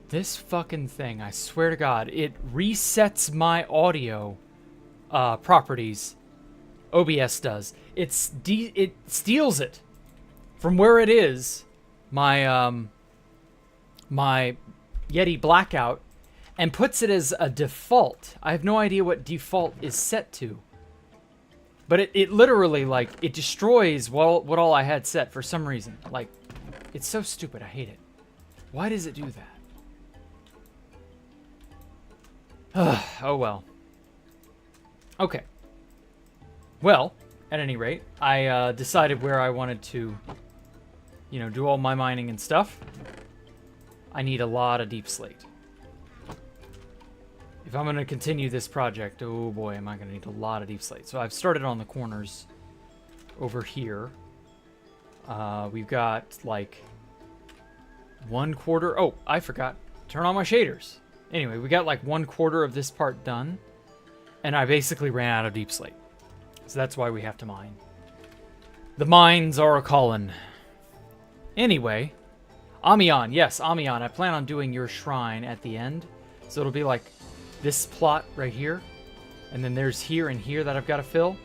This fucking thing, I swear to God, it resets my audio properties. OBS does. It steals it from where it is, my my Yeti Blackout, and puts it as a default. I have no idea what default is set to. But it literally, like, it destroys what all I had set for some reason. Like, it's so stupid. I hate it. Why does it do that? Oh well. Okay. Well, at any rate, I decided where I wanted to, you know, do all my mining and stuff. I need a lot of deep slate. If I'm going to continue this project, oh boy, am I going to need a lot of deep slate. So I've started on the corners over here. We've got like 1/4. Oh, I forgot. Turn on my shaders. Anyway, we got like 1/4 of this part done, and I basically ran out of deep slate. So that's why we have to mine. The mines are a-callin'. Anyway, Amion. Yes, Amion. I plan on doing your shrine at the end. So it'll be like this plot right here. And then there's here and here that I've got to fill.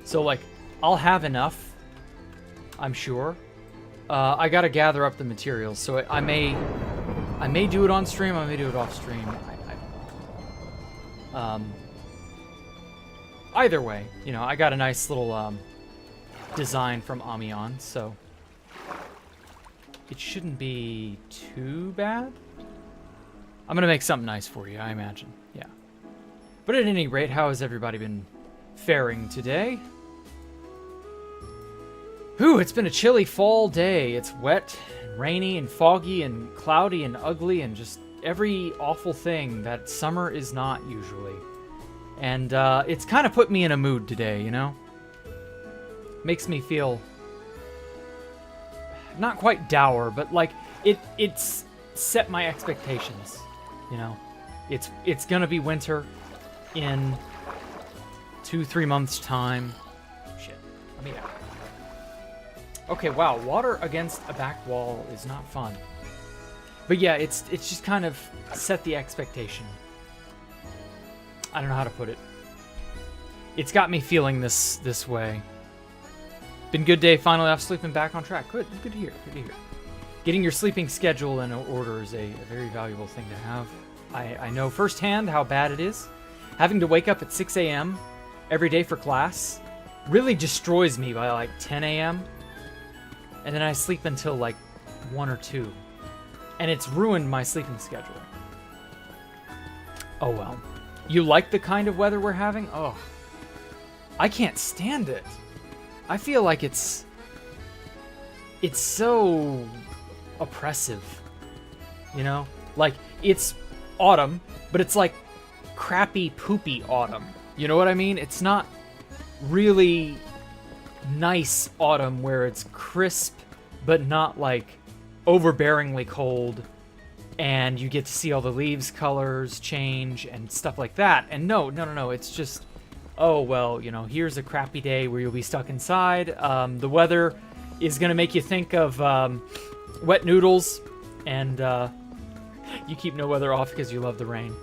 So like, I'll have enough, I'm sure. I got to gather up the materials. So I may do it on stream. I may do it off stream. I don't know. Either way, you know, I got a nice little design from Amion, so it shouldn't be too bad. I'm gonna make something nice for you, I imagine. Yeah. But at any rate, how has everybody been faring today? Whew, it's been a chilly fall day. It's wet, and rainy, and foggy, and cloudy, and ugly, and just every awful thing that summer is not usually. And it's kind of put me in a mood today, you know? Makes me feel not quite dour, but like it's set my expectations, you know? It's gonna be winter in 2-3 months' time. Shit, let me out. Okay, wow, water against a back wall is not fun. But yeah, it's just kind of set the expectation. I don't know how to put it. It's got me feeling this way. Been a good day, finally off sleep and back on track. Good to hear, good to hear. Getting your sleeping schedule in order is a very valuable thing to have. I know firsthand how bad it is. Having to wake up at 6 a.m. every day for class really destroys me by like 10 a.m. And then I sleep until like 1 or 2. And it's ruined my sleeping schedule. Oh well. You like the kind of weather we're having? Oh, I can't stand it. I feel like it's so oppressive, you know? Like, it's autumn, but it's like crappy, poopy autumn. You know what I mean? It's not really nice autumn where it's crisp, but not like overbearingly cold. And you get to see all the leaves colors change and stuff like that. And no, it's just, oh, well, you know, here's a crappy day where you'll be stuck inside. The weather is going to make you think of wet noodles, and you keep no weather off because you love the rain.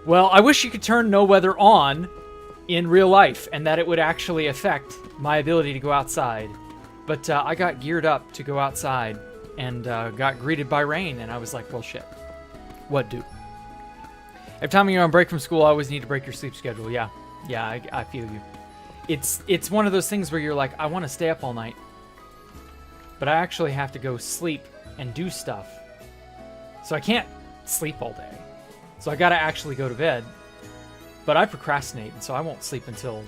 Well, I wish you could turn no weather on in real life and that it would actually affect my ability to go outside. But I got geared up to go outside and got greeted by rain, and I was like, well, shit. What do? Every time you're on break from school, I always need to break your sleep schedule. Yeah, I feel you. It's one of those things where you're like, I want to stay up all night, but I actually have to go sleep and do stuff. So I can't sleep all day. So I got to actually go to bed But I procrastinate, and so I won't sleep until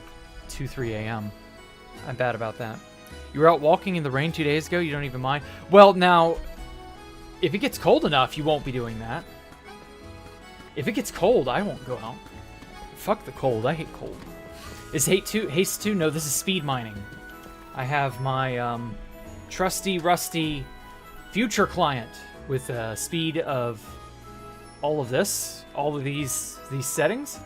2, 3 a.m. I'm bad about that. You were out walking in the rain 2 days ago? You don't even mind? Well, now, if it gets cold enough, you won't be doing that. If it gets cold, I won't go out. Fuck the cold. I hate cold. Is haste 2? No, this is speed mining. I have my trusty, rusty future client with a speed of all of this, all of these settings.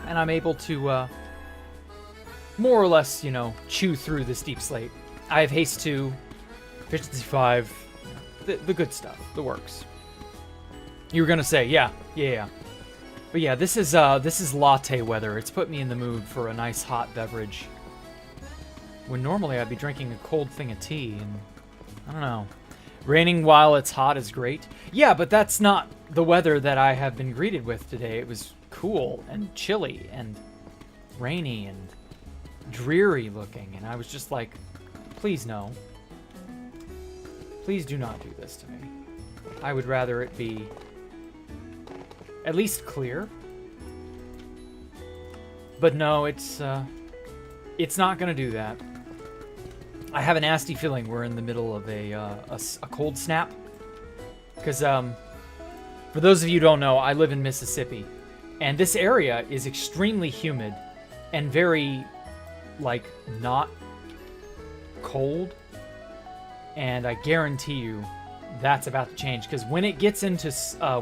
And I'm able to more or less, you know, chew through this deep slate. I have haste 2, efficiency 5, the good stuff, the works. You were gonna say, yeah. But yeah, this is latte weather. It's put me in the mood for a nice hot beverage. When normally I'd be drinking a cold thing of tea, and I don't know. Raining while it's hot is great. Yeah, but that's not the weather that I have been greeted with today. It was cool and chilly and rainy and dreary looking, and I was just like, please no. Please do not do this to me. I would rather it be at least clear. But no, it's not gonna do that. I have a nasty feeling we're in the middle of a cold snap. Because for those of you who don't know, I live in Mississippi, and this area is extremely humid and very, like, not cold. And I guarantee you that's about to change, because when it gets into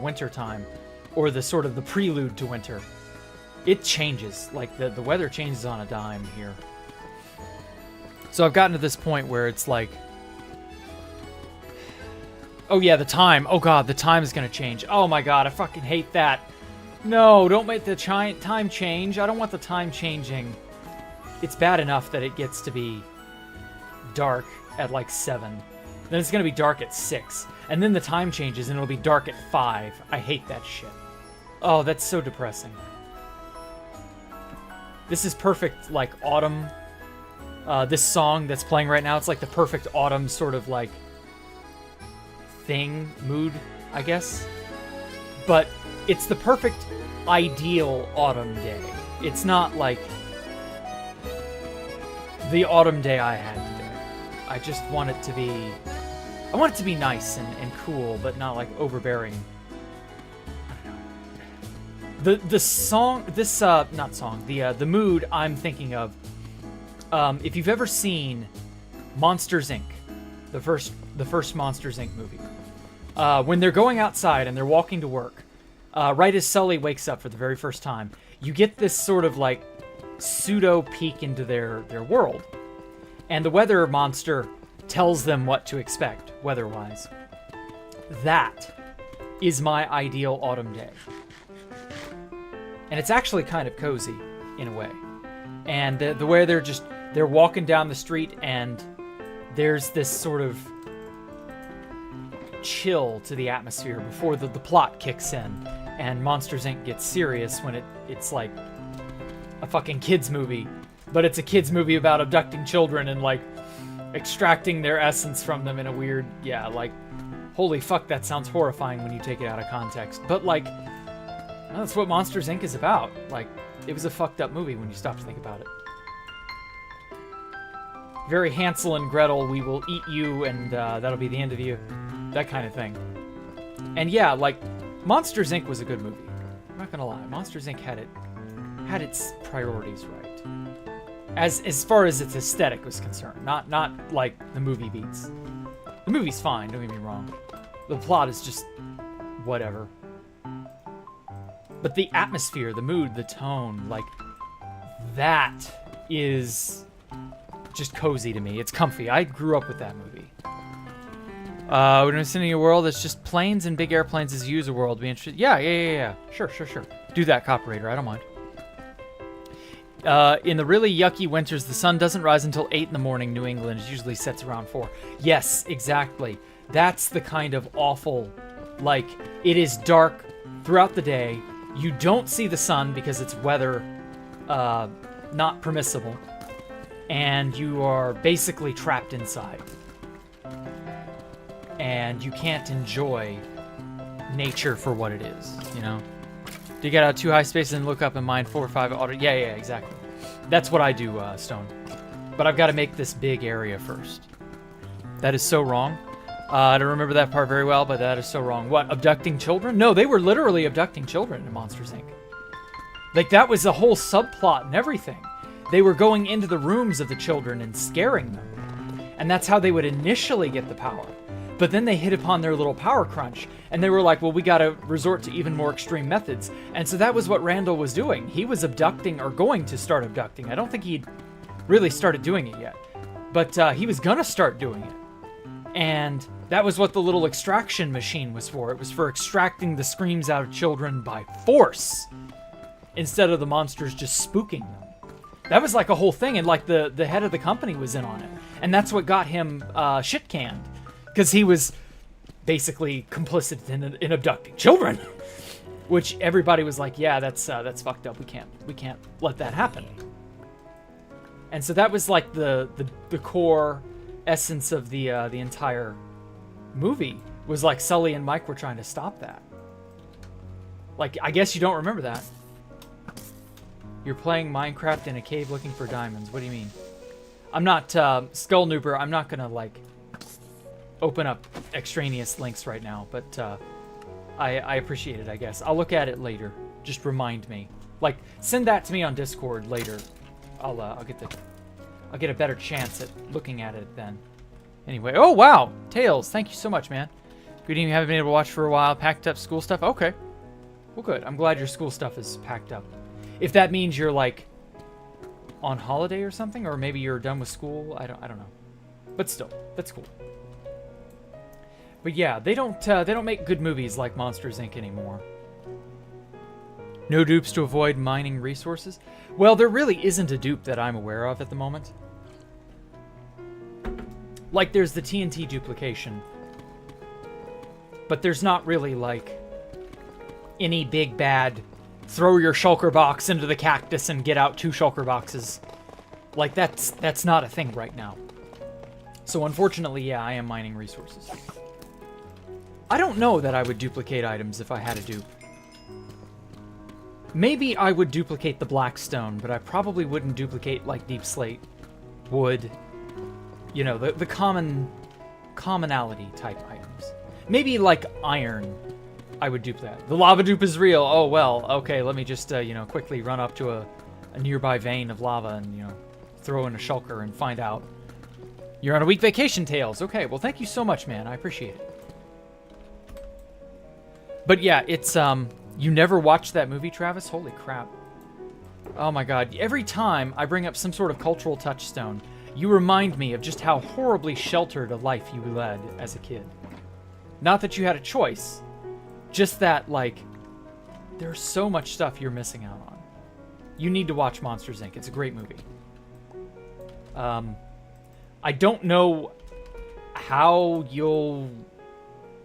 winter time, or the sort of the prelude to winter, it changes. Like, the weather changes on a dime here. So I've gotten to this point where it's like, oh yeah, the time. Oh god, the time is going to change. Oh my god, I fucking hate that. No, don't make the time change. I don't want the time changing. It's bad enough that it gets to be dark at like 7. Then it's going to be dark at 6. And then the time changes and it'll be dark at 5. I hate that shit. Oh, that's so depressing. This is perfect, like, autumn. This song that's playing right now, it's like the perfect autumn sort of, like, mood, I guess. But it's the perfect ideal autumn day. It's not like the autumn day I had today. I just want it to be... I want it to be nice and cool, but not, like, overbearing. The song... This, not song. The mood I'm thinking of... if you've ever seen Monsters, Inc., the first Monsters, Inc. movie, when they're going outside and they're walking to work, right as Sully wakes up for the very first time, you get this sort of, like, pseudo peek into their world. And the weather monster tells them what to expect, weather-wise. That is my ideal autumn day. And it's actually kind of cozy, in a way. And the way they're walking down the street, and there's this sort of chill to the atmosphere before the plot kicks in, and Monsters, Inc. gets serious when it's like a fucking kids movie, but it's a kids movie about abducting children and, like, extracting their essence from them in a weird, yeah, like, holy fuck, that sounds horrifying when you take it out of context. But, like, that's what Monsters, Inc. is about. Like, it was a fucked up movie when you stop to think about it. Very Hansel and Gretel, we will eat you, and that'll be the end of you. That kind of thing. And yeah, like, Monsters, Inc. was a good movie. I'm not gonna lie. Monsters, Inc. had its priorities right. As far as its aesthetic was concerned. Not like the movie beats. The movie's fine, don't get me wrong. The plot is just whatever. But the atmosphere, the mood, the tone, like, that is just cozy to me. It's comfy. I grew up with that movie. We're gonna send you a world that's just planes and big airplanes as user world. Be interested? Yeah. Sure. Do that, copywriter. I don't mind. In the really yucky winters, the sun doesn't rise until 8 in the morning. New England usually sets around 4. Yes, exactly. That's the kind of awful, like, it is dark throughout the day. You don't see the sun because it's weather not permissible. And you are basically trapped inside. And you can't enjoy nature for what it is, you know? Do you get out 2 high spaces and look up and mine 4 or 5 auto? Yeah, exactly. That's what I do, Stone. But I've got to make this big area first. That is so wrong. I don't remember that part very well, but that is so wrong. What, abducting children? No, they were literally abducting children in Monsters, Inc. Like, that was the whole subplot and everything. They were going into the rooms of the children and scaring them. And that's how they would initially get the power. But then they hit upon their little power crunch, and they were like, well, we gotta resort to even more extreme methods. And so that was what Randall was doing. He was abducting, or going to start abducting. I don't think he'd really started doing it yet. But he was gonna start doing it. And that was what the little extraction machine was for. It was for extracting the screams out of children by force, instead of the monsters just spooking them. That was like a whole thing, and like the head of the company was in on it. And that's what got him shit-canned. Because he was basically complicit in abducting children, which everybody was like, "Yeah, that's fucked up. We can't let that happen." And so that was like the core essence of the entire movie, was like Sully and Mike were trying to stop that. Like, I guess you don't remember that. You're playing Minecraft in a cave looking for diamonds. What do you mean? I'm not Skull Nooper. I'm not gonna like open up extraneous links right now, but I appreciate it, I guess. I'll look at it later. Just remind me. Like, send that to me on Discord later. I'll get a better chance at looking at it then. Anyway, oh wow, Tails, thank you so much, man. Good evening. Haven't been able to watch for a while. Packed up school stuff. Okay, well, good. I'm glad your school stuff is packed up. If that means you're like on holiday or something, or maybe you're done with school, I don't know. But still, that's cool. But yeah, they don't make good movies like Monsters, Inc. anymore. No dupes to avoid mining resources? Well, there really isn't a dupe that I'm aware of at the moment. Like, there's the TNT duplication. But there's not really, like, any big bad throw your shulker box into the cactus and get out 2 shulker boxes. Like, that's not a thing right now. So unfortunately, yeah, I am mining resources. I don't know that I would duplicate items if I had a dupe. Maybe I would duplicate the black stone, but I probably wouldn't duplicate, like, deep slate, wood, you know, the commonality type items. Maybe, like, iron, I would dupe that. The lava dupe is real. Oh, well, okay, let me just, you know, quickly run up to a nearby vein of lava and, you know, throw in a shulker and find out. You're on a week vacation, Tails. Okay, well, thank you so much, man. I appreciate it. But yeah, it's, you never watched that movie, Travis? Holy crap. Oh my god. Every time I bring up some sort of cultural touchstone, you remind me of just how horribly sheltered a life you led as a kid. Not that you had a choice, just that, like, there's so much stuff you're missing out on. You need to watch Monsters, Inc. It's a great movie. I don't know how you'll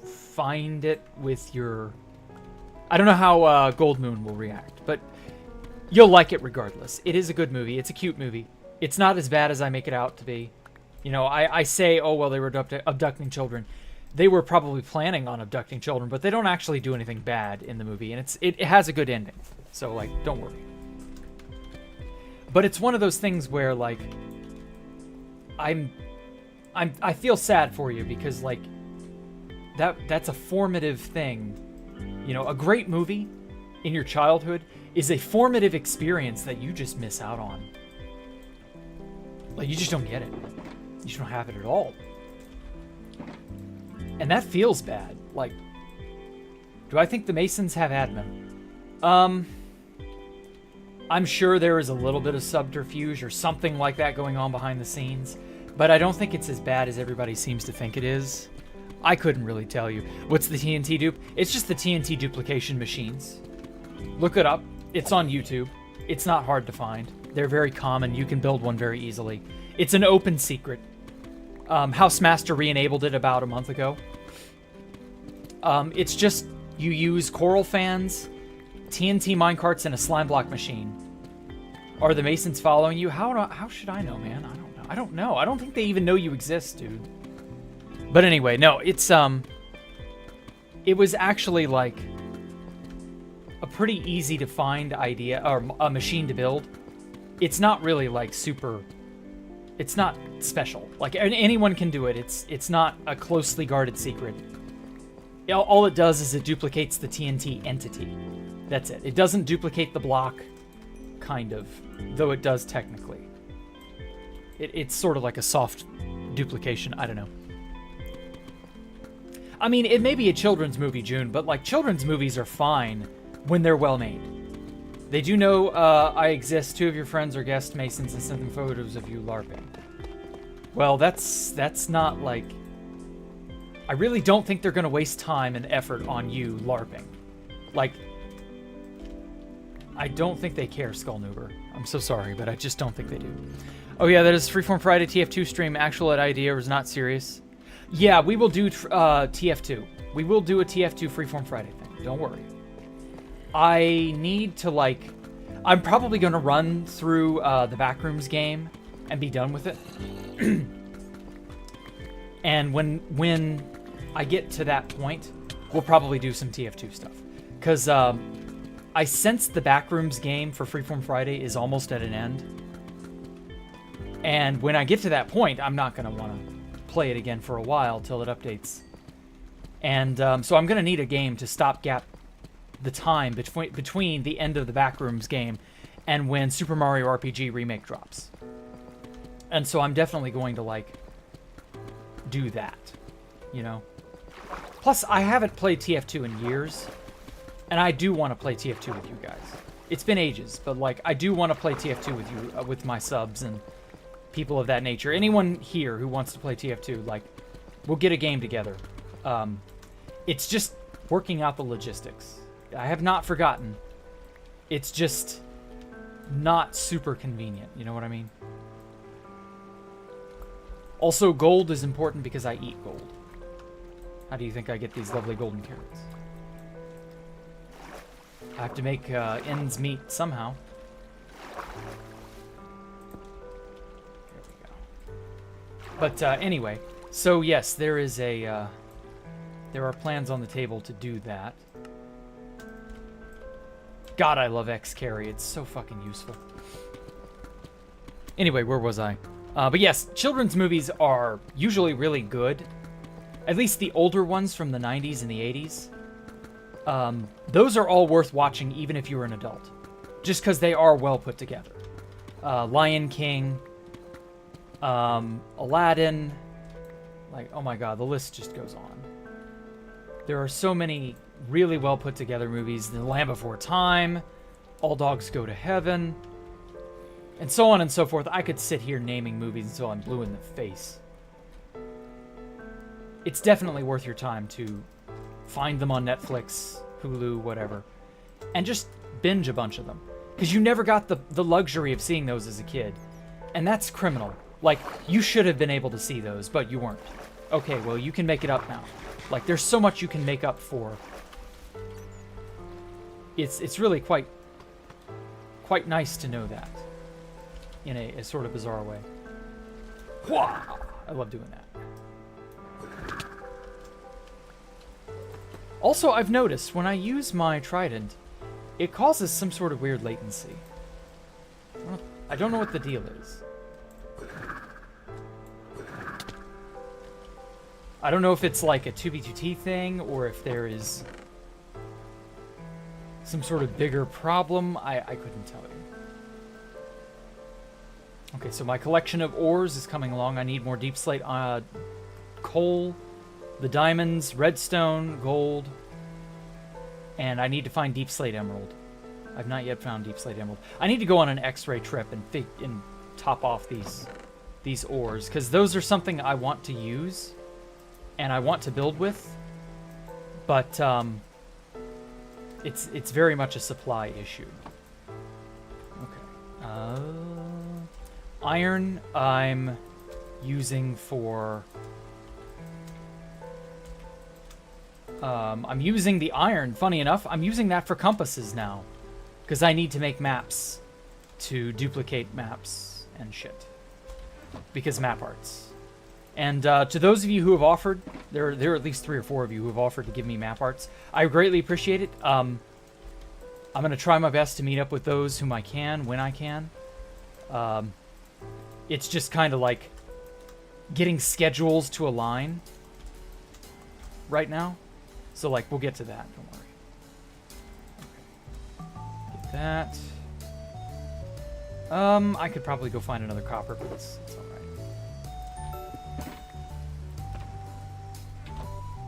find it with your... I don't know how Gold Moon will react, but you'll like it regardless. It is a good movie. It's a cute movie. It's not as bad as I make it out to be. You know, I say, oh, well, they were abducting children. They were probably planning on abducting children, but they don't actually do anything bad in the movie, and it has a good ending. So, like, don't worry. But it's one of those things where, like, I feel sad for you because, like, that's a formative thing. You know, a great movie in your childhood is a formative experience that you just miss out on. Like, you just don't get it. You just don't have it at all. And that feels bad. Like, do I think the Masons have admin? I'm sure there is a little bit of subterfuge or something like that going on behind the scenes, but I don't think it's as bad as everybody seems to think it is. I couldn't really tell you. What's the TNT dupe? It's just the TNT duplication machines. Look it up. It's on YouTube. It's not hard to find. They're very common. You can build one very easily. It's an open secret. Housemaster re-enabled it about a month ago. It's just you use coral fans, TNT minecarts, and a slime block machine. Are the Masons following you? How should I know, man? I don't know. I don't think they even know you exist, dude. But anyway, no, it's it was actually like a pretty easy to find idea or a machine to build. It's not really like super, it's not special. Like anyone can do it. It's not a closely guarded secret. All it does is it duplicates the TNT entity. That's it. It doesn't duplicate the block, kind of, though it does technically. It's sort of like a soft duplication. I don't know. I mean, it may be a children's movie, June, but like children's movies are fine when they're well made. They do know I exist. 2 of your friends are guest Masons and sent them photos of you LARPing. Well, that's not like... I really don't think they're going to waste time and effort on you LARPing. Like, I don't think they care, Skullnoober. I'm so sorry, but I just don't think they do. Oh yeah, that is Freeform Friday TF2 stream. Actual at idea was not serious. Yeah, we will do TF2. We will do a TF2 Freeform Friday thing. Don't worry. I need to, like... I'm probably going to run through the Backrooms game and be done with it. And when I get to that point, we'll probably do some TF2 stuff. Because I sense the Backrooms game for Freeform Friday is almost at an end. And when I get to that point, I'm not going to want to play it again for a while till it updates. And so I'm going to need a game to stopgap the time between the end of the Backrooms game and when Super Mario RPG Remake drops. And so I'm definitely going to, like, do that, you know? Plus, I haven't played TF2 in years, and I do want to play TF2 with you guys. It's been ages, but, like, I do want to play TF2 with you, with my subs and people of that nature. Anyone here who wants to play TF2, like, we'll get a game together. It's just working out the logistics. I have not forgotten. It's just not super convenient, you know what I mean? Also, gold is important because I eat gold. How do you think I get these lovely golden carrots? I have to make ends meet somehow. There we go. But anyway, so yes, there is a... there are plans on the table to do that. God, I love X-Carry. It's so fucking useful. Anyway, where was I? But yes, children's movies are usually really good. At least the older ones from the 90s and the 80s. Those are all worth watching even if you're an adult. Just because they are well put together. Lion King. Aladdin. Like, oh my god, the list just goes on. There are so many really well put together movies. The Land Before Time. All Dogs Go to Heaven. And so on and so forth. I could sit here naming movies until I'm blue in the face. It's definitely worth your time to find them on Netflix, Hulu, whatever, and just binge a bunch of them. Because you never got the luxury of seeing those as a kid. And that's criminal. Like, you should have been able to see those, but you weren't. Okay, well, you can make it up now. Like, there's so much you can make up for. It's really quite nice to know that. In a sort of bizarre way. Wow! I love doing that. Also, I've noticed when I use my trident, it causes some sort of weird latency. I don't know what the deal is. I don't know if it's like a 2B2T thing or if there is some sort of bigger problem. I couldn't tell you. Okay, so my collection of ores is coming along. I need more deep slate coal, the diamonds, redstone, gold, and I need to find deep slate emerald. I've not yet found deep slate emerald. I need to go on an X-ray trip and top off these ores, because those are something I want to use and I want to build with, but it's very much a supply issue. Okay. Iron I'm using for... I'm using the iron, funny enough. I'm using that for compasses now. Because I need to make maps to duplicate maps and shit. Because map arts. And to those of you who have offered, there are at least 3 or 4 of you who have offered to give me map arts. I greatly appreciate it. I'm going to try my best to meet up with those whom I can, when I can. It's just kind of like getting schedules to align right now. So, like, we'll get to that. Don't worry. Okay. Get that. I could probably go find another copper, but it's all right.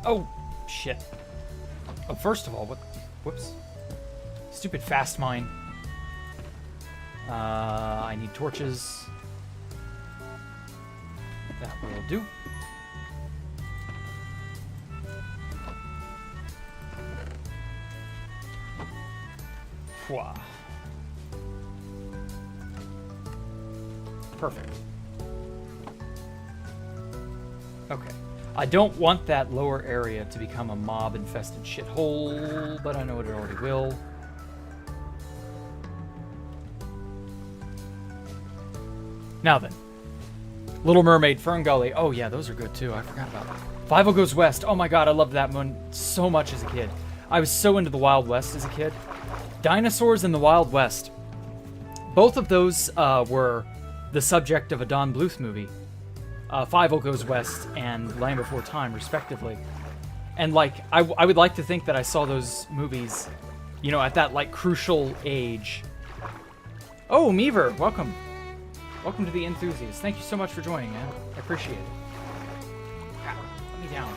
Oh, shit. Oh, first of all, what? Whoops. Stupid fast mine. I need torches. That will do. Wow. Perfect. Okay. I don't want that lower area to become a mob-infested shithole, but I know it already will. Now then. Little Mermaid, Fern Gully. Oh yeah, those are good too. I forgot about that. Five-O Goes West. Oh my god, I loved that one so much as a kid. I was so into the Wild West as a kid. Dinosaurs in the Wild West. Both of those were the subject of a Don Bluth movie. Five-O Goes West and Land Before Time, respectively. And, like, I would like to think that I saw those movies, you know, at that, like, crucial age. Oh, Meaver, welcome. Welcome to the Enthusiast. Thank you so much for joining, man. I appreciate it. Ah, let me down.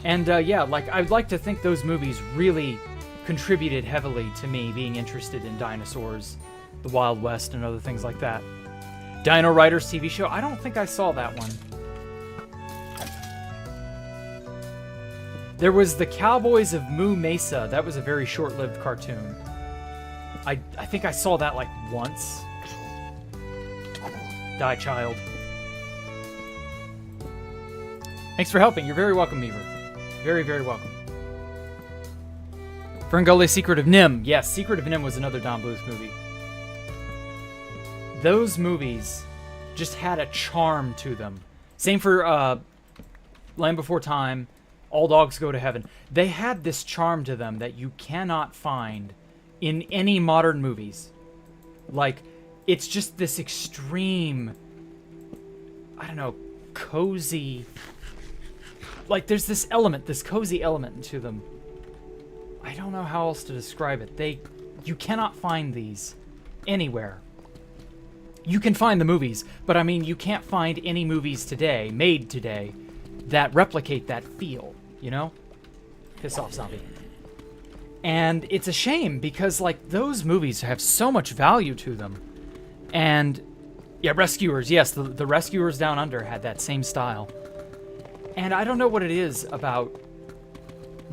And, yeah, like, I would like to think those movies really contributed heavily to me being interested in dinosaurs, the Wild West, and other things like that. Dino Riders TV show? I don't think I saw that one. There was the Cowboys of Moo Mesa. That was a very short-lived cartoon. I think I saw that, like, once. Die, child. Thanks for helping. You're very welcome, Beaver. Very, very welcome. Ferngully Secret of Nim. Yes, Secret of Nim was another Don Bluth movie. Those movies just had a charm to them. Same for Land Before Time, All Dogs Go to Heaven. They had this charm to them that you cannot find in any modern movies. Like, it's just this extreme, I don't know, cozy... Like, there's this element, this cozy element to them. I don't know how else to describe it. You cannot find these anywhere. You can find the movies, but I mean, you can't find any movies today, made today, that replicate that feel, you know? Piss off, zombie. And it's a shame, because, like, those movies have so much value to them. And, yeah, Rescuers, yes, the Rescuers Down Under had that same style. And I don't know what it is about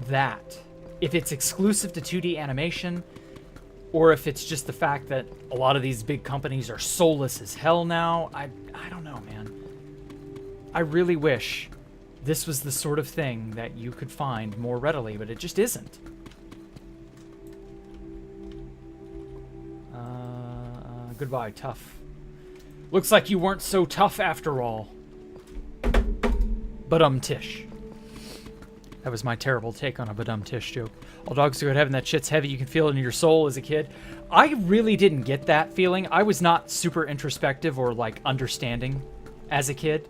that. If it's exclusive to 2D animation, or if it's just the fact that a lot of these big companies are soulless as hell now. I don't know, man. I really wish this was the sort of thing that you could find more readily, but it just isn't. Goodbye, tough. Looks like you weren't so tough after all. Tish. That was my terrible take on a Tish joke. All dogs go to heaven, that shit's heavy, you can feel it in your soul as a kid. I really didn't get that feeling. I was not super introspective or, like, understanding as a kid.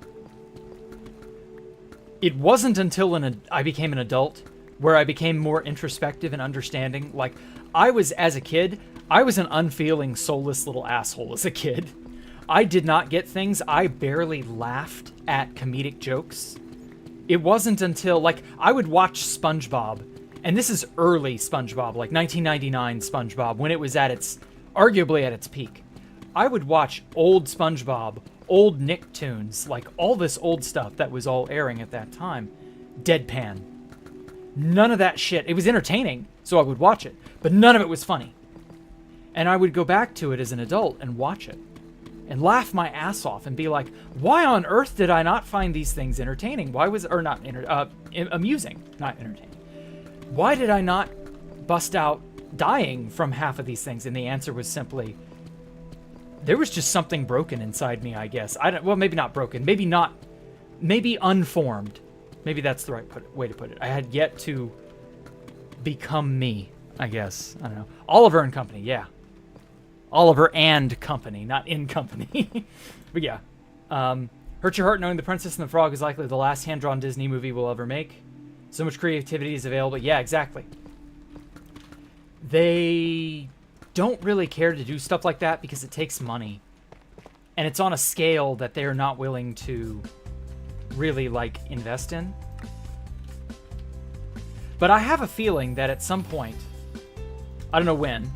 It wasn't until I became an adult where I became more introspective and understanding. Like, as a kid, I was an unfeeling, soulless little asshole as a kid. I did not get things. I barely laughed at comedic jokes. It wasn't until, like, I would watch SpongeBob, and this is early SpongeBob, like 1999 SpongeBob, when it was arguably at its peak. I would watch old SpongeBob, old Nicktoons, like all this old stuff that was all airing at that time. Deadpan. None of that shit. It was entertaining, so I would watch it, but none of it was funny. And I would go back to it as an adult and watch it. And laugh my ass off and be like, why on earth did I not find these things entertaining? Amusing, not entertaining. Why did I not bust out dying from half of these things? And the answer was simply, there was just something broken inside me, I guess. Well, maybe not broken. Maybe not maybe unformed. Maybe that's the right way to put it. I had yet to become me, I guess. I don't know. Oliver and Company, yeah. Oliver and Company, not in company. But yeah. Hurt your heart knowing The Princess and the Frog is likely the last hand-drawn Disney movie we'll ever make. So much creativity is available. Yeah, exactly. They don't really care to do stuff like that because it takes money. And it's on a scale that they're not willing to really, like, invest in. But I have a feeling that at some point, I don't know when,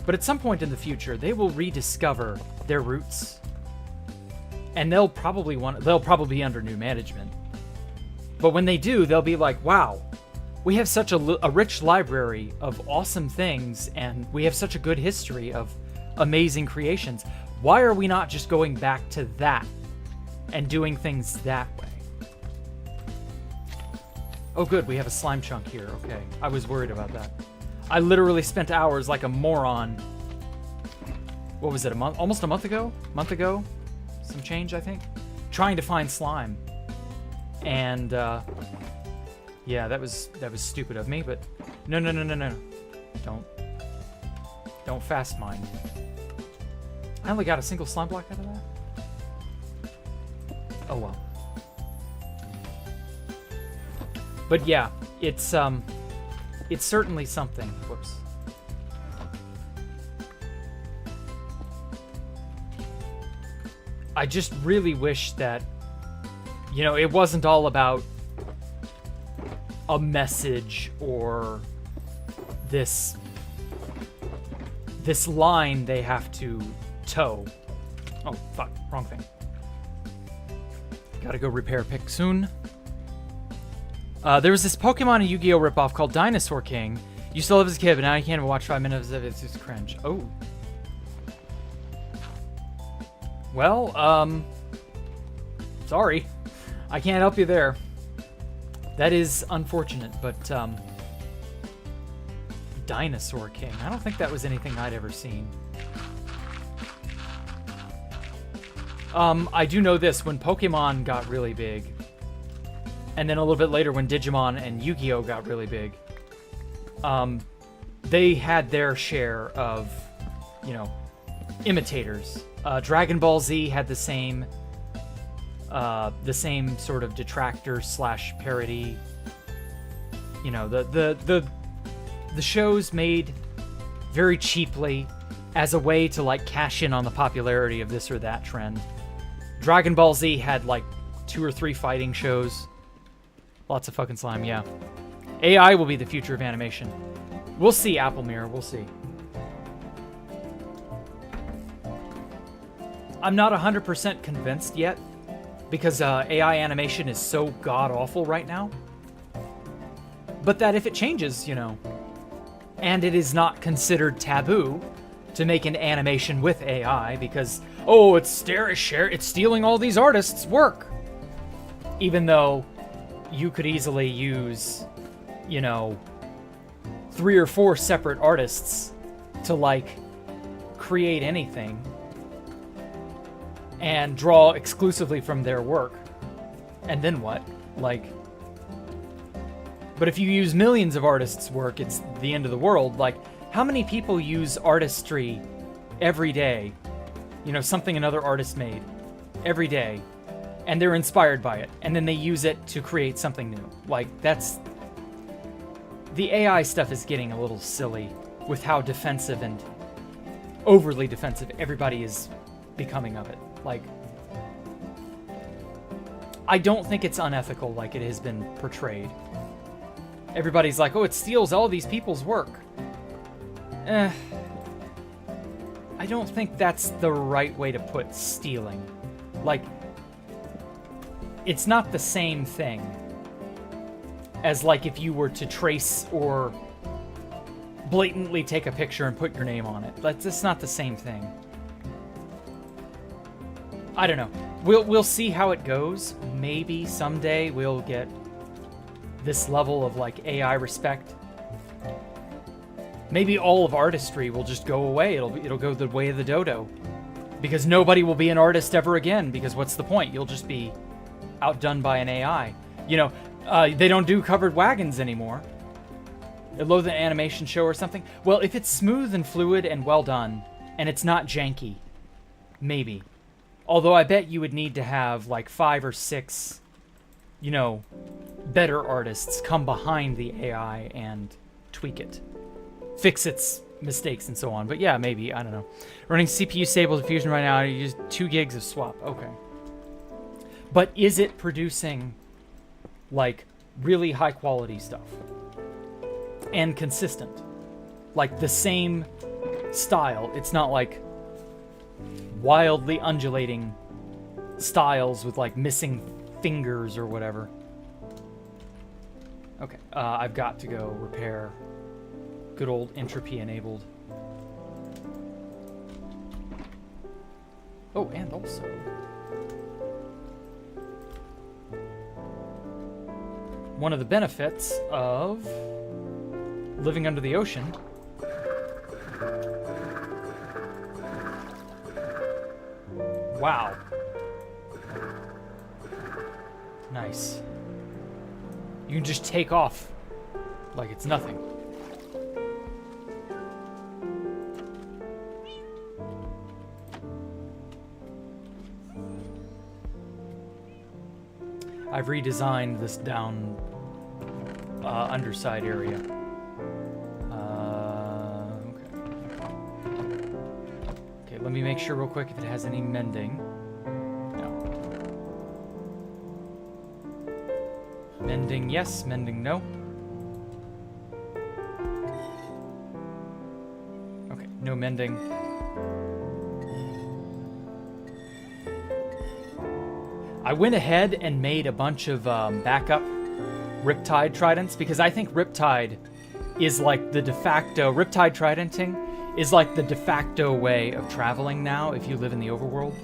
but at some point in the future, they will rediscover their roots. And they'll probably be under new management. But when they do, they'll be like, wow, we have such a rich library of awesome things, and we have such a good history of amazing creations. Why are we not just going back to that and doing things that way? Oh, good, we have a slime chunk here. Okay, I was worried about that. I literally spent hours like a moron. What was it, almost a month ago? Some change, I think, trying to find slime. And yeah, that was stupid of me, but no. Don't fast mine. I only got a single slime block out of that. Oh well. But yeah, it's certainly something. Whoops. I just really wish that, you know, it wasn't all about a message or this line they have to toe. Oh, fuck. Wrong thing. Gotta go repair pick soon. There was this Pokemon and Yu-Gi-Oh! Ripoff called Dinosaur King. Used to love as a kid, but now you can't even watch 5 minutes of it. It's just cringe. Oh. Well, sorry. I can't help you there. That is unfortunate, but, Dinosaur King. I don't think that was anything I'd ever seen. I do know this. When Pokemon got really big, and then a little bit later when Digimon and Yu-Gi-Oh! Got really big, they had their share of, you know, imitators. Dragon Ball Z had the same sort of detractor / parody. You know, the shows made very cheaply as a way to like cash in on the popularity of this or that trend. Dragon Ball Z had like 2 or 3 fighting shows. Lots of fucking slime, yeah. AI will be the future of animation. We'll see, Apple Mirror, we'll see. I'm not 100% convinced yet, because AI animation is so god-awful right now. But that if it changes, you know, and it is not considered taboo to make an animation with AI because, oh, it's stealing all these artists' work. Even though you could easily use, you know, 3 or 4 separate artists to, like, create anything and draw exclusively from their work. And then what? Like, but if you use millions of artists' work, it's the end of the world. Like, how many people use artistry every day? You know, something another artist made every day, and they're inspired by it, and then they use it to create something new. Like, that's... The AI stuff is getting a little silly with how defensive and overly defensive everybody is becoming of it. Like, I don't think it's unethical like it has been portrayed. Everybody's like, oh, it steals all these people's work. I don't think that's the right way to put stealing. Like, it's not the same thing as, like, if you were to trace or blatantly take a picture and put your name on it. That's just not the same thing. I don't know. We'll see how it goes. Maybe someday we'll get this level of, like, AI respect. Maybe all of artistry will just go away. It'll go the way of the dodo. Because nobody will be an artist ever again, because what's the point? You'll just be outdone by an AI. You know, they don't do covered wagons anymore. A loath animation show or something. Well, if it's smooth and fluid and well done, and it's not janky, maybe. Although I bet you would need to have like 5 or 6, you know, better artists come behind the AI and tweak it, fix its mistakes and so on. But yeah, maybe, I don't know. Running CPU stable diffusion right now, you use 2 gigs of swap. Okay. But is it producing like really high quality stuff and consistent, like the same style? It's not like wildly undulating styles with like missing fingers or whatever. Okay, I've got to go repair good old entropy enabled. Oh, and also one of the benefits of living under the ocean wow. Nice. You can just take off like it's nothing. I've redesigned this down underside area. Okay, let me make sure real quick if it has any mending. Mending, yes. Mending, no. Okay, no mending. I went ahead and made a bunch of backup Riptide Tridents because I think Riptide is like the de facto... Riptide Tridenting is like the de facto way of traveling now if you live in the overworld.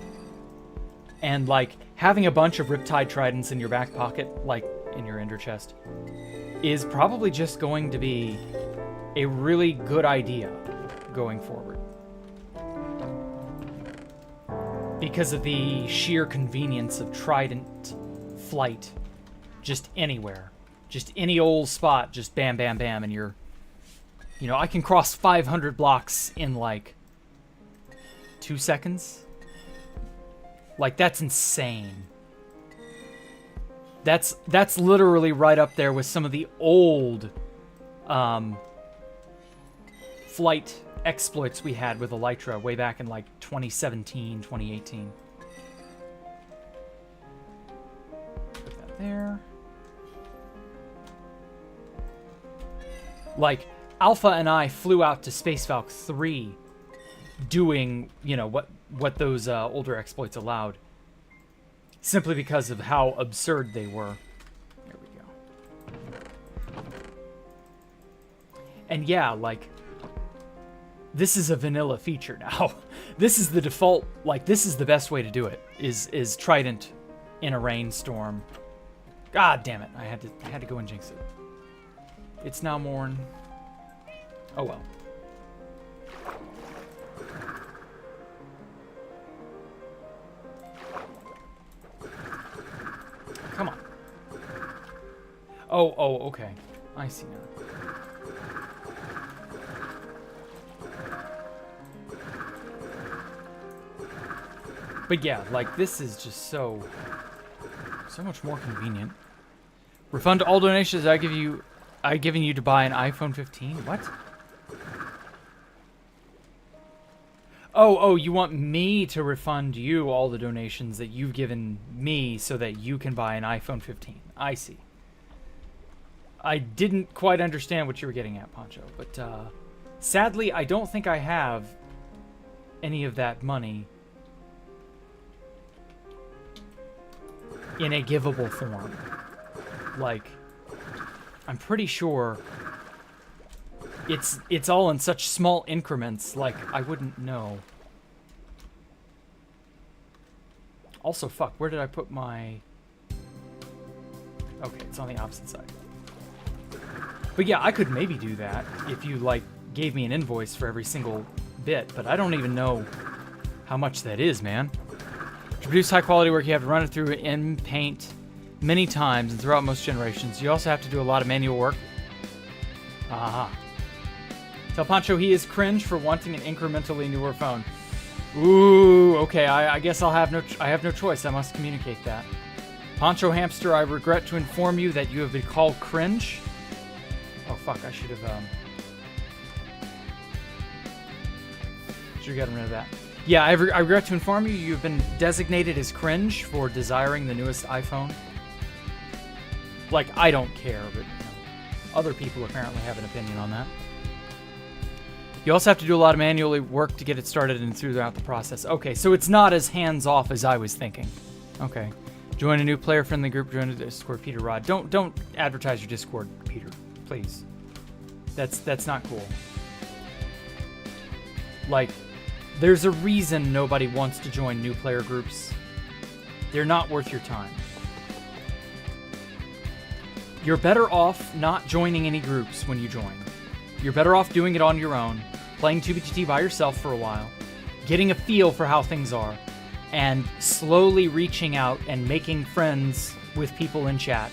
And like having a bunch of Riptide Tridents in your back pocket, like in your ender chest, is probably just going to be a really good idea going forward. Because of the sheer convenience of Trident flight, just anywhere. Just any old spot, just bam, bam, bam, and you're... You know, I can cross 500 blocks in like 2 seconds. Like, that's insane. That's literally right up there with some of the old flight exploits we had with Elytra way back in like 2017, 2018. Put that there. Like, Alpha and I flew out to Space Valk 3 doing, you know, what those older exploits allowed. Simply because of how absurd they were. There we go. And yeah, like, this is a vanilla feature now. This is the default, like, this is the best way to do it, is Trident in a rainstorm. God damn it, I had to go and jinx it. It's now morn. Oh well. Come on. Oh, okay. I see now. But yeah, like, this is just so much more convenient. Refund all donations I've given you to buy an iPhone 15? What? Oh, you want me to refund you all the donations that you've given me so that you can buy an iPhone 15. I see. I didn't quite understand what you were getting at, Poncho, but sadly, I don't think I have any of that money in a givable form. Like, I'm pretty sure it's all in such small increments, like, I wouldn't know. Also, fuck, where did I put my... Okay, it's on the opposite side. But yeah, I could maybe do that if you, like, gave me an invoice for every single bit, but I don't even know how much that is, man. To produce high-quality work, you have to run it through in paint many times and throughout most generations. You also have to do a lot of manual work. Tell Pancho he is cringe for wanting an incrementally newer phone. Ooh, okay, I guess I have no choice. I must communicate that. Pancho Hamster, I regret to inform you that you have been called cringe. Oh fuck, I should have gotten rid of that. Yeah, I regret to inform you, you've been designated as cringe for desiring the newest iPhone. Like, I don't care, but other people apparently have an opinion on that. You also have to do a lot of manual work to get it started and throughout the process. Okay, so it's not as hands-off as I was thinking. Okay. Join a new player-friendly group. Join a Discord, Peter Rod. Don't advertise your Discord, Peter. Please. That's not cool. Like, there's a reason nobody wants to join new player groups. They're not worth your time. You're better off not joining any groups when you join. You're better off doing it on your own, playing 2BTT by yourself for a while, getting a feel for how things are, and slowly reaching out and making friends with people in chat,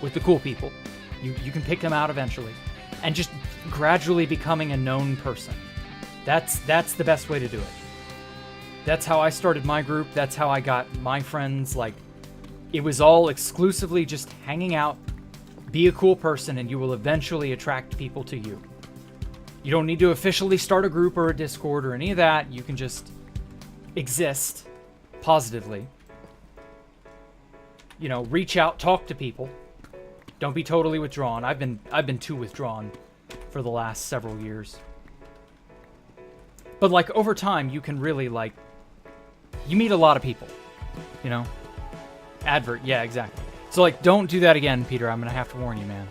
with the cool people. You can pick them out eventually, and just gradually becoming a known person. That's the best way to do it. That's how I started my group. That's how I got my friends. Like, it was all exclusively just hanging out, be a cool person, and you will eventually attract people to you. You don't need to officially start a group or a Discord or any of that. You can just exist positively. You know, reach out, talk to people. Don't be totally withdrawn. I've been too withdrawn for the last several years. But like over time, you can really like, you meet a lot of people, you know? Advert, yeah, exactly. So like, don't do that again, Peter. I'm gonna have to warn you, man.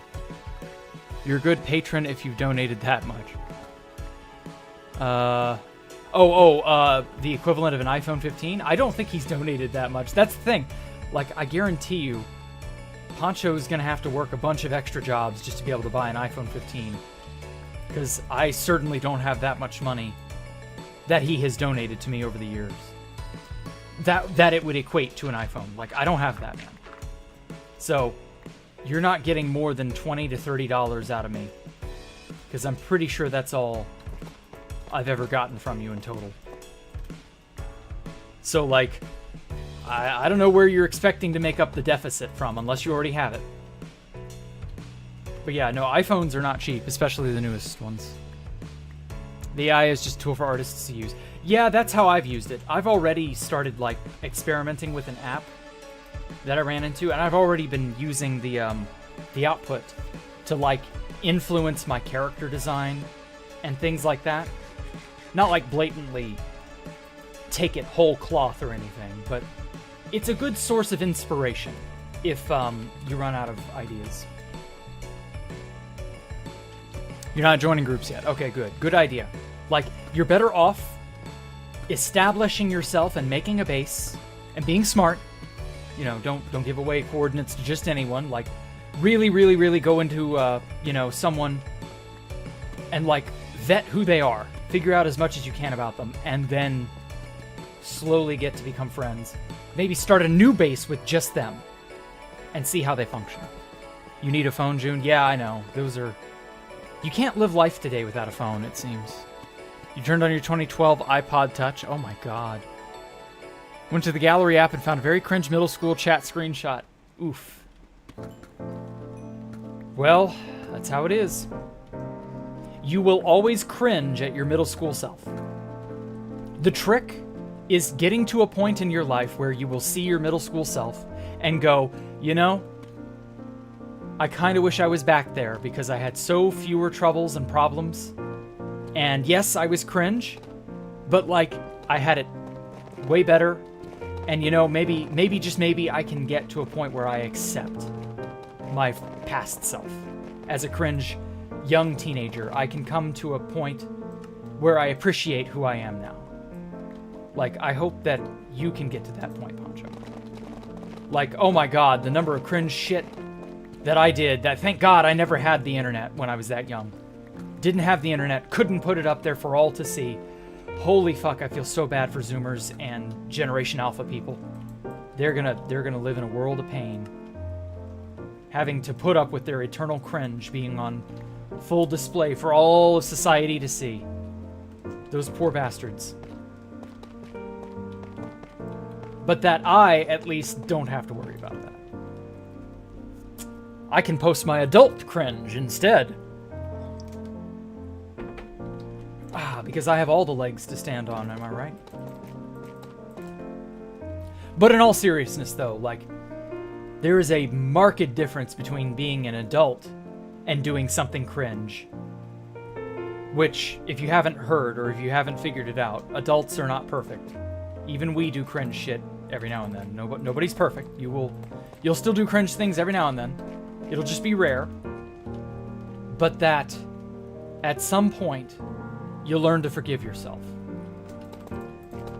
You're a good patron if you've donated that much. The equivalent of an iPhone 15? I don't think he's donated that much. That's the thing. Like, I guarantee you, Pancho's gonna have to work a bunch of extra jobs just to be able to buy an iPhone 15. Because I certainly don't have that much money that he has donated to me over the years. That it would equate to an iPhone. Like, I don't have that, man. So, you're not getting more than $20 to $30 out of me. Because I'm pretty sure that's all I've ever gotten from you in total. So, like, I don't know where you're expecting to make up the deficit from, unless you already have it. But yeah, no, iPhones are not cheap, especially the newest ones. The AI is just a tool for artists to use. Yeah, that's how I've used it. I've already started, like, experimenting with an app that I ran into, and I've already been using the output to, like, influence my character design and things like that. Not, like, blatantly take it whole cloth or anything, but it's a good source of inspiration if you run out of ideas. You're not joining groups yet. Okay, good. Good idea. Like, you're better off establishing yourself and making a base and being smart. You know, don't give away coordinates to just anyone. Like, really, really, really go into, you know, someone and, like, vet who they are. Figure out as much as you can about them, and then slowly get to become friends. Maybe start a new base with just them and see how they function. You need a phone, June? Yeah, I know. Those are... You can't live life today without a phone, it seems. You turned on your 2012 iPod Touch. Oh my god. Went to the gallery app and found a very cringe middle school chat screenshot. Oof. Well, that's how it is. You will always cringe at your middle school self. The trick is getting to a point in your life where you will see your middle school self and go, you know, I kind of wish I was back there because I had so fewer troubles and problems. And yes, I was cringe, but like, I had it way better. And you know, maybe just maybe I can get to a point where I accept my past self. As a cringe young teenager, I can come to a point where I appreciate who I am now. Like, I hope that you can get to that point, Pancho. Like, oh my god, the number of cringe shit that I did, that thank god I never had the internet when I was that young. Didn't have the internet, couldn't put it up there for all to see. Holy fuck, I feel so bad for Zoomers and Generation Alpha people. They're gonna live in a world of pain. having to put up with their eternal cringe being on full display for all of society to see. Those poor bastards. But that I, at least, don't have to worry about that. I can post my adult cringe instead. Because I have all the legs to stand on, am I right? But in all seriousness, though, like, there is a marked difference between being an adult and doing something cringe. Which, if you haven't heard or if you haven't figured it out, adults are not perfect. Even we do cringe shit every now and then. Nobody's perfect. You'll still do cringe things every now and then. It'll just be rare. But that, at some point, you'll learn to forgive yourself.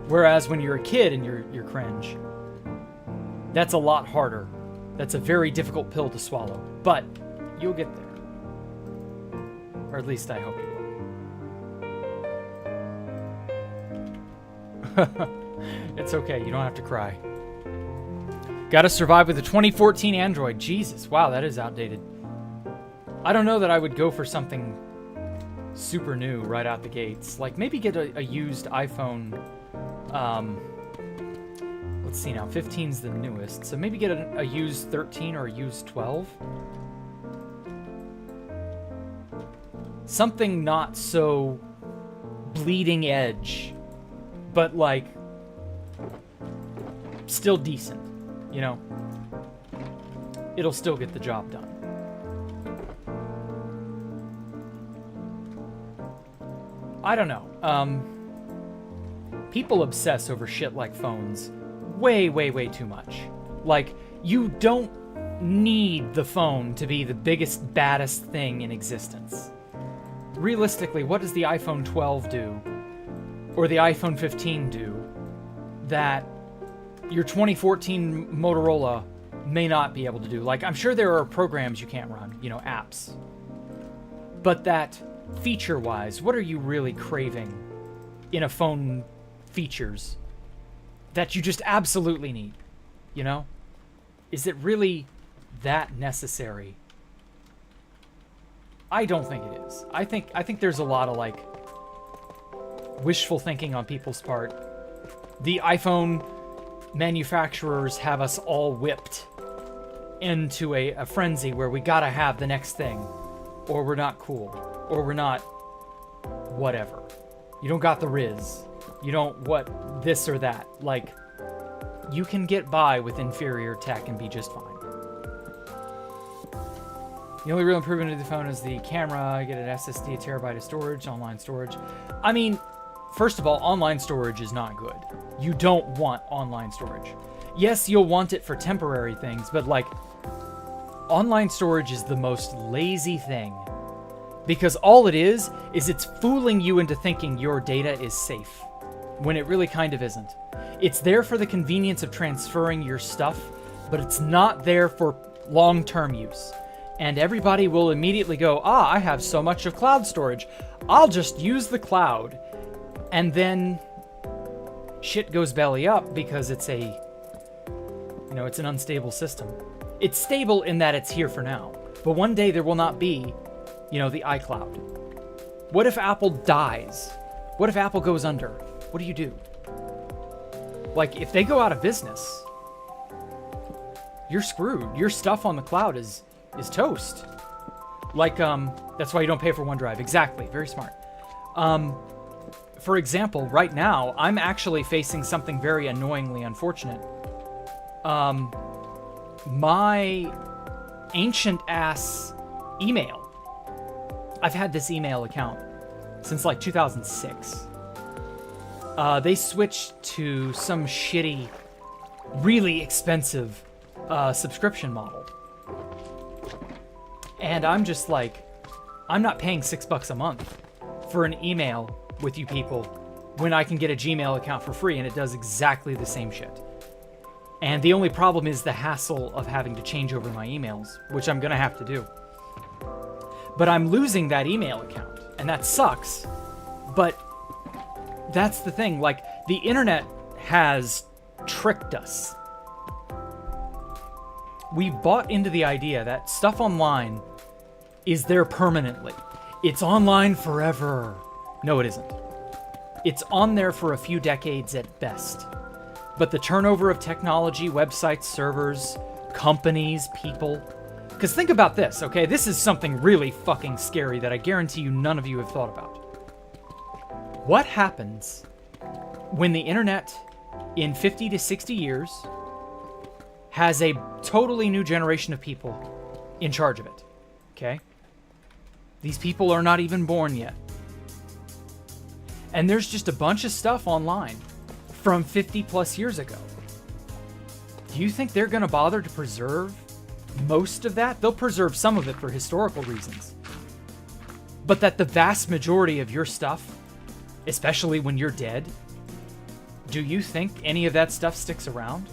Whereas when you're a kid and you're cringe, that's a lot harder. That's a very difficult pill to swallow. But you'll get there. Or at least I hope you will. It's okay, you don't have to cry. Gotta survive with a 2014 Android. Jesus, wow, that is outdated. I don't know that I would go for something super new right out the gates. Like, maybe get a used iPhone. Let's see now, 15's the newest. So maybe get a used 13 or a used 12. Something not so bleeding edge, but like still decent, you know? It'll still get the job done. I don't know. People obsess over shit like phones way, way, way too much. Like, you don't need the phone to be the biggest, baddest thing in existence. Realistically, what does the iPhone 12 do? Or the iPhone 15 do that your 2014 Motorola may not be able to do? Like, I'm sure there are programs you can't run, you know, apps. But that, feature-wise, what are you really craving in a phone features that you just absolutely need, you know? Is it really that necessary? I don't think it is. I think there's a lot of, like, wishful thinking on people's part. The iPhone manufacturers have us all whipped into a frenzy where we gotta have the next thing, or we're not cool, or we're not whatever. You don't got the Riz. You don't what this or that. Like, you can get by with inferior tech and be just fine. The only real improvement of the phone is the camera. Get an SSD, a terabyte of storage, online storage. I mean, first of all, online storage is not good. You don't want online storage. Yes, you'll want it for temporary things, but like, online storage is the most lazy thing. Because all it is it's fooling you into thinking your data is safe, when it really kind of isn't. It's there for the convenience of transferring your stuff, but it's not there for long-term use. And everybody will immediately go, I have so much of cloud storage, I'll just use the cloud. And then shit goes belly up because it's it's an unstable system. It's stable in that it's here for now, but one day there will not be, the iCloud. What if Apple dies? What if Apple goes under? What do you do? Like, if they go out of business, you're screwed. Your stuff on the cloud is toast. Like, that's why you don't pay for OneDrive. Exactly. Very smart. For example, right now, I'm actually facing something very annoyingly unfortunate. My ancient-ass email. I've had this email account since, like, 2006. They switched to some shitty, really expensive subscription model. And I'm just like, I'm not paying $6 a month for an email with you people when I can get a Gmail account for free and it does exactly the same shit. And the only problem is the hassle of having to change over my emails, which I'm gonna have to do. But I'm losing that email account, and that sucks. But that's the thing, like, the internet has tricked us. we've bought into the idea that stuff online is there permanently. It's online forever. No, it isn't. It's on there for a few decades at best. But the turnover of technology, websites, servers, companies, people. Because think about this, okay? This is something really fucking scary that I guarantee you none of you have thought about. What happens when the internet in 50 to 60 years has a totally new generation of people in charge of it, okay? These people are not even born yet. And there's just a bunch of stuff online from 50 plus years ago. Do you think they're going to bother to preserve most of that? They'll preserve some of it for historical reasons. But that the vast majority of your stuff, especially when you're dead, do you think any of that stuff sticks around?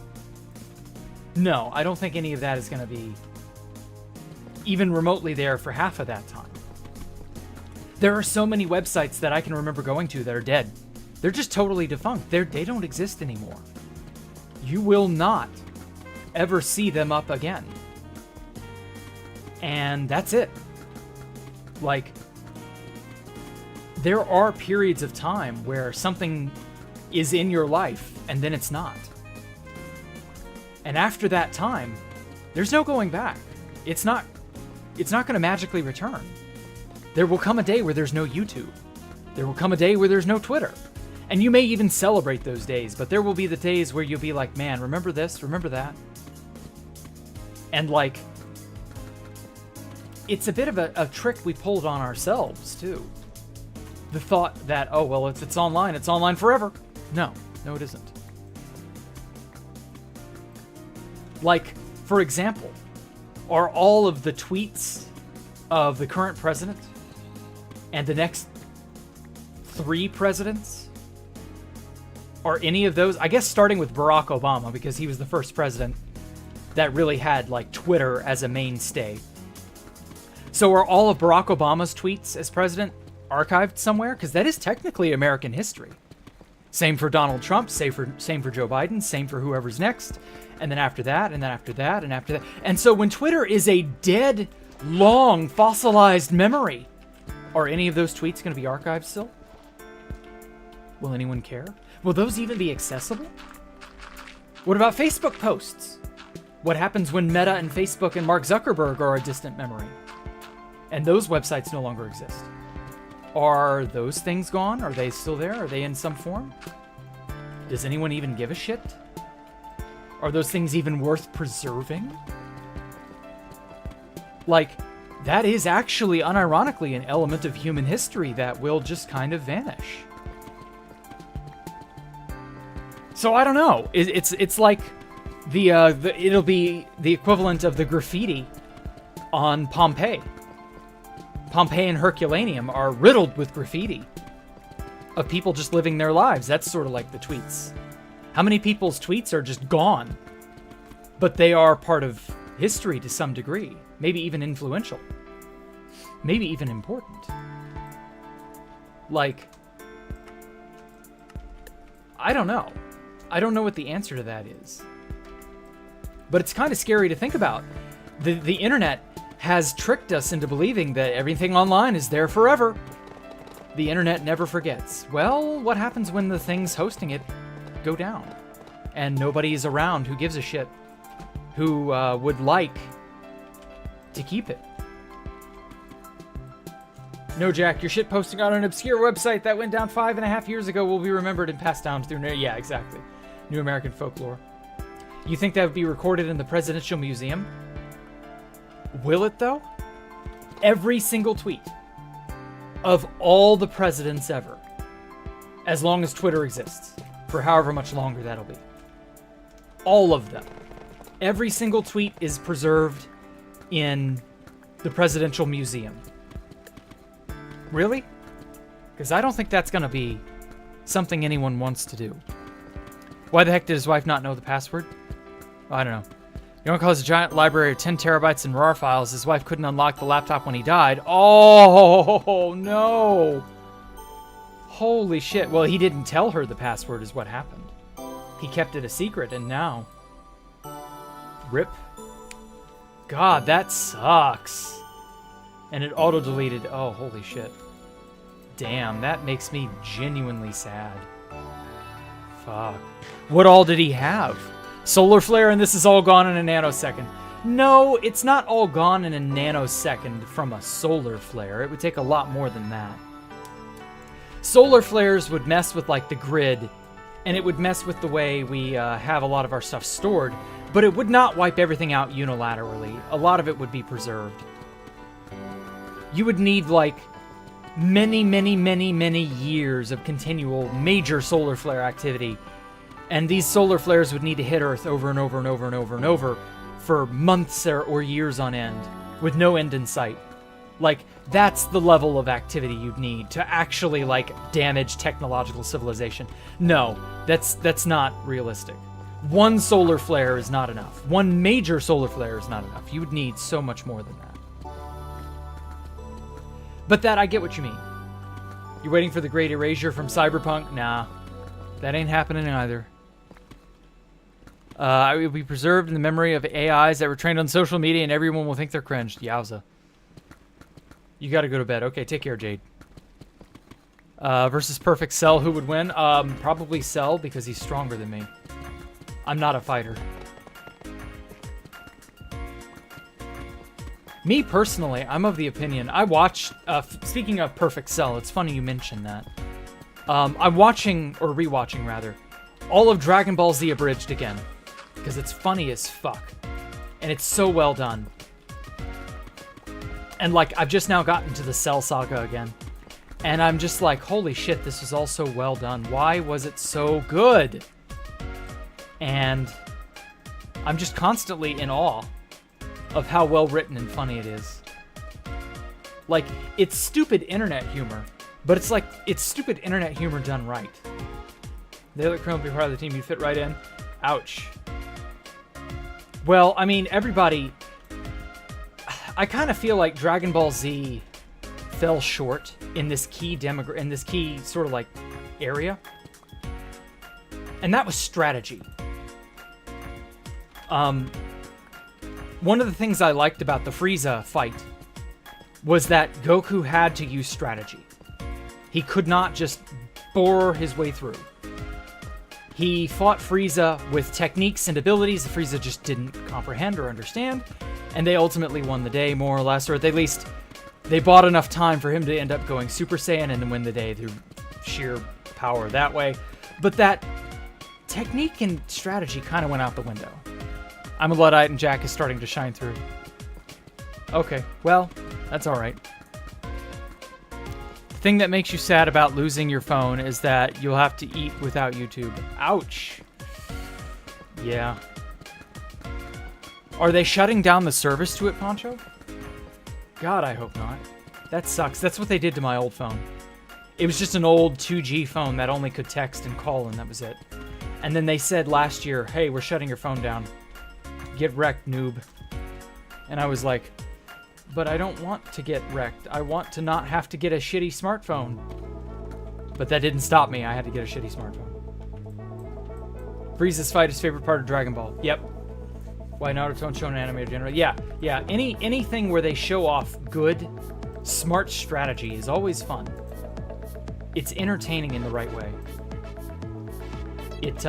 No, I don't think any of that is going to be even remotely there for half of that time. There are so many websites that I can remember going to that are dead. They're just totally defunct. They don't exist anymore. You will not ever see them up again. And that's it. Like, there are periods of time where something is in your life and then it's not. And after that time, there's no going back. It's not going to magically return. There will come a day where there's no YouTube. There will come a day where there's no Twitter. And you may even celebrate those days, but there will be the days where you'll be like, man, remember this, remember that. And like, it's a bit of a trick we pulled on ourselves too. The thought that, oh, well, if it's online forever. No, it isn't. Like, for example, are all of the tweets of the current president and the next 3 presidents, are any of those, I guess starting with Barack Obama, because he was the first president that really had like Twitter as a mainstay. So are all of Barack Obama's tweets as president archived somewhere? Because that is technically American history. Same for Donald Trump, same for Joe Biden, same for whoever's next. And then after that, and then after that, and after that. And so when Twitter is a dead, long, fossilized memory, are any of those tweets going to be archived still? Will anyone care? Will those even be accessible? What about Facebook posts? What happens when Meta and Facebook and Mark Zuckerberg are a distant memory? And those websites no longer exist. Are those things gone? Are they still there? Are they in some form? Does anyone even give a shit? Are those things even worth preserving? Like, that is actually, unironically, an element of human history that will just kind of vanish. So I don't know. It's like it'll be the equivalent of the graffiti on Pompeii. Pompeii and Herculaneum are riddled with graffiti of people just living their lives. That's sort of like the tweets. How many people's tweets are just gone, but they are part of history to some degree, maybe even influential, maybe even important. Like, I don't know. I don't know what the answer to that is. But it's kind of scary to think about. The internet has tricked us into believing that everything online is there forever. The internet never forgets. Well, what happens when the things hosting it go down and nobody is around who gives a shit, who would like to keep it? No, Jack, your shit posting on an obscure website that went down 5.5 years ago will be remembered and passed down through... Yeah, exactly. New American folklore. You think that would be recorded in the Presidential Museum? Will it, though? Every single tweet of all the presidents ever, as long as Twitter exists, for however much longer that'll be. All of them. Every single tweet is preserved in the Presidential Museum. Really? Because I don't think that's going to be something anyone wants to do. Why the heck did his wife not know the password? I don't know. Your uncle has a giant library of 10 terabytes in RAR files. His wife couldn't unlock the laptop when he died. Oh, no. Holy shit. Well, he didn't tell her the password is what happened. He kept it a secret, and now... RIP. God, that sucks. And it auto-deleted. Oh, holy shit. Damn, that makes me genuinely sad. Fuck. What all did he have? Solar flare and this is all gone in a nanosecond. No, it's not all gone in a nanosecond from a solar flare. It would take a lot more than that. Solar flares would mess with, like, the grid, and it would mess with the way we have a lot of our stuff stored, but it would not wipe everything out unilaterally. A lot of it would be preserved. You would need, like, many, many, many, many years of continual major solar flare activity, and these solar flares would need to hit Earth over and over and over and over and over for months or years on end, with no end in sight. Like, that's the level of activity you'd need to actually, like, damage technological civilization. No, that's not realistic. One solar flare is not enough. One major solar flare is not enough. You would need so much more than that. But that, I get what you mean. You're waiting for the great erasure from Cyberpunk? Nah, that ain't happening either. It will be preserved in the memory of AIs that were trained on social media, and everyone will think they're cringed. Yowza. You gotta go to bed. Okay, take care, Jade. Versus Perfect Cell, who would win? Probably Cell, because he's stronger than me. I'm not a fighter. Me, personally, I'm of the opinion... I watched... speaking of Perfect Cell, it's funny you mentioned that. I'm watching, or rewatching, rather, all of Dragon Ball Z Abridged again. Because it's funny as fuck. And it's so well done. And, like, I've just now gotten to the Cell Saga again. And I'm just like, holy shit, this was all so well done. Why was it so good? And I'm just constantly in awe of how well written and funny it is. Like, it's stupid internet humor, but it's like, it's stupid internet humor done right. The other criminal be part of the team, you'd fit right in. Ouch. Well, I mean, everybody... I kind of feel like Dragon Ball Z fell short in this key sort of like area. And that was strategy. One of the things I liked about the Frieza fight was that Goku had to use strategy. He could not just bore his way through. He fought Frieza with techniques and abilities that Frieza just didn't comprehend or understand, and they ultimately won the day, more or less, or at least they bought enough time for him to end up going Super Saiyan and then win the day through sheer power that way. But that technique and strategy kind of went out the window. I'm a Luddite and Jack is starting to shine through. Okay, well, that's alright. The thing that makes you sad about losing your phone is that you'll have to eat without YouTube. Ouch. Yeah. Are they shutting down the service to it, Poncho? God, I hope not. That sucks. That's what they did to my old phone. It was just an old 2G phone that only could text and call, and that was it. And then they said last year, hey, we're shutting your phone down. Get wrecked, noob. And I was like, but I don't want to get wrecked. I want to not have to get a shitty smartphone. But that didn't stop me. I had to get a shitty smartphone. Frieza's fight is favorite part of Dragon Ball. Yep. Why Naruto don't show an anime generally? Yeah. Anything where they show off good, smart strategy is always fun. It's entertaining in the right way. It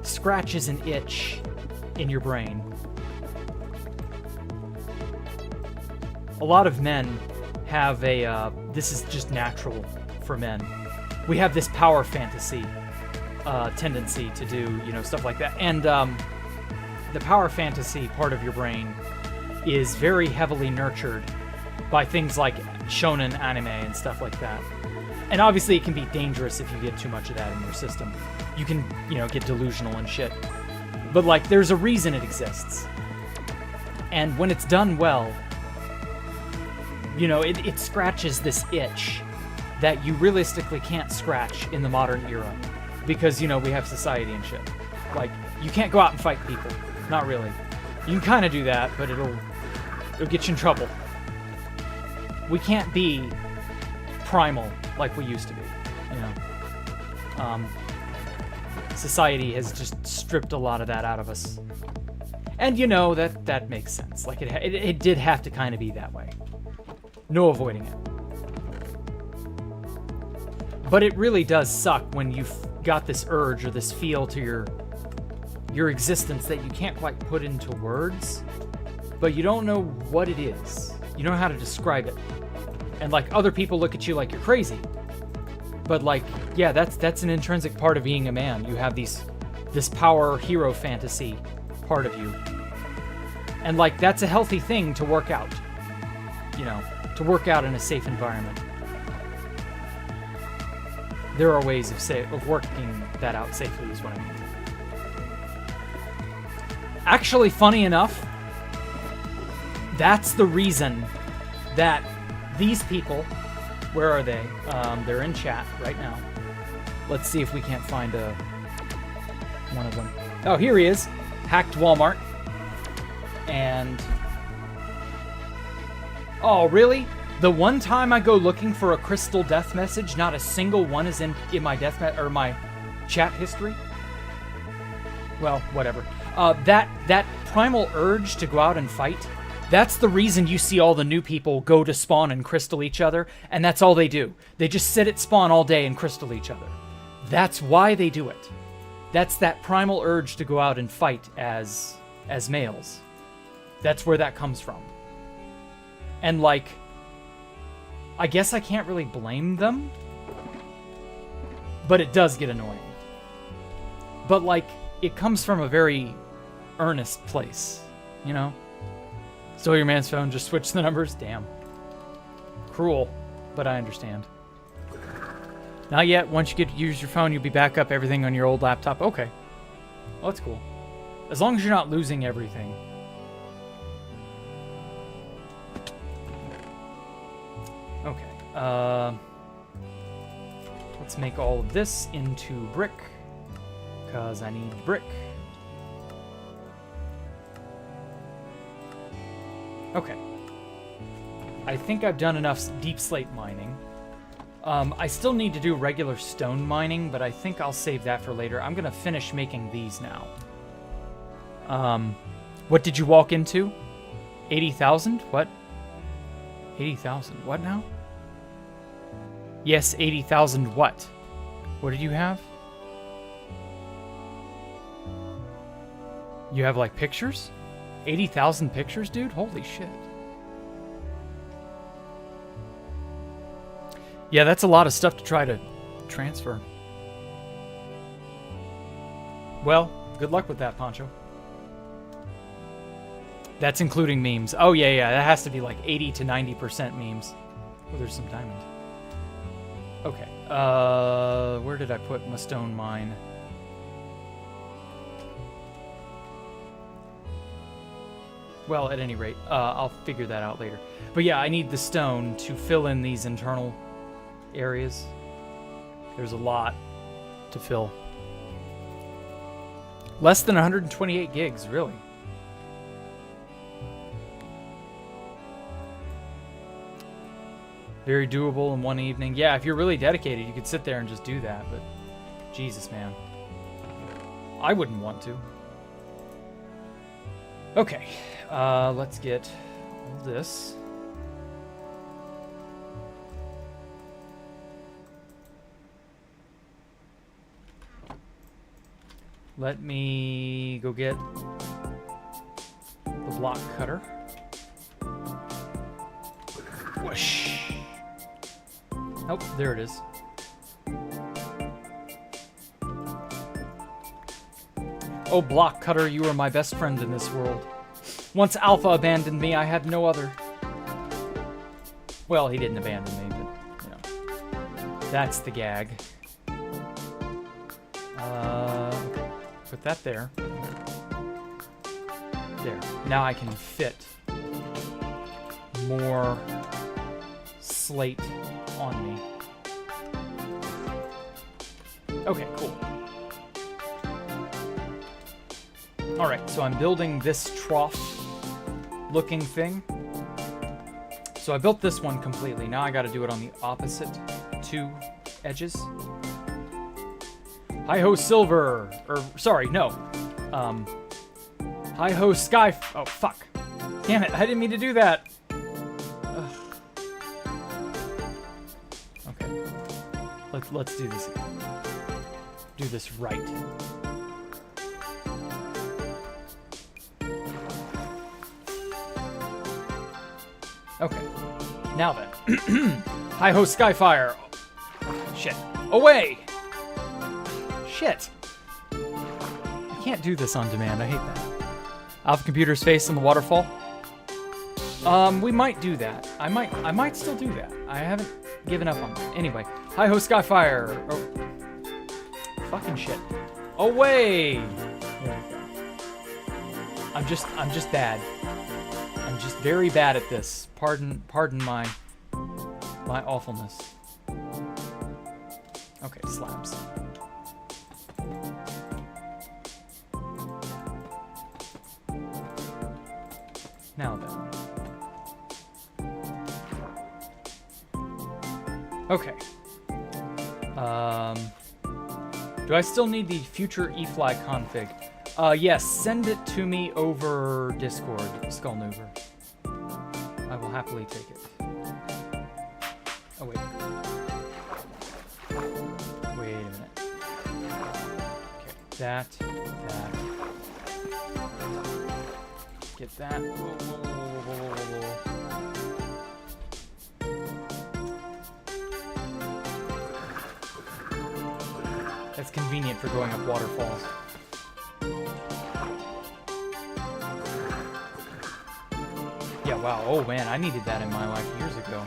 scratches an itch in your brain. A lot of men have this is just natural for men. We have this power fantasy tendency to do, stuff like that. And the power fantasy part of your brain is very heavily nurtured by things like shonen anime and stuff like that. And obviously it can be dangerous if you get too much of that in your system. You can, get delusional and shit. But, like, there's a reason it exists. And when it's done well, it scratches this itch that you realistically can't scratch in the modern era. Because, we have society and shit. Like, you can't go out and fight people. Not really. You can kind of do that, but it'll get you in trouble. We can't be primal like we used to be, Society has just stripped a lot of that out of us. And you know, that makes sense. Like, it did have to kind of be that way. No avoiding it. But it really does suck when you've got this urge or this feel to your existence that you can't quite put into words, but you don't know what it is. You don't know how to describe it. And like, other people look at you like you're crazy. But like, yeah, that's an intrinsic part of being a man. You have this power hero fantasy part of you. And like, that's a healthy thing to work out. You know, to work out in a safe environment. There are ways of working that out safely is what I mean. Actually, funny enough, that's the reason that these people, where are they? They're in chat right now. Let's see if we can't find one of them. Oh, here he is. Hacked Walmart. And... oh, really? The one time I go looking for a crystal death message, not a single one is in my my chat history? Well, whatever. That primal urge to go out and fight, that's the reason you see all the new people go to spawn and crystal each other, and that's all they do. They just sit at spawn all day and crystal each other. That's why they do it. That's that primal urge to go out and fight as males. That's where that comes from. And like, I guess I can't really blame them, but it does get annoying. But like, it comes from a very earnest place, you know? Stole your man's phone, just switch the numbers? Damn. Cruel, but I understand. Not yet. Once you get to use your phone, you'll be back up everything on your old laptop. Okay. Well, that's cool. As long as you're not losing everything. Okay. Let's make all of this into brick. Because I need brick. Okay. I think I've done enough deep slate mining. I still need to do regular stone mining, but I think I'll save that for later. I'm going to finish making these now. What did you walk into? 80,000? What? 80,000. What now? Yes, 80,000 what? What did you have? You have, like, pictures? 80,000 pictures, dude? Holy shit. Yeah, that's a lot of stuff to try to transfer. Well, good luck with that, Poncho. That's including memes. Oh, yeah, that has to be like 80 to 90% memes. Oh, there's some diamond. Okay, where did I put my stone mine? Well, at any rate, I'll figure that out later. But yeah, I need the stone to fill in these internal areas. There's a lot to fill. Less than 128 gigs, really. Very doable in one evening. Yeah, if you're really dedicated, you could sit there and just do that, but Jesus, man. I wouldn't want to. Okay, let's get all this. Let me go get the block cutter. Whoosh. Oh, there it is. Oh, block cutter, you are my best friend in this world. Once Alpha abandoned me, I had no other. Well, he didn't abandon me, but, you know. That's the gag. Okay. Put that there. There. Now I can fit more slate on me. Okay, cool. Alright, so I'm building this trough looking thing. So I built this one completely. Now I gotta do it on the opposite two edges. Hi-ho silver! Or, sorry, no. Hi-ho sky... Oh, fuck. Damn it, I didn't mean to do that. Ugh. Okay. Let's do this again. Do this right. Okay. Now then. Hi-ho Skyfire. Shit. Away! Shit. I can't do this on demand. I hate that. Alpha Computer's face in the waterfall. We might do that. I might still do that. I haven't given up on that. Anyway. Hi-ho Skyfire. Oh. Fucking shit. Away! There we go. I'm just bad. I'm just very bad at this. Pardon my awfulness. Okay, slabs. Now then. Okay. Do I still need the future eFly config? Yes, send it to me over Discord, Skullnoover. I will happily take it. Oh, wait. Wait a minute. Okay, that. Get that. Whoa. That's convenient for going up waterfalls. Yeah, wow. Oh, man, I needed that in my life years ago.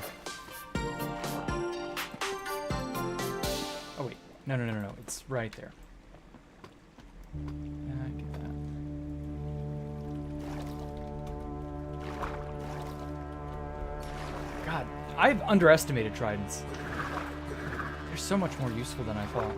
Oh, wait. No. It's right there. Yeah, I get that. God, I've underestimated tridents. They're so much more useful than I thought.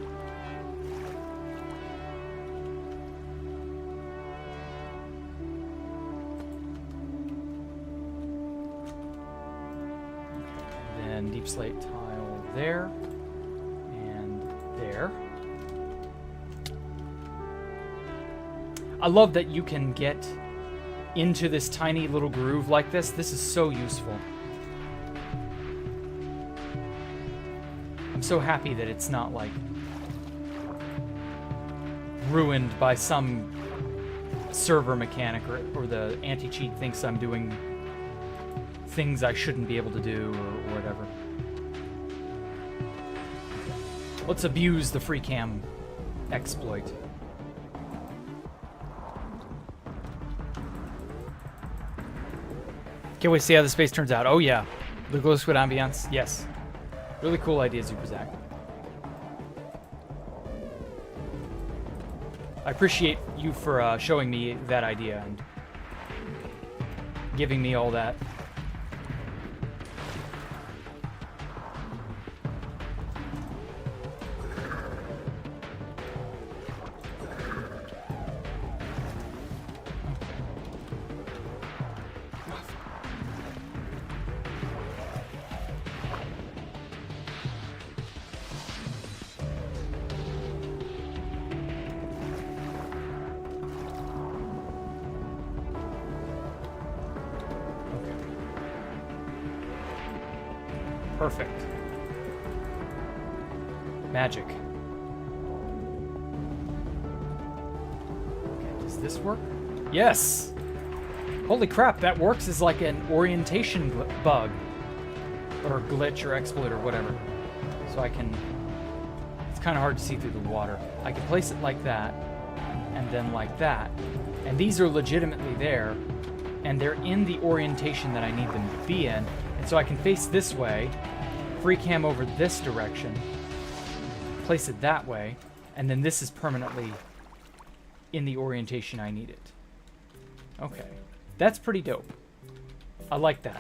And deep slate tile there and there. I love that you can get into this tiny little groove like this. This is so useful. I'm so happy that it's not like ruined by some server mechanic or the anti-cheat thinks I'm doing things I shouldn't be able to do or whatever. Let's abuse the free cam exploit. Can't wait to see how the space turns out. Oh yeah, the glow squid ambiance. Yes, really cool idea, Zach. I appreciate you for showing me that idea and giving me all that. Perfect. Magic. Okay, does this work? Yes! Holy crap, that works as like an orientation bug. Or glitch or exploit or whatever. So I can... It's kind of hard to see through the water. I can place it like that, and then like that. And these are legitimately there, and they're in the orientation that I need them to be in. And so I can face this way, free cam over this direction, place it that way, and then this is permanently in the orientation I need it. Okay. That's pretty dope. I like that.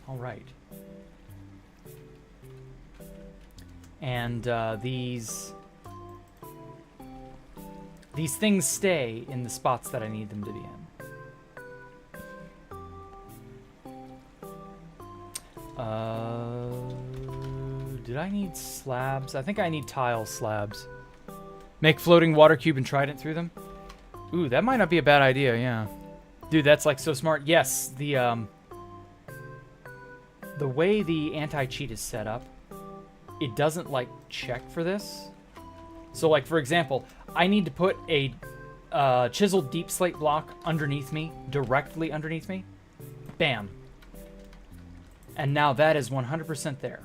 All right. And these things stay in the spots that I need them to be in. Did I need slabs? I think I need tile slabs. Make floating water cube and trident through them? Ooh, that might not be a bad idea, yeah. Dude, that's like so smart. Yes, the way the anti-cheat is set up, it doesn't like check for this. So like, for example, I need to put a chiseled deep slate block underneath me, directly underneath me. Bam. And now that is 100% there.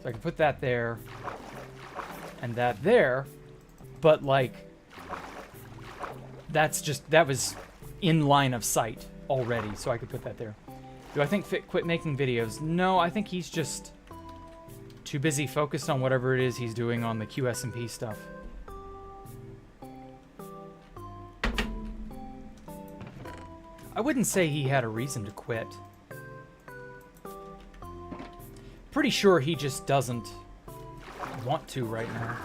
So I can put that there and that there, but like, that was in line of sight already, so I could put that there. Do I think Fit quit making videos? No, I think he's just too busy focused on whatever it is he's doing on the QS&P stuff. I wouldn't say he had a reason to quit. Pretty sure he just doesn't want to right now.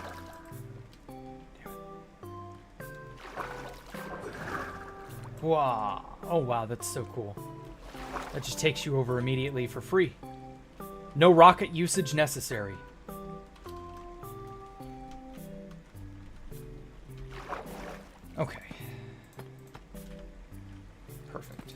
Wow. Oh, wow, that's so cool. That just takes you over immediately for free. No rocket usage necessary. Okay. Perfect.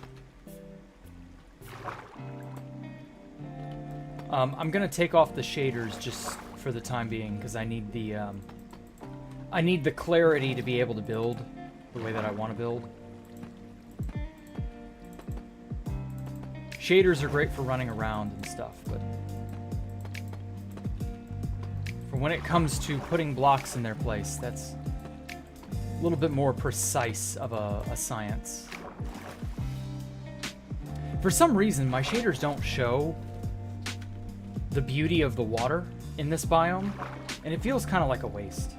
I'm gonna take off the shaders just for the time being because I need the clarity to be able to build the way that I want to build. Shaders are great for running around and stuff, but for when it comes to putting blocks in their place, that's a little bit more precise of a science. For some reason, my shaders don't show the beauty of the water in this biome, and it feels kind of like a waste.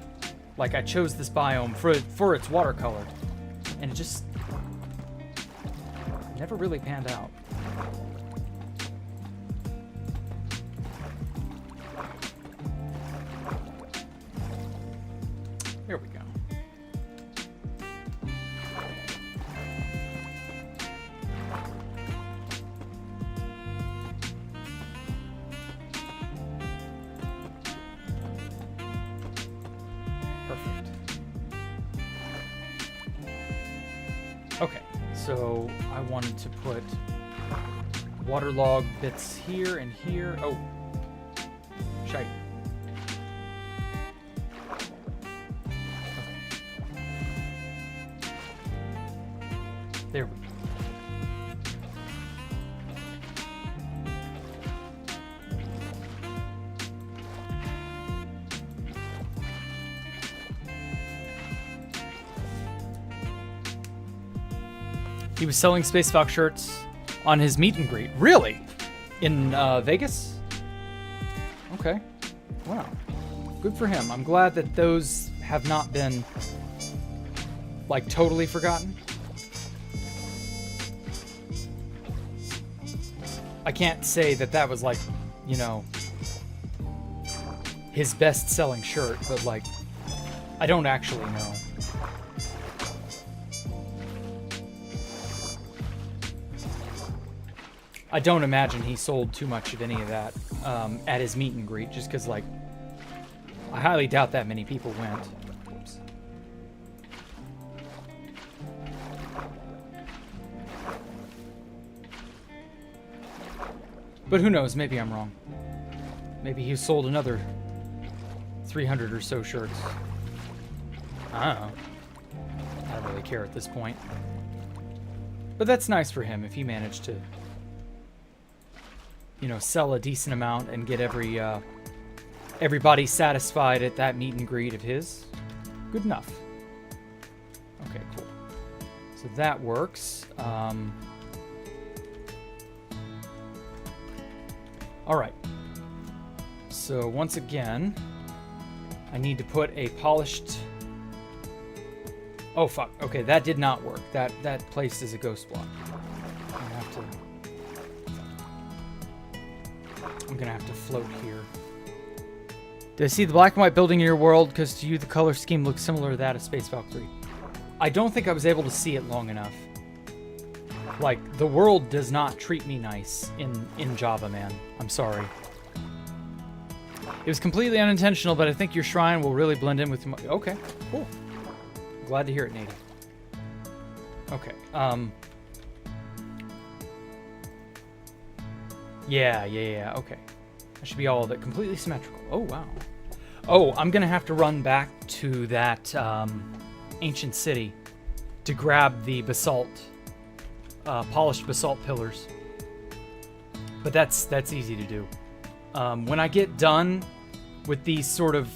Like I chose this biome for its watercolor, and it just never really panned out. Here we go. Perfect. Okay, so I wanted to put waterlog bits here and here. Oh, shite. There we go. He was selling Space Falcon shirts on his meet and greet. Really? In Vegas? Okay. Wow. Good for him. I'm glad that those have not been, like, totally forgotten. I can't say that that was like, you know, his best-selling shirt, but like, I don't actually know. I don't imagine he sold too much of any of that at his meet and greet, just because, like, I highly doubt that many people went. Whoops. But who knows? Maybe I'm wrong. Maybe he sold another 300 or so shirts. I don't know. I don't really care at this point. But that's nice for him if he managed to, you know, sell a decent amount and get everybody satisfied at that meet and greet of his. Good enough. Okay, cool. So that works. All right. So once again, I need to put a polished... Oh, fuck. Okay, that did not work. That placed as a ghost block. I'm gonna have to float here. Did I see the black and white building in your world? Because to you, the color scheme looks similar to that of Space Falcon 3. I don't think I was able to see it long enough. Like, the world does not treat me nice in Java, man. I'm sorry. It was completely unintentional, but I think your shrine will really blend in with... Okay, cool. glad to hear it, Nady. Okay, yeah, okay. That should be all of it. Completely symmetrical. Oh, wow. Oh, I'm gonna have to run back to that, ancient city to grab the basalt, polished basalt pillars. But that's easy to do. When I get done with these sort of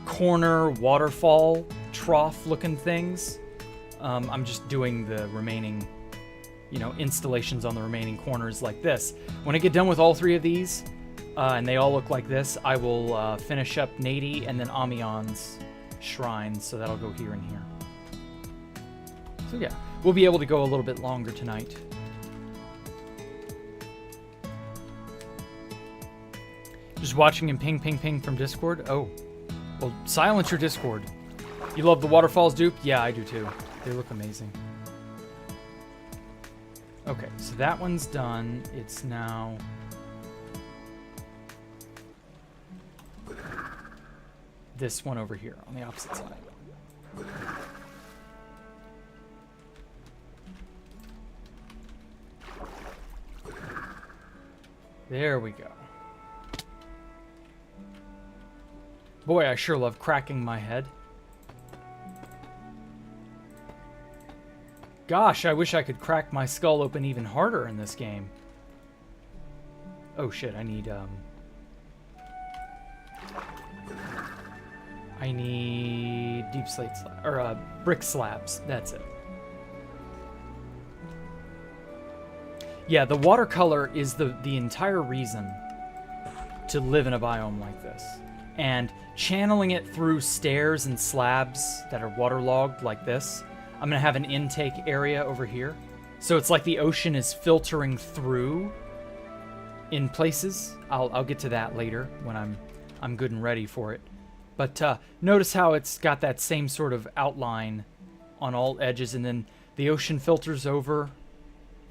corner waterfall trough looking things, I'm just doing the remaining, installations on the remaining corners like this. When I get done with all 3 of these, and they all look like this, I will finish up Nady and then Amion's shrine, so that'll go here and here. So yeah, we'll be able to go a little bit longer tonight. Just watching him ping, ping, ping from Discord? Oh. Well, silence your Discord. You love the waterfalls, Duke? Yeah, I do too. They look amazing. Okay, so that one's done. It's now... this one over here on the opposite side. There we go. Boy, I sure love cracking my head. Gosh, I wish I could crack my skull open even harder in this game. Oh shit, I need deep slate or brick slabs. That's it. Yeah, the watercolor is the entire reason to live in a biome like this. And channeling it through stairs and slabs that are waterlogged like this, I'm gonna have an intake area over here. So it's like the ocean is filtering through in places. I'll get to that later when I'm good and ready for it. But notice how it's got that same sort of outline on all edges, and then the ocean filters over,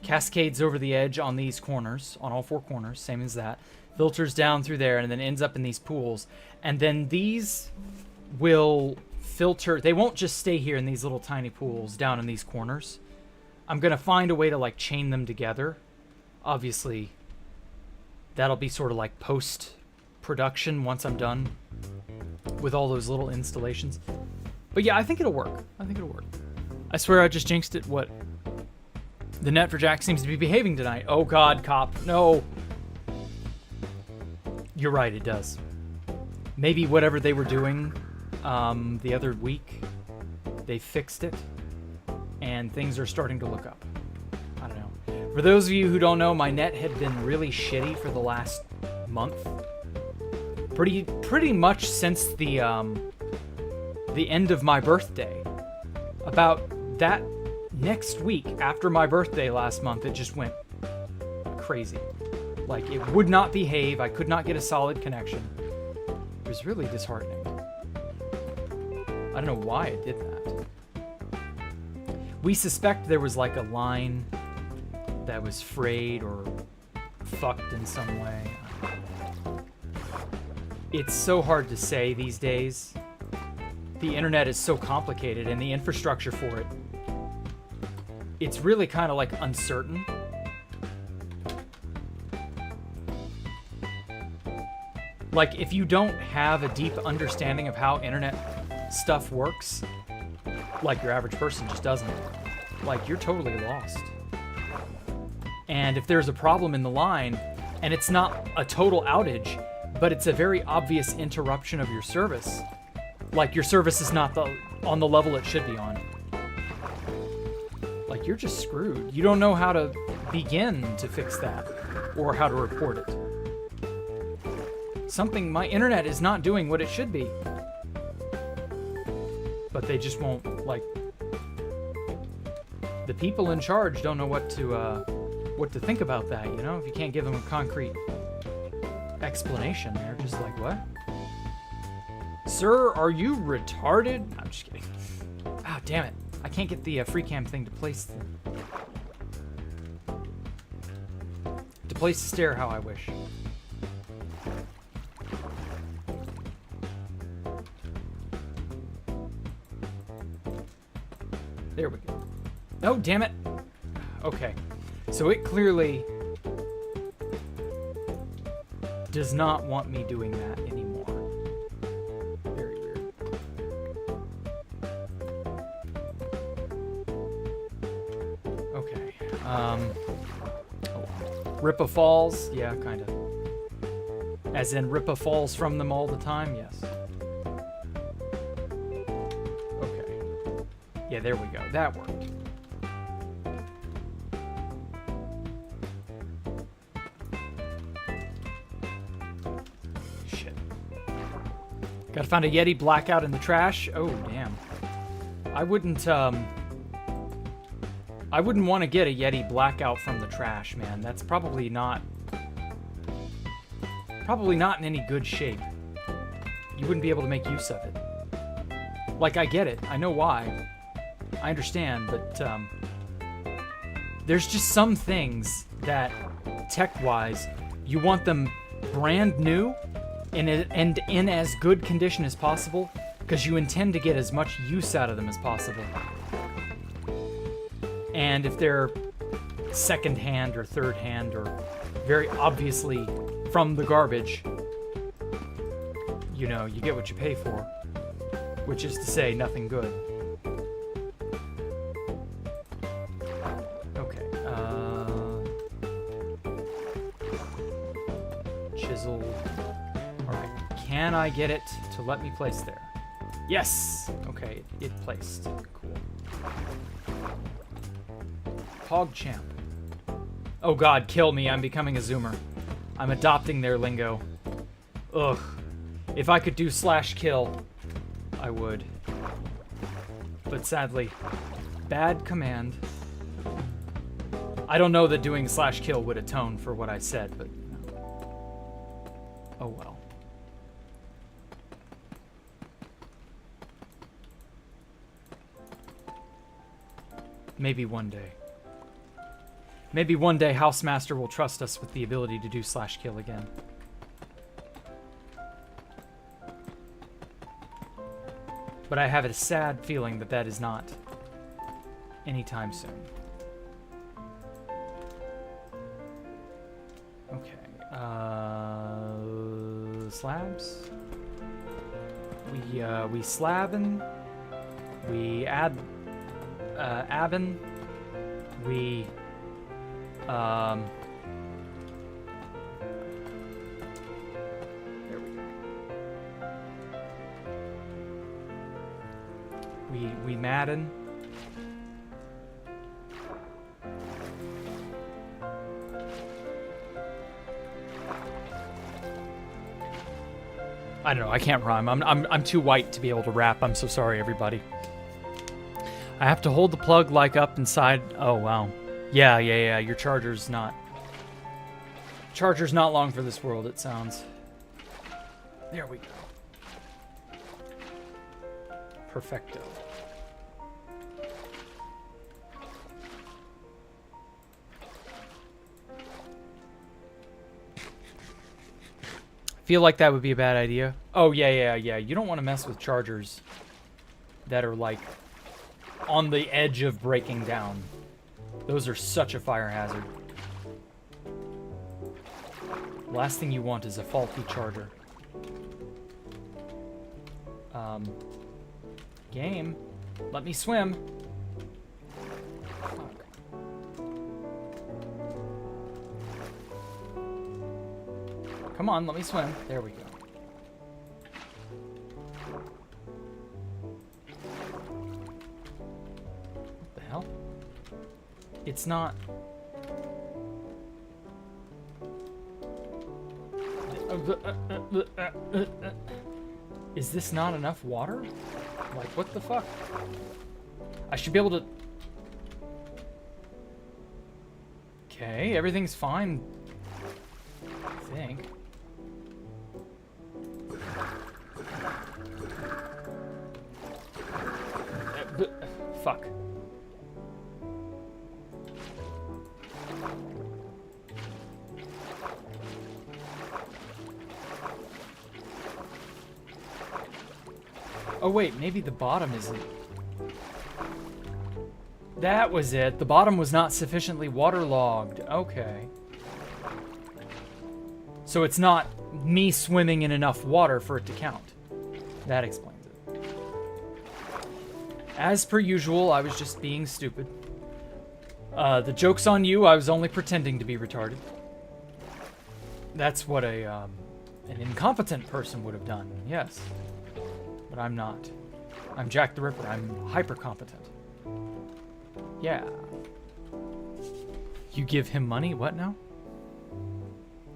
cascades over the edge on these corners, on all 4 corners, same as that. Filters down through there and then ends up in these pools. And then these will filter. They won't just stay here in these little tiny pools down in these corners. I'm going to find a way to like chain them together. Obviously, that'll be sort of like post-production once I'm done with all those little installations. But yeah, I think it'll work. I swear I just jinxed it. What? The net for Jack seems to be behaving tonight. Oh god, cop. No. You're right, it does. Maybe whatever they were doing the other week, they fixed it, and things are starting to look up. I don't know. For those of you who don't know, my net had been really shitty for the last month. Pretty much since the end of my birthday. About that next week after my birthday last month, it just went crazy. Like, it would not behave. I could not get a solid connection. It was really disheartening. I don't know why it did that. We suspect there was like a line that was frayed or fucked in some way. It's so hard to say these days. The internet is so complicated, and the infrastructure for it, it's really kind of like uncertain. Like, if you don't have a deep understanding of how internet stuff works, like your average person just doesn't, like, you're totally lost. And if there's a problem in the line, and it's not a total outage, but it's a very obvious interruption of your service, like your service is not on the level it should be on, like, you're just screwed. You don't know how to begin to fix that, or how to report it. My internet is not doing what it should be. But they just won't, like, the people in charge don't know what to think about that, you know? If you can't give them a concrete explanation, they're just like, what? Sir, are you retarded? I'm just kidding. Ah, damn it. I can't get the free cam thing to place the stair how I wish. There we go. Oh, damn it. Okay. So it clearly does not want me doing that anymore. Very weird. Okay. Rippa falls? Yeah, kind of. As in Rippa falls from them all the time? Yes. Okay. Yeah, there we go. That worked. Shit. Gotta find a Yeti blackout in the trash. Oh, damn. I wouldn't want to get a Yeti blackout from the trash, man. That's probably not in any good shape. You wouldn't be able to make use of it. Like, I get it. I know why. I understand, but there's just some things that, tech-wise, you want them brand new and in as good condition as possible, because you intend to get as much use out of them as possible. And if they're second-hand or third-hand or very obviously from the garbage, you know, you get what you pay for, which is to say nothing good. Okay, chisel. Alright, can I get it to let me place there? Yes! Okay, it placed. Cool. PogChamp. Oh god, kill me, I'm becoming a zoomer. I'm adopting their lingo. Ugh. If I could do /kill, I would. But sadly, bad command. I don't know that doing /kill would atone for what I said, but you know. Oh well. Maybe one day. Maybe one day Housemaster will trust us with the ability to do /kill again. But I have a sad feeling that that is not anytime soon. Okay. Slabs. We slabbin'. We add abin. We there we go. We Madden. I don't know. I can't rhyme. I'm too white to be able to rap. I'm so sorry, everybody. I have to hold the plug like up inside. Oh wow. Yeah. Your charger's not long for this world, it sounds. There we go. Perfecto. Feel like that would be a bad idea. Oh, yeah. You don't want to mess with chargers that are, like, on the edge of breaking down. Those are such a fire hazard. Last thing you want is a faulty charger. Game. Let me swim. Fuck. Come on, let me swim. There we go. What the hell? It's not... Is this not enough water? Like, what the fuck? I should be able to... Okay, everything's fine. I think. Fuck. Oh wait, maybe the bottom isn't... That was it. The bottom was not sufficiently waterlogged. Okay. So it's not me swimming in enough water for it to count. That explains it. As per usual, I was just being stupid. The joke's on you. I was only pretending to be retarded. That's what an incompetent person would have done, yes. But I'm not. I'm Jacktherippa. I'm hyper-competent. Yeah. You give him money? What now?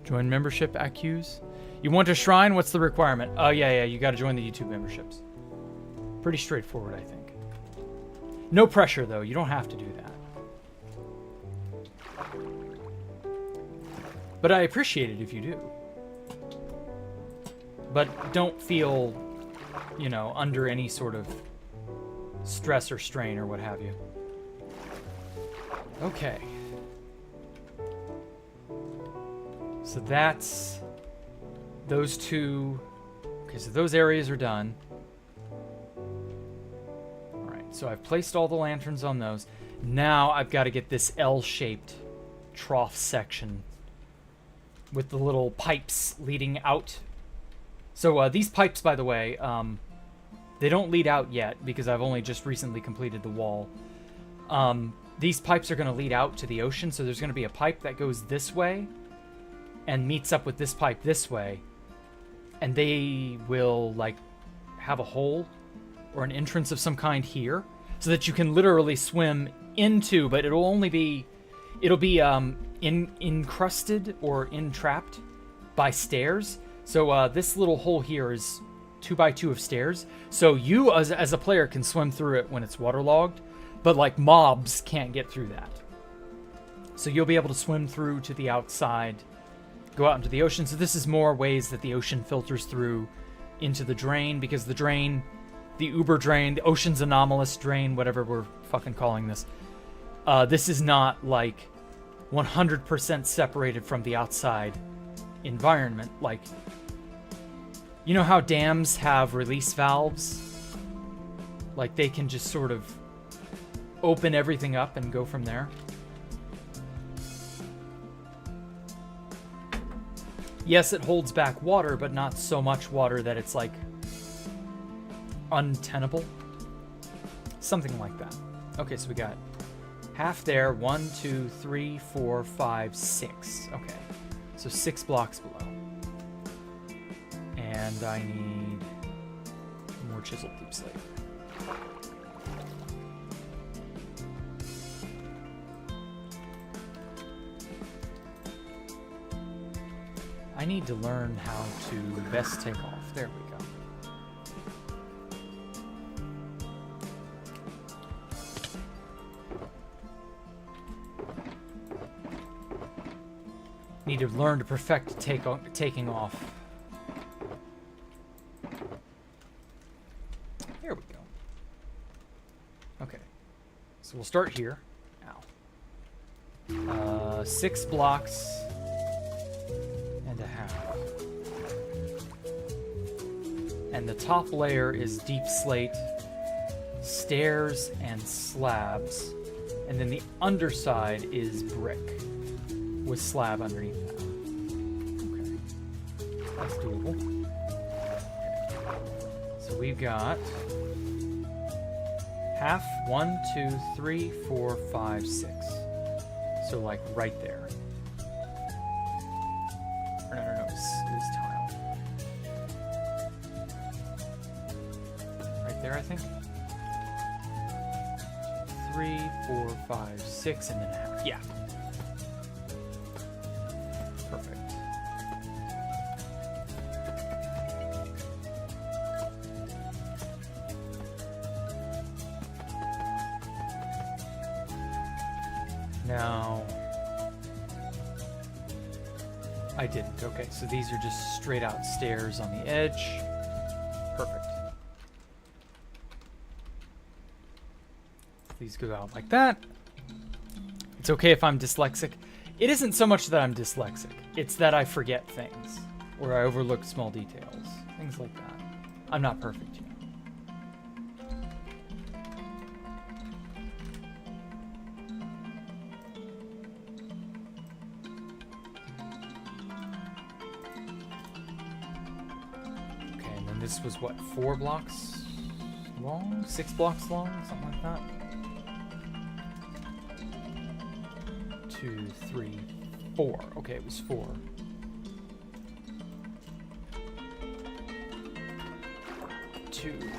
Join membership, accuse. You want a shrine? What's the requirement? Oh, yeah, you gotta join the YouTube memberships. Pretty straightforward, I think. No pressure, though. You don't have to do that. But I appreciate it if you do. But don't feel, you know, under any sort of stress or strain or what have you. Okay. So that's those two. Okay, so those areas are done. All right, so I've placed all the lanterns on those. Now I've got to get this L-shaped trough section with the little pipes leading out. So these pipes, by the way, they don't lead out yet because I've only just recently completed the wall. These pipes are going to lead out to the ocean, so there's going to be a pipe that goes this way and meets up with this pipe this way, and they will, like, have a hole or an entrance of some kind here so that you can literally swim into, but it'll be encrusted or entrapped by stairs. So this little hole here is 2x2 of stairs, so you as a player can swim through it when it's waterlogged, but like mobs can't get through that. So you'll be able to swim through to the outside, go out into the ocean. So this is more ways that the ocean filters through into the drain, because the drain, the uber drain, the ocean's anomalous drain, whatever we're fucking calling this, this is not like 100% separated from the outside environment. Like, you know how dams have release valves? Like, they can just sort of open everything up and go from there. Yes, it holds back water, but not so much water that it's like untenable. Something like that. Okay, so we got half there. 1, 2, 3, 4, 5, 6. Okay, so 6 blocks below. And I need more chiseled deep slate. I need to learn how to best take off. There we go. Need to learn to perfect taking off. There we go. Okay. So we'll start here. Ow. 6 blocks. And a half. And the top layer is deep slate, stairs, and slabs. And then the underside is brick with slab underneath that. Okay. That's doable. So we've got half, 1, 2, 3, 4, 5, 6. So like right there. No, it's tile. Right there, I think. 3, 4, 5, 6, and then a half. Yeah. Perfect. Now, I didn't. Okay, so these are just straight out stairs on the edge. Perfect. These go out like that. It's okay if I'm dyslexic. It isn't so much that I'm dyslexic. It's that I forget things, or I overlook small details. Things like that. I'm not perfect, you know. this was what, 4 blocks long? 6 blocks long? Something like that. 2, 3, 4. Okay, it was 4. Two, 3.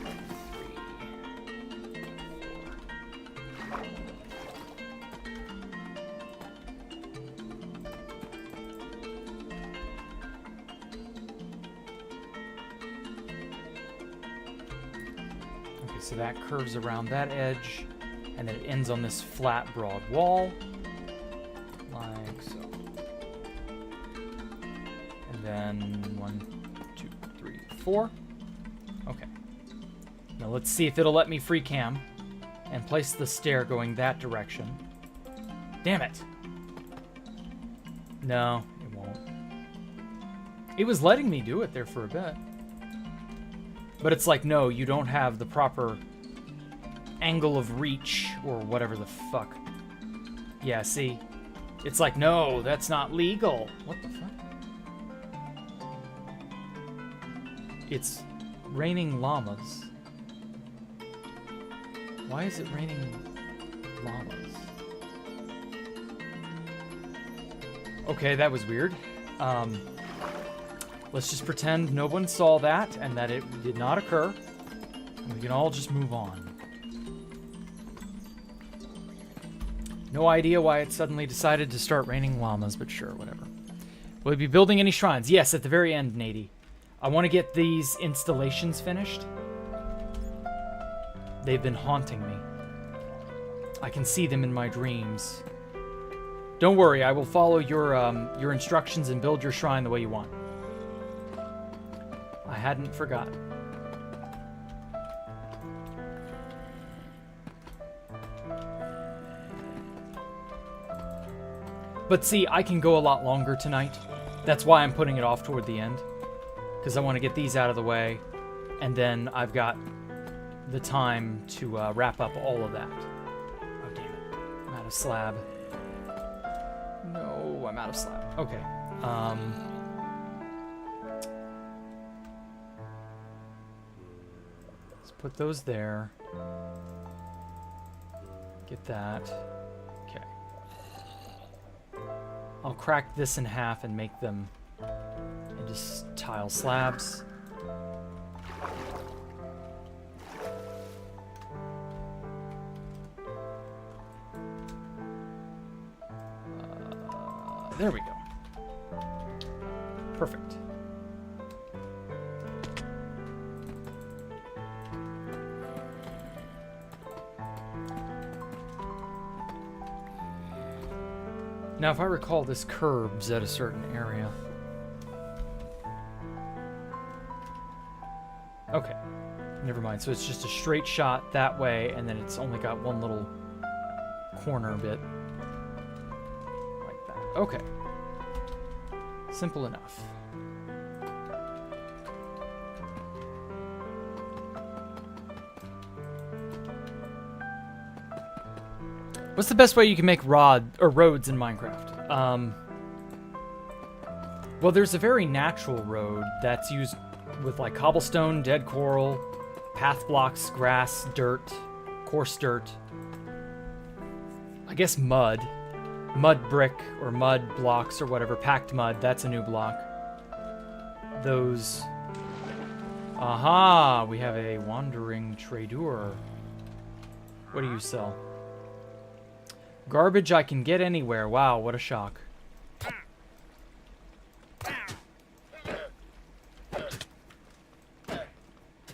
Okay, so that curves around that edge, and then it ends on this flat, broad wall, like so. And then 1, 2, 3, 4. Okay. Now let's see if it'll let me free cam and place the stair going that direction. Damn it. No, it won't. It was letting me do it there for a bit. But it's like, no, you don't have the proper angle of reach or whatever the fuck. Yeah, see? It's like, no, that's not legal. What the fuck? It's raining llamas. Why is it raining llamas? Okay, that was weird. Let's just pretend no one saw that and that it did not occur. And we can all just move on. No idea why it suddenly decided to start raining llamas, but sure, whatever. Will we be building any shrines? Yes, at the very end, Nady. I want to get these installations finished. They've been haunting me. I can see them in my dreams. Don't worry, I will follow your instructions and build your shrine the way you want. I hadn't forgotten. But see, I can go a lot longer tonight. That's why I'm putting it off toward the end. Because I want to get these out of the way. And then I've got the time to wrap up all of that. Oh, damn it. I'm out of slab. No, I'm out of slab. Okay. Let's put those there. Get that. Okay. I'll crack this in half and make them into tile slabs. There we go. Perfect. Now, if I recall, this curbs at a certain area. Okay. Never mind. So it's just a straight shot that way, and then it's only got one little corner bit. Like that. Okay. Simple enough. What's the best way you can make roads in Minecraft? Well, there's a very natural road that's used with like cobblestone, dead coral, path blocks, grass, dirt, coarse dirt. I guess mud. Mud brick or mud blocks or whatever. Packed mud, that's a new block. Those... Aha! We have a wandering trader. What do you sell? Garbage I can get anywhere. Wow, what a shock.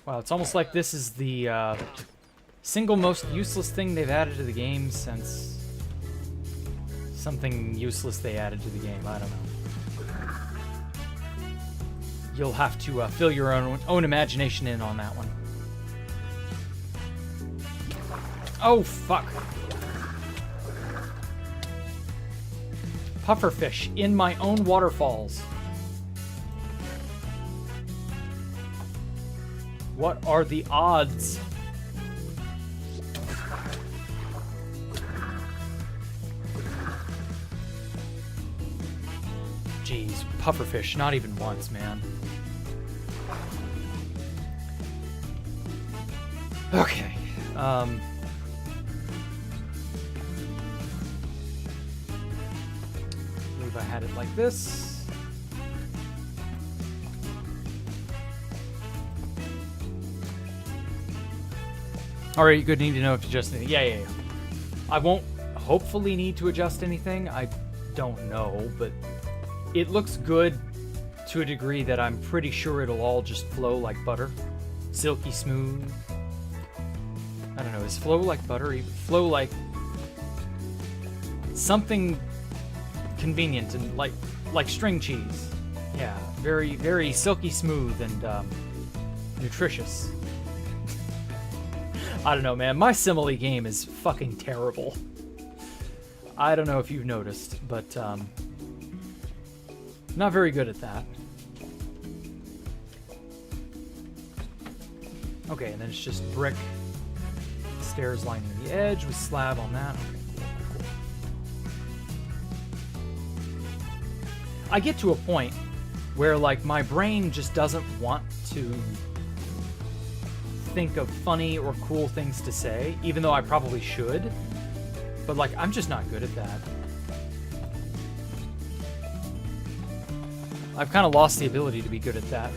Wow, it's almost like this is the single most useless thing they've added to the game since something useless they added to the game. I don't know. You'll have to fill your own imagination in on that one. Oh, fuck. Pufferfish in my own waterfalls. What are the odds? Jeez, pufferfish, not even once, man. Okay. Believe I had it like this. Alright, good. Need to know if you adjust anything. Yeah. I won't hopefully need to adjust anything. I don't know, but it looks good to a degree that I'm pretty sure it'll all just flow like butter. Silky smooth. I don't know, is flow like butter? Even flow like something convenient and like string cheese. Yeah, very, very silky smooth and nutritious. I don't know, man. My simile game is fucking terrible. I don't know if you've noticed, but not very good at that. Okay, and then it's just brick. Stairs lining the edge with slab on that. Okay, cool. I get to a point where, like, my brain just doesn't want to think of funny or cool things to say, even though I probably should. But, like, I'm just not good at that. I've kind of lost the ability to be good at that.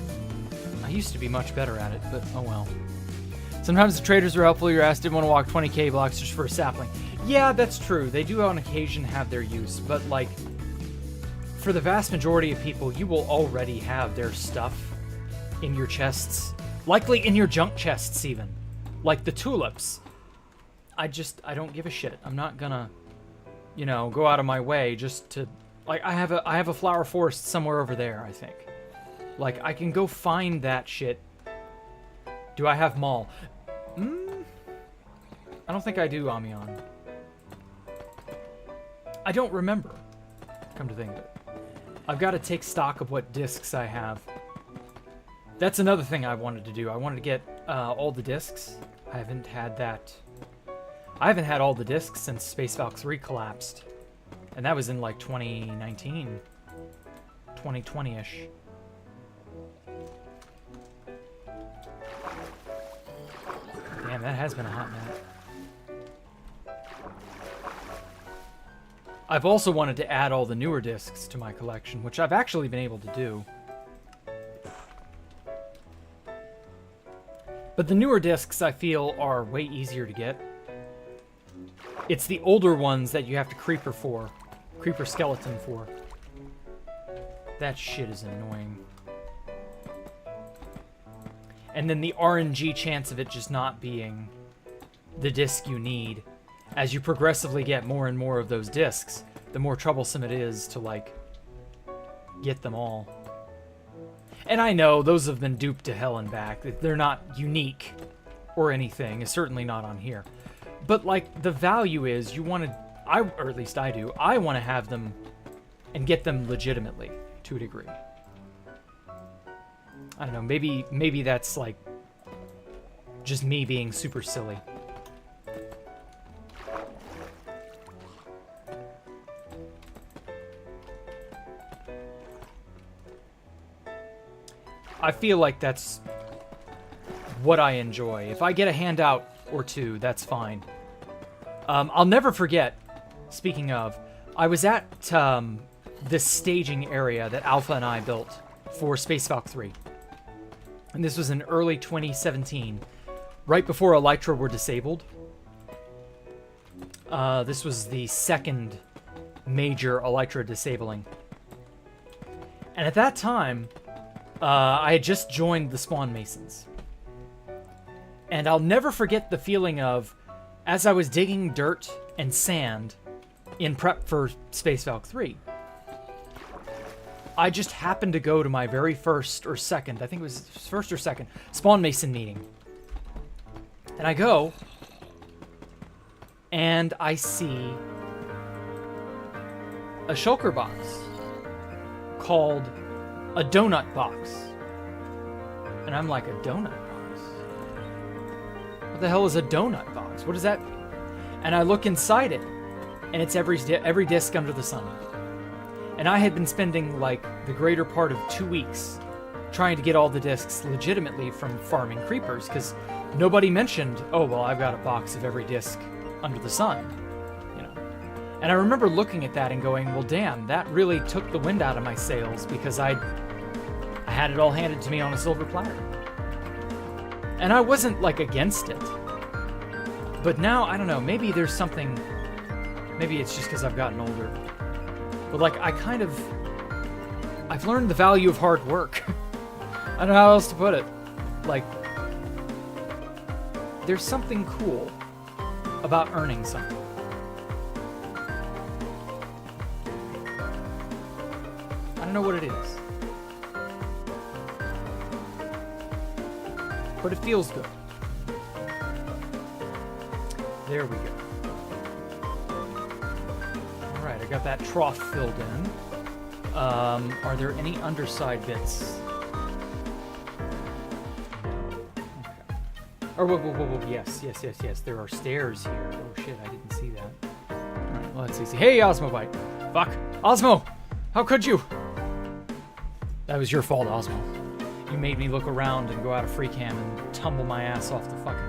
I used to be much better at it, but oh well. Sometimes the traders are helpful. Your ass didn't want to walk 20k blocks just for a sapling. Yeah, that's true. They do on occasion have their use, but like, for the vast majority of people, you will already have their stuff in your chests. Likely in your junk chests even. Like the tulips. I don't give a shit. I'm not gonna, you know, go out of my way just to, like, I have a flower forest somewhere over there, I think. Like, I can go find that shit. Do I have Maul? I don't think I do, Amion. I don't remember, come to think of it. I've got to take stock of what discs I have. That's another thing I wanted to do. I wanted to get all the discs. I haven't had that. I haven't had all the discs since Space Valk 3 collapsed. And that was in like 2019. 2020-ish. Damn, that has been a hot minute. I've also wanted to add all the newer discs to my collection, which I've actually been able to do. But the newer discs, I feel, are way easier to get. It's the older ones that you have to creeper skeleton for. That shit is annoying. And then the RNG chance of it just not being the disc you need. As you progressively get more and more of those discs, the more troublesome it is to, like, get them all. And I know those have been duped to hell and back. They're not unique or anything. It's certainly not on here. But, like, the value is you want to, or at least I do, I want to have them and get them legitimately to a degree. I don't know, maybe that's, like, just me being super silly. I feel like that's what I enjoy. If I get a handout or two, that's fine. I'll never forget, speaking of, I was at this staging area that Alpha and I built for Space Valk 3. And this was in early 2017, right before Elytra were disabled. This was the second major Elytra disabling. And at that time, I had just joined the Spawn Masons. And I'll never forget the feeling of, as I was digging dirt and sand in prep for Space Valk 3, I just happened to go to my very first or second, I think it was first or second, Spawn Mason meeting. And I go, and I see a shulker box called a donut box. And I'm like, a donut box? What the hell is a donut box? What does that mean? And I look inside it, and it's every disc under the sun. And I had been spending, like, the greater part of 2 weeks trying to get all the discs legitimately from farming creepers, because nobody mentioned, oh, well, I've got a box of every disc under the sun, you know. And I remember looking at that and going, well, damn, that really took the wind out of my sails, because I had it all handed to me on a silver platter. And I wasn't, like, against it. But now, I don't know, maybe there's something, maybe it's just because I've gotten older. But, like, I've learned the value of hard work. I don't know how else to put it. Like, there's something cool about earning something. I don't know what it is. But it feels good. There we go. Alright, I got that trough filled in. Are there any underside bits? Or whoa, yes. There are stairs here. Oh shit, I didn't see that. Alright, well, let's see. Hey, Osmobite. Fuck. Osmo! How could you? That was your fault, Osmo. You made me look around and go out of free cam and tumble my ass off the fucking...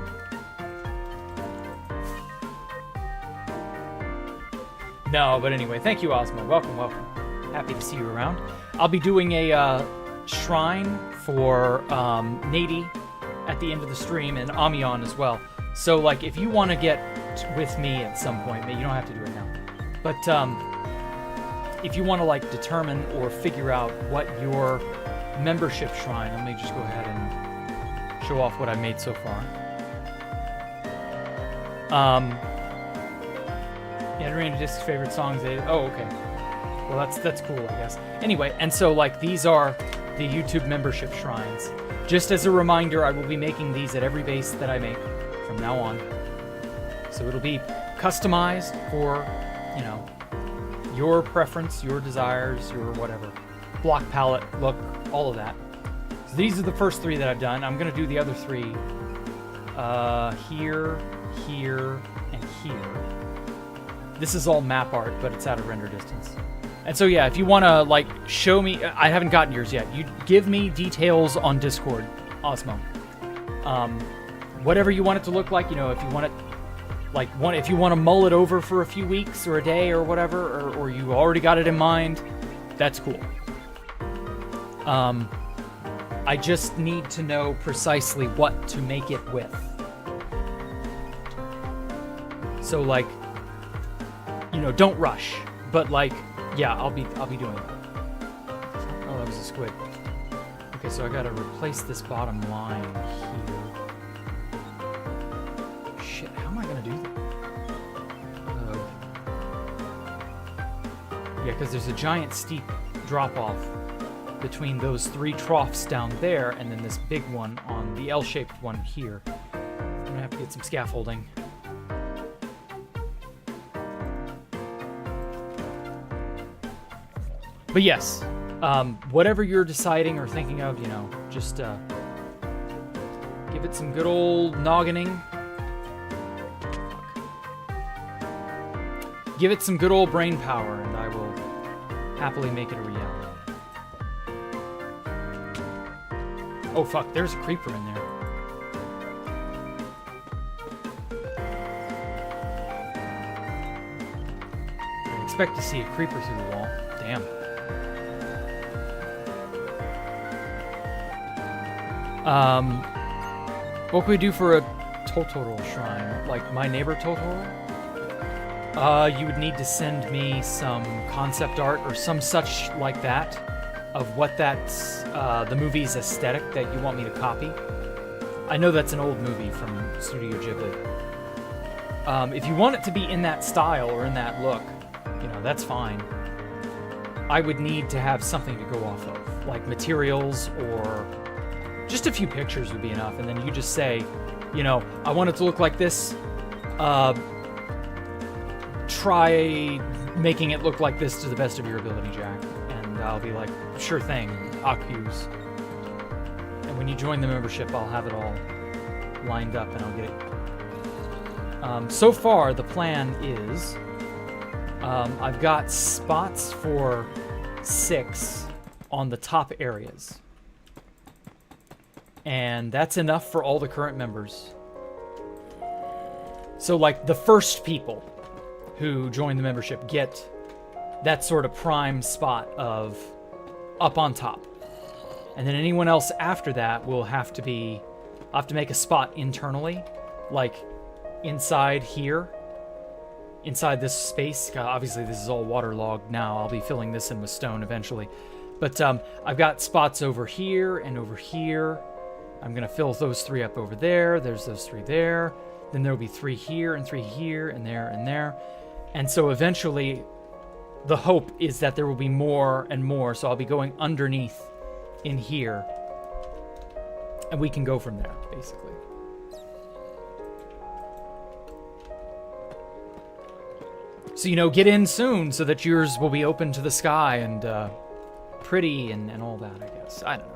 No, but anyway, thank you, Osmo. Welcome. Happy to see you around. I'll be doing a shrine for Nady at the end of the stream, and Amion as well. So, like, if you want to get with me at some point, you don't have to do it now. But if you want to, like, determine or figure out what your membership shrine, let me just go ahead and show off what I've made so far. Yeah, Randy Disc's favorite songs. Oh, okay. Well, that's cool, I guess. Anyway, and so, like, these are the YouTube membership shrines. Just as a reminder, I will be making these at every base that I make from now on. So it'll be customized for, you know, your preference, your desires, your whatever. Block palette, look, all of that. So these are the first three that I've done. I'm going to do the other three here, and here. This is all map art, but it's out of render distance. And so, yeah, if you want to, like, show me... I haven't gotten yours yet. You give me details on Discord, Osmo. Whatever you want it to look like, you know, if you want it... Like, if you want to mull it over for a few weeks or a day or whatever, or you already got it in mind, that's cool. I just need to know precisely what to make it with. So, like, you know, don't rush. But, like, yeah, I'll be doing that. Oh, that was a squid. Okay, so I gotta replace this bottom line here. Shit, how am I gonna do that? Yeah, because there's a giant steep drop-off between those three troughs down there and then this big one on the L-shaped one here. I'm gonna have to get some scaffolding. But yes, whatever you're deciding or thinking of, you know, just give it some good old noggining. Give it some good old brain power, and I will happily make it a reality. Oh fuck, there's a creeper in there. I expect to see a creeper through the wall. Damn. What can we do for a Totoro shrine? Like my neighbor Totoro? You would need to send me some concept art or some such like that of what that's the movie's aesthetic that you want me to copy. I know that's an old movie from Studio Ghibli. If you want it to be in that style or in that look, you know, that's fine. I would need to have something to go off of, like materials or just a few pictures would be enough, and then you just say, you know, I want it to look like this. Try making it look like this to the best of your ability, Jack. And I'll be like, sure thing, Akuse. And when you join the membership, I'll have it all lined up and I'll get it. So far, the plan is I've got spots for 6 on the top areas. And that's enough for all the current members. So, like, the first people who join the membership get that sort of prime spot of up on top. And then anyone else after that will have to make a spot internally, like inside here, inside this space. Obviously, this is all waterlogged now. I'll be filling this in with stone eventually. But I've got spots over here and over here. I'm going to fill those 3 up over there. There's those 3 there. Then there'll be 3 here and 3 here and there and there. And so eventually, the hope is that there will be more and more. So I'll be going underneath in here. And we can go from there, basically. So, you know, get in soon so that yours will be open to the sky and pretty and all that, I guess. I don't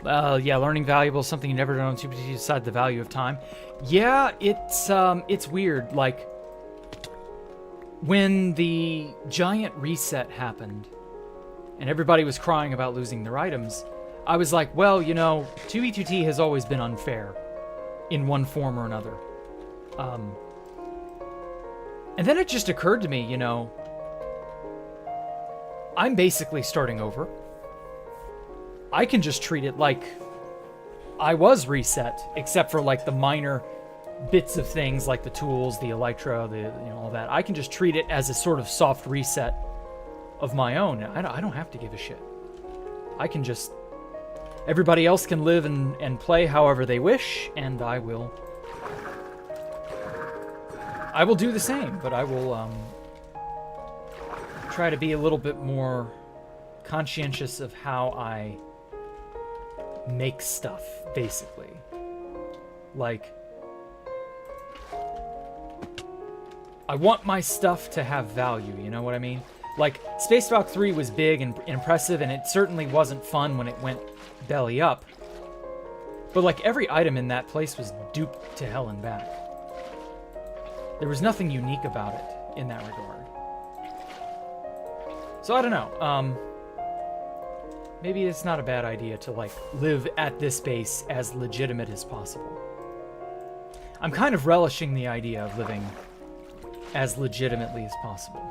know. Yeah, learning valuable, something you never done on 2PT, decide the value of time. Yeah, it's weird. Like, when the giant reset happened and everybody was crying about losing their items, I was like, well, you know, 2v2t has always been unfair in one form or another. And then it just occurred to me, you know, I'm basically starting over. I can just treat it like I was reset, except for like the minor bits of things like the tools, the elytra, all that. I can just treat it as a sort of soft reset of my own. I don't have to give a shit. I can just... Everybody else can live and play however they wish, and I will do the same, but I will try to be a little bit more conscientious of how I make stuff, basically. Like, I want my stuff to have value, you know what I mean? Like, Space Valk 3 was big and impressive, and it certainly wasn't fun when it went belly up. But, like, every item in that place was duped to hell and back. There was nothing unique about it in that regard. So, I don't know. Maybe it's not a bad idea to, like, live at this base as legitimate as possible. I'm kind of relishing the idea of living as legitimately as possible.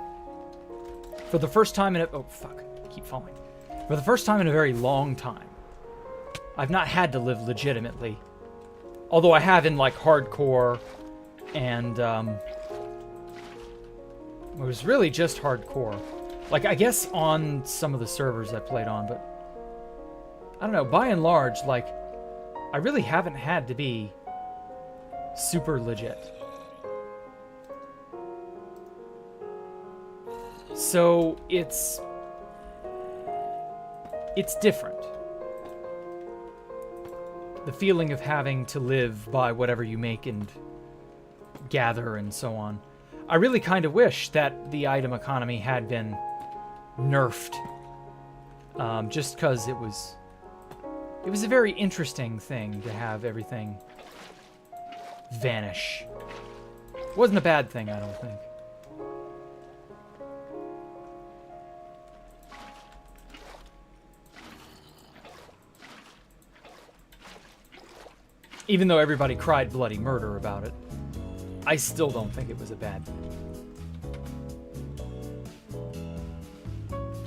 For the first time in a... Oh, fuck. I keep falling. For the first time in a very long time, I've not had to live legitimately. Although I have in, like, hardcore and, it was really just hardcore. Like, I guess on some of the servers I played on, but... I don't know, by and large, like, I really haven't had to be super legit. So, it's different. The feeling of having to live by whatever you make and gather and so on. I really kind of wish that the item economy had been nerfed. Just because it was a very interesting thing to have everything vanish. It wasn't a bad thing, I don't think. Even though everybody cried bloody murder about it, I still don't think it was a bad thing.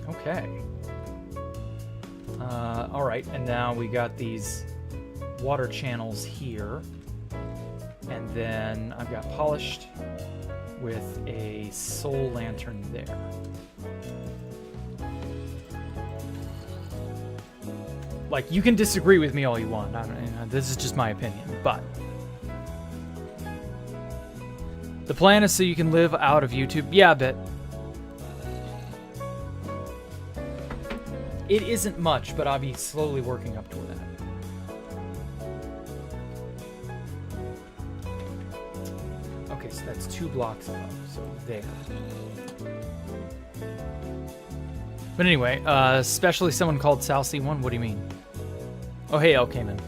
Okay. Alright, and now we got these water channels here. And then I've got polished with a soul lantern there. Like, you can disagree with me all you want. This is just my opinion, but... The plan is so you can live out of YouTube. Yeah, but... It isn't much, but I'll be slowly working up toward that. Okay, so that's 2 blocks above, so there. But anyway, especially someone called Sal C1, what do you mean? Oh, hey, El Cayman.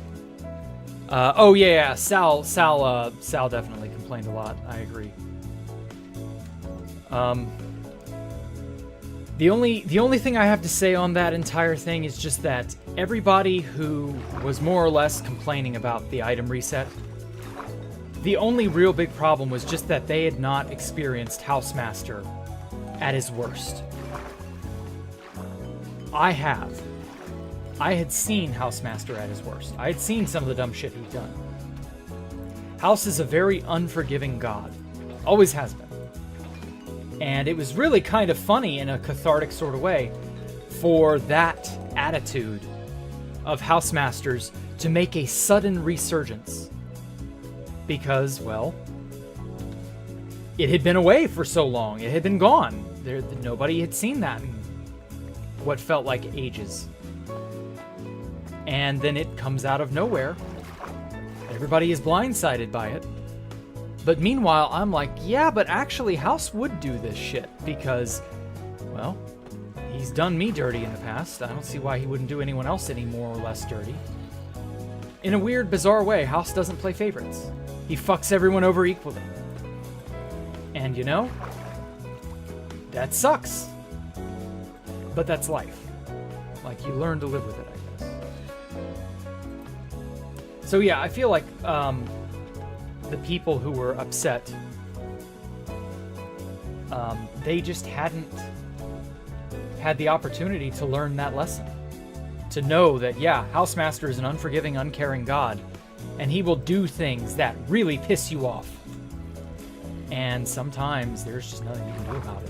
Oh, yeah, Sal definitely complained a lot, I agree. The only thing I have to say on that entire thing is just that everybody who was more or less complaining about the item reset, the only real big problem was just that they had not experienced Housemaster at his worst. I have. I had seen Housemaster at his worst. I had seen some of the dumb shit he'd done. House is a very unforgiving god. Always has been. And it was really kind of funny in a cathartic sort of way for that attitude of Housemasters to make a sudden resurgence. Because, well, it had been away for so long. It had been gone. Nobody had seen that in what felt like ages. And then it comes out of nowhere. Everybody is blindsided by it. But meanwhile, I'm like, yeah, but actually House would do this shit because, well, he's done me dirty in the past. I don't see why he wouldn't do anyone else any more or less dirty. In a weird, bizarre way, House doesn't play favorites. He fucks everyone over equally. And you know, that sucks. But that's life. Like, you learn to live with it, I guess. So yeah, I feel like, the people who were upset, they just hadn't had the opportunity to learn that lesson. To know that, yeah, Housemaster is an unforgiving, uncaring god, and he will do things that really piss you off. And sometimes there's just nothing you can do about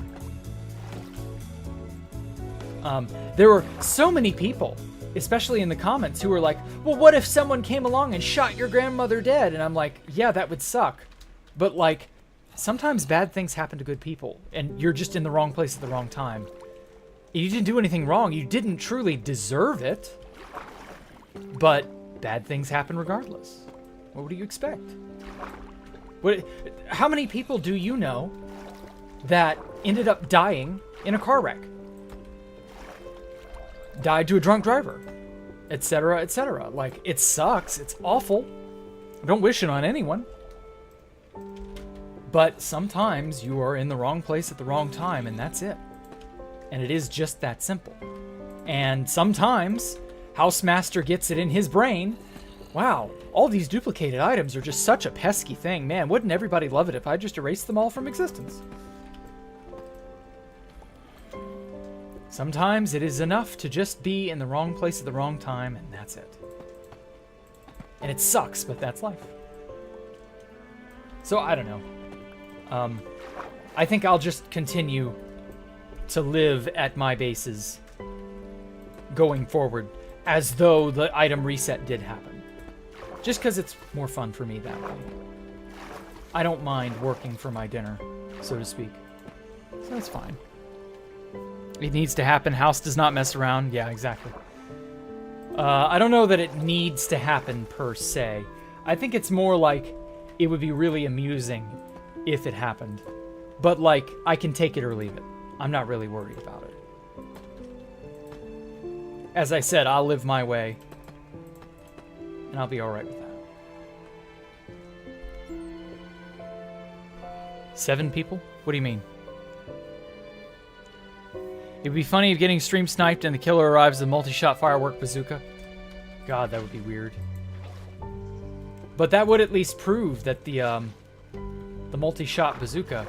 it. There were so many people, especially in the comments, who were like, well, what if someone came along and shot your grandmother dead? And I'm like, yeah, that would suck. But, like, sometimes bad things happen to good people, and you're just in the wrong place at the wrong time. You didn't do anything wrong. You didn't truly deserve it. But bad things happen regardless. What do you expect? How many people do you know that ended up dying in a car wreck? Died to a drunk driver, etc., etc. Like, it sucks. It's awful. I don't wish it on anyone. But sometimes you are in the wrong place at the wrong time, and that's it. And it is just that simple. And sometimes Housemaster gets it in his brain. Wow, all these duplicated items are just such a pesky thing. Man, wouldn't everybody love it if I just erased them all from existence? Sometimes it is enough to just be in the wrong place at the wrong time, and that's it. And it sucks, but that's life. So, I don't know. I think I'll just continue to live at my bases going forward as though the item reset did happen. Just because it's more fun for me that way. I don't mind working for my dinner, so to speak. So that's fine. It needs to happen. House does not mess around. Yeah, exactly. I don't know that it needs to happen per se. I think it's more like it would be really amusing if it happened. But, like, I can take it or leave it. I'm not really worried about it. As I said, I'll live my way. And I'll be alright with that. 7 people? What do you mean? It would be funny if getting stream sniped and the killer arrives with a multi-shot firework bazooka. God, that would be weird. But that would at least prove that the multi-shot bazooka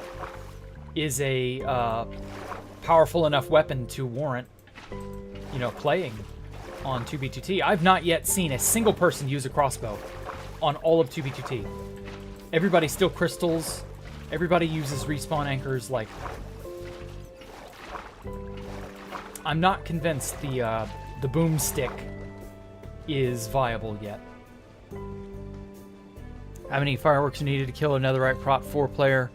is a powerful enough weapon to warrant, you know, playing on 2B2T. I've not yet seen a single person use a crossbow on all of 2B2T. Everybody still crystals. Everybody uses respawn anchors. Like, I'm not convinced the boomstick is viable yet. How many fireworks are needed to kill a netherite prot 4 player?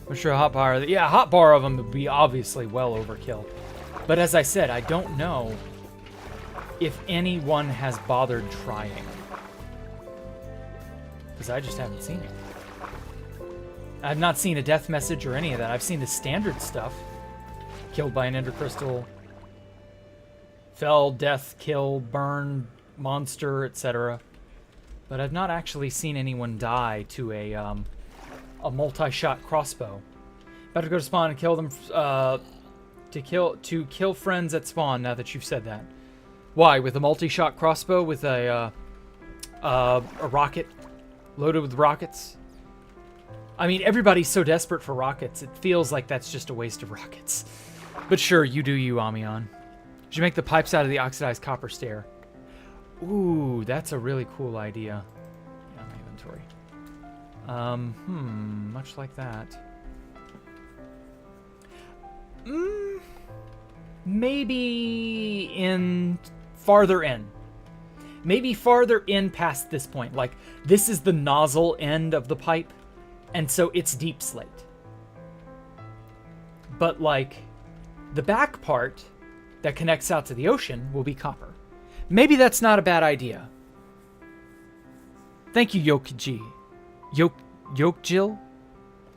I'm sure a hot bar. Yeah, a hot bar of them would be obviously well overkill. But as I said, I don't know if anyone has bothered trying. Because I just haven't seen it. I've not seen a death message or any of that. I've seen the standard stuff. Killed by an ender crystal. Fell, death, kill, burn, monster, etc. But I've not actually seen anyone die to a multi-shot crossbow. About to go to spawn and kill them. To kill friends at spawn, now that you've said that. Why? With a multi-shot crossbow with a rocket loaded with rockets? I mean, everybody's so desperate for rockets, it feels like that's just a waste of rockets. But sure, you do you, Amion. Should you make the pipes out of the oxidized copper stair? Ooh, that's a really cool idea. Yeah, my inventory. Much like that. Maybe farther in. Maybe farther in past this point. Like, this is the nozzle end of the pipe, and so it's deep slate. But, like, the back part that connects out to the ocean will be copper. Maybe that's not a bad idea. Thank you, Yokji. Yokjil?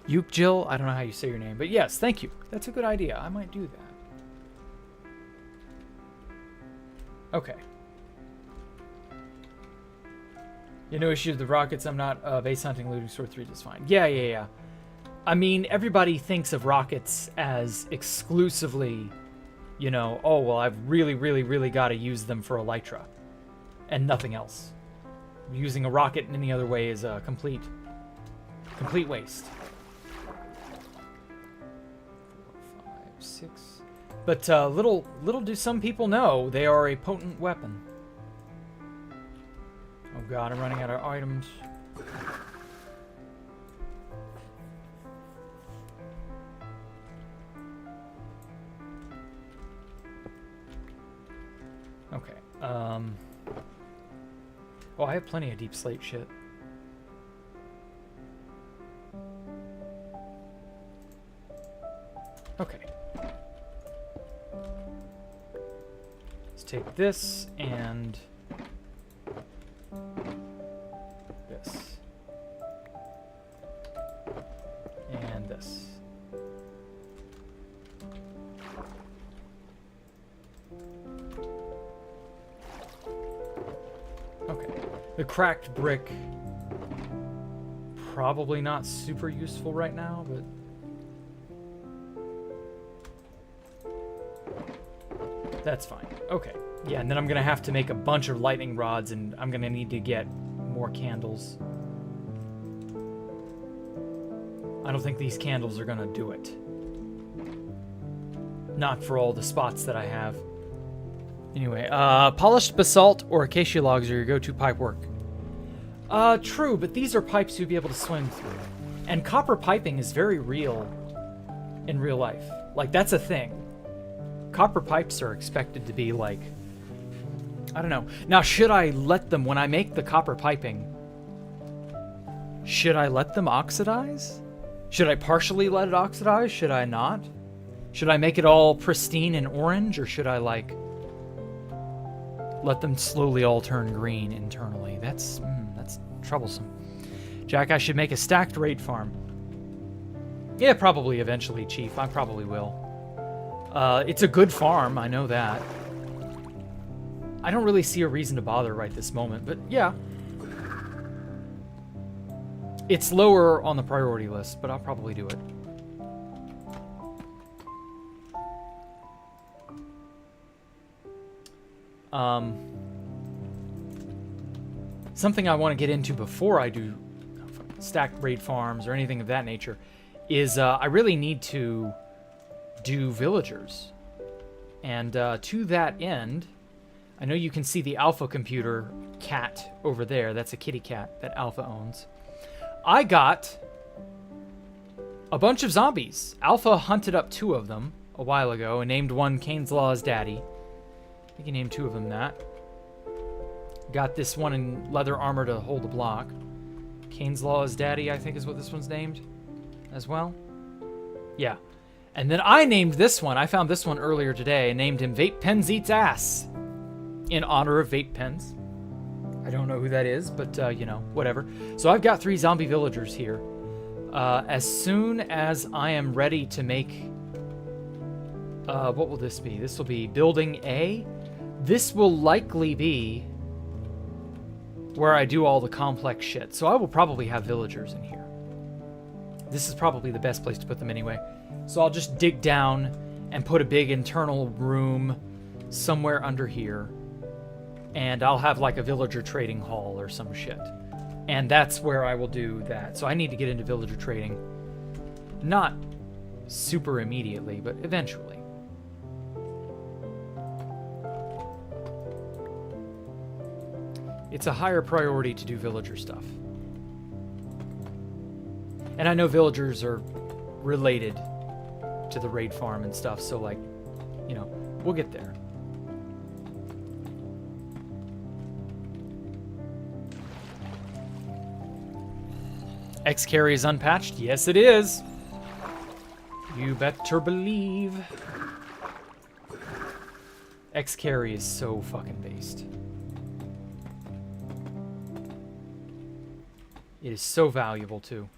Yukjil? I don't know how you say your name, but yes, thank you. That's a good idea. I might do that. Okay. Yeah, no issue with the rockets. I'm not base hunting, looting, sword 3 is fine. Yeah. I mean, everybody thinks of rockets as exclusively, you know, oh, well, I've really got to use them for elytra and nothing else. Using a rocket in any other way is a complete waste. 4, 5, 6. But little do some people know they are a potent weapon. Oh god, I'm running out of items. Okay. Oh, I have plenty of deep slate shit. Okay. Let's take this and this. And this. Okay. The cracked brick, probably not super useful right now, but that's fine. Okay. Yeah, and then I'm going to have to make a bunch of lightning rods, and I'm going to need to get more candles. I don't think these candles are going to do it. Not for all the spots that I have. Anyway, polished basalt or acacia logs are your go-to pipe work. True, but these are pipes you'd be able to swim through. And copper piping is very real in real life. Like, that's a thing. Copper pipes are expected to be, like, I don't know. Now, should I let them, when I make the copper piping, should I let them oxidize? Should I partially let it oxidize? Should I not? Should I make it all pristine and orange, or should I, like, let them slowly all turn green internally? That's troublesome. Jack, I should make a stacked raid farm. Yeah, probably eventually, Chief. I probably will. It's a good farm, I know that. I don't really see a reason to bother right this moment, but yeah. It's lower on the priority list, but I'll probably do it. Something I want to get into before I do stacked raid farms or anything of that nature is I really need to do villagers. And to that end, I know you can see the Alpha computer cat over there. That's a kitty cat that Alpha owns. I got a bunch of zombies. Alpha hunted up 2 of them a while ago and named one Kane's Law's daddy. I think he named 2 of them that. Got this one in leather armor to hold the block. Kane's Law's daddy, I think is what this one's named as well. Yeah. And then I named this one. I found this one earlier today and named him Vape Pens Eats Ass in honor of Vape Pens. I don't know who that is, but, you know, whatever. So I've got 3 zombie villagers here. As soon as I am ready to make... what will this be? This will be Building A. This will likely be where I do all the complex shit. So I will probably have villagers in here. This is probably the best place to put them anyway. So I'll just dig down and put a big internal room somewhere under here. And I'll have like a villager trading hall or some shit. And that's where I will do that. So I need to get into villager trading. Not super immediately, but eventually. It's a higher priority to do villager stuff. And I know villagers are related to the raid farm and stuff, so like, you know, we'll get there. X-carry is unpatched? Yes, it is. You better believe. X-carry is so fucking based. It is so valuable, too.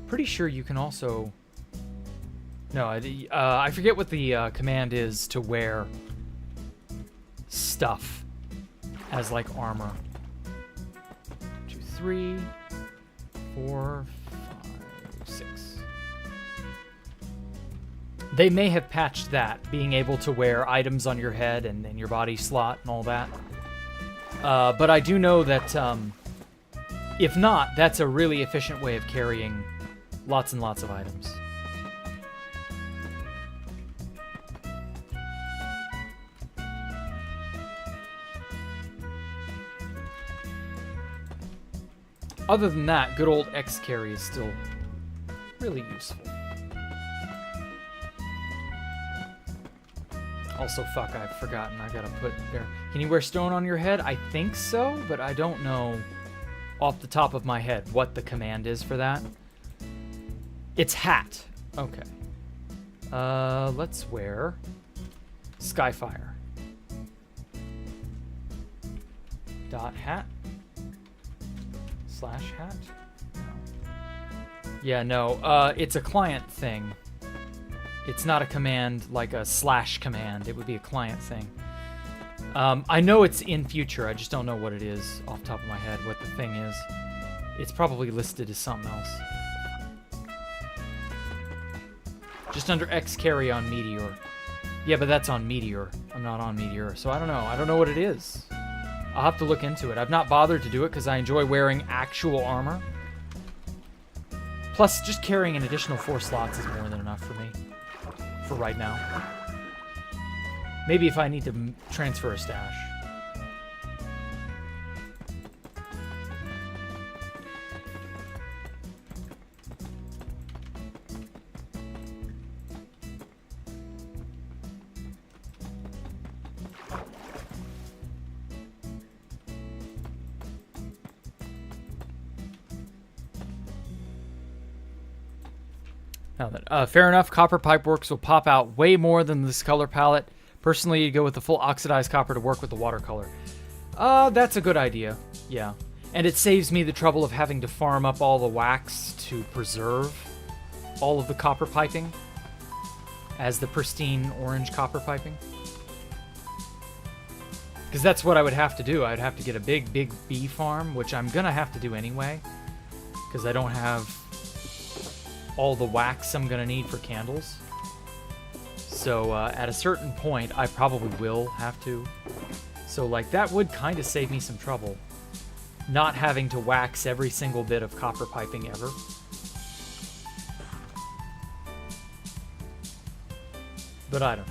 Pretty sure you can also... No, I forget what the command is to wear stuff as, like, armor. 2, 3, 4, 5, 6. They may have patched that, being able to wear items on your head and in your body slot and all that. But I do know that, if not, that's a really efficient way of carrying lots and lots of items. Other than that, good old X-carry is still really useful. Also, fuck, I've forgotten. I gotta put there. Can you wear stone on your head? I think so, but I don't know off the top of my head what the command is for that. It's hat. Okay. Let's wear Skyfire. Dot hat. Slash hat? No. Yeah, no. It's a client thing. It's not a command like a slash command. It would be a client thing. I know it's in future. I just don't know what it is off the top of my head, what the thing is. It's probably listed as something else. Just under X carry on Meteor. Yeah, but that's on Meteor. I'm not on Meteor, so I don't know. I don't know what it is. I'll have to look into it. I've not bothered to do it because I enjoy wearing actual armor. Plus, just carrying an additional 4 slots is more than enough for me. For right now. Maybe if I need to transfer a stash. Now then, fair enough, copper pipeworks will pop out way more than this color palette. Personally, you go with the full oxidized copper to work with the watercolor. That's a good idea, yeah. And it saves me the trouble of having to farm up all the wax to preserve all of the copper piping as the pristine orange copper piping. Because that's what I would have to do. I'd have to get a big bee farm, which I'm gonna have to do anyway, because I don't have all the wax I'm gonna need for candles. So at a certain point, I probably will have to. So like that would kind of save me some trouble, not having to wax every single bit of copper piping ever. But I don't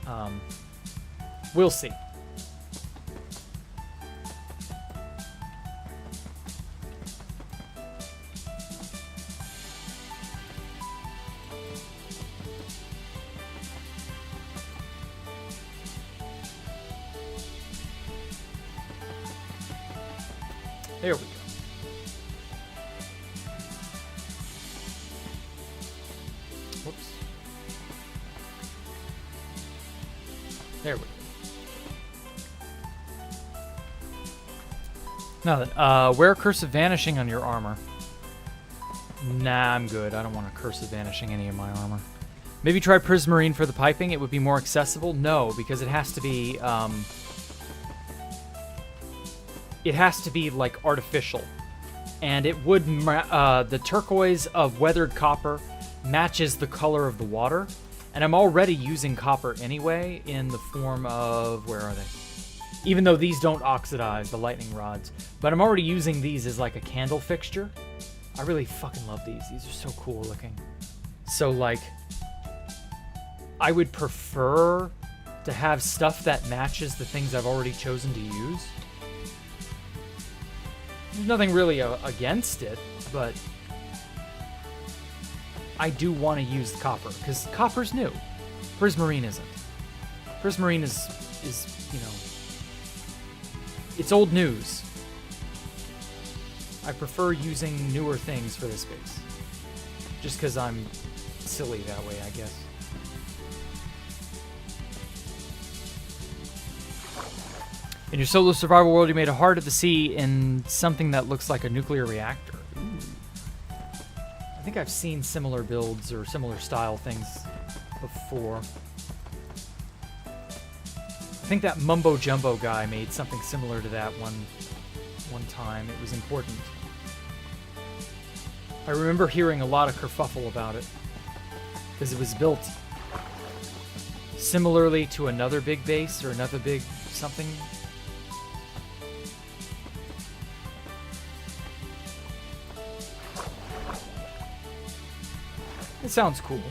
know. We'll see. There we go. Whoops. There we go. Now then, wear Curse of Vanishing on your armor. Nah, I'm good. I don't want a Curse of Vanishing any of my armor. Maybe try Prismarine for the piping. It would be more accessible. No, because it has to be, it has to be, like, artificial. and it would the turquoise of weathered copper matches the color of the water, and I'm already using copper anyway in the form of, where are they? Even though these don't oxidize, the lightning rods, but I'm already using these as like a candle fixture. I really fucking love these. These are so cool looking. So like, I would prefer to have stuff that matches the things I've already chosen to use. There's nothing really against it, but I do want to use copper, because copper's new. Prismarine isn't. Prismarine is, you know, it's old news. I prefer using newer things for this base. Just because I'm silly that way, I guess. In your solo survival world, you made a heart of the sea in something that looks like a nuclear reactor. Ooh. I think I've seen similar builds or similar style things before. I think that Mumbo Jumbo guy made something similar to that one time. It was important. I remember hearing a lot of kerfuffle about it, because it was built similarly to another big base or another big something. It sounds cool.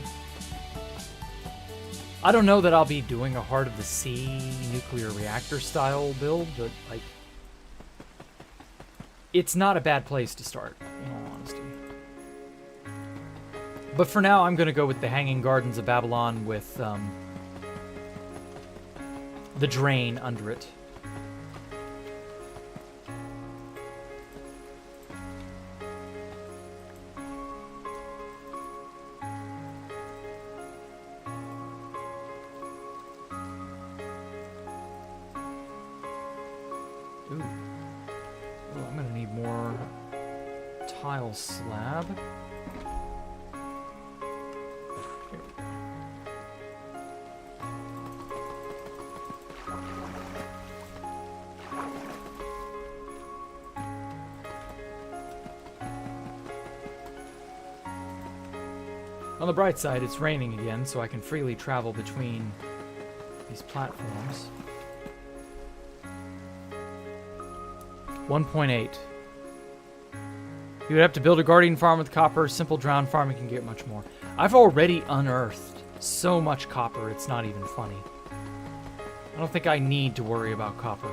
I don't know that I'll be doing a Heart of the Sea nuclear reactor style build, but like, it's not a bad place to start, in all honesty. But for now, I'm going to go with the Hanging Gardens of Babylon with the drain under it. Ooh. Oh, I'm going to need more tile slab. On the bright side, it's raining again, so I can freely travel between these platforms. 1.8. You would have to build a guardian farm with copper. Simple drown farming can get much more. I've already unearthed so much copper, it's not even funny. I don't think I need to worry about copper.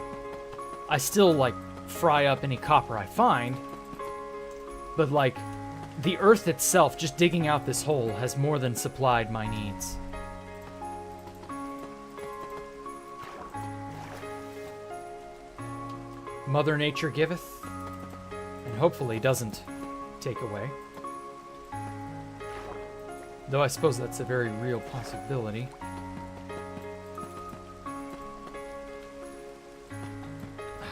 I still, like, fry up any copper I find, but, like, the earth itself, just digging out this hole, has more than supplied my needs. Mother Nature giveth, and hopefully doesn't take away. Though I suppose that's a very real possibility. Ah,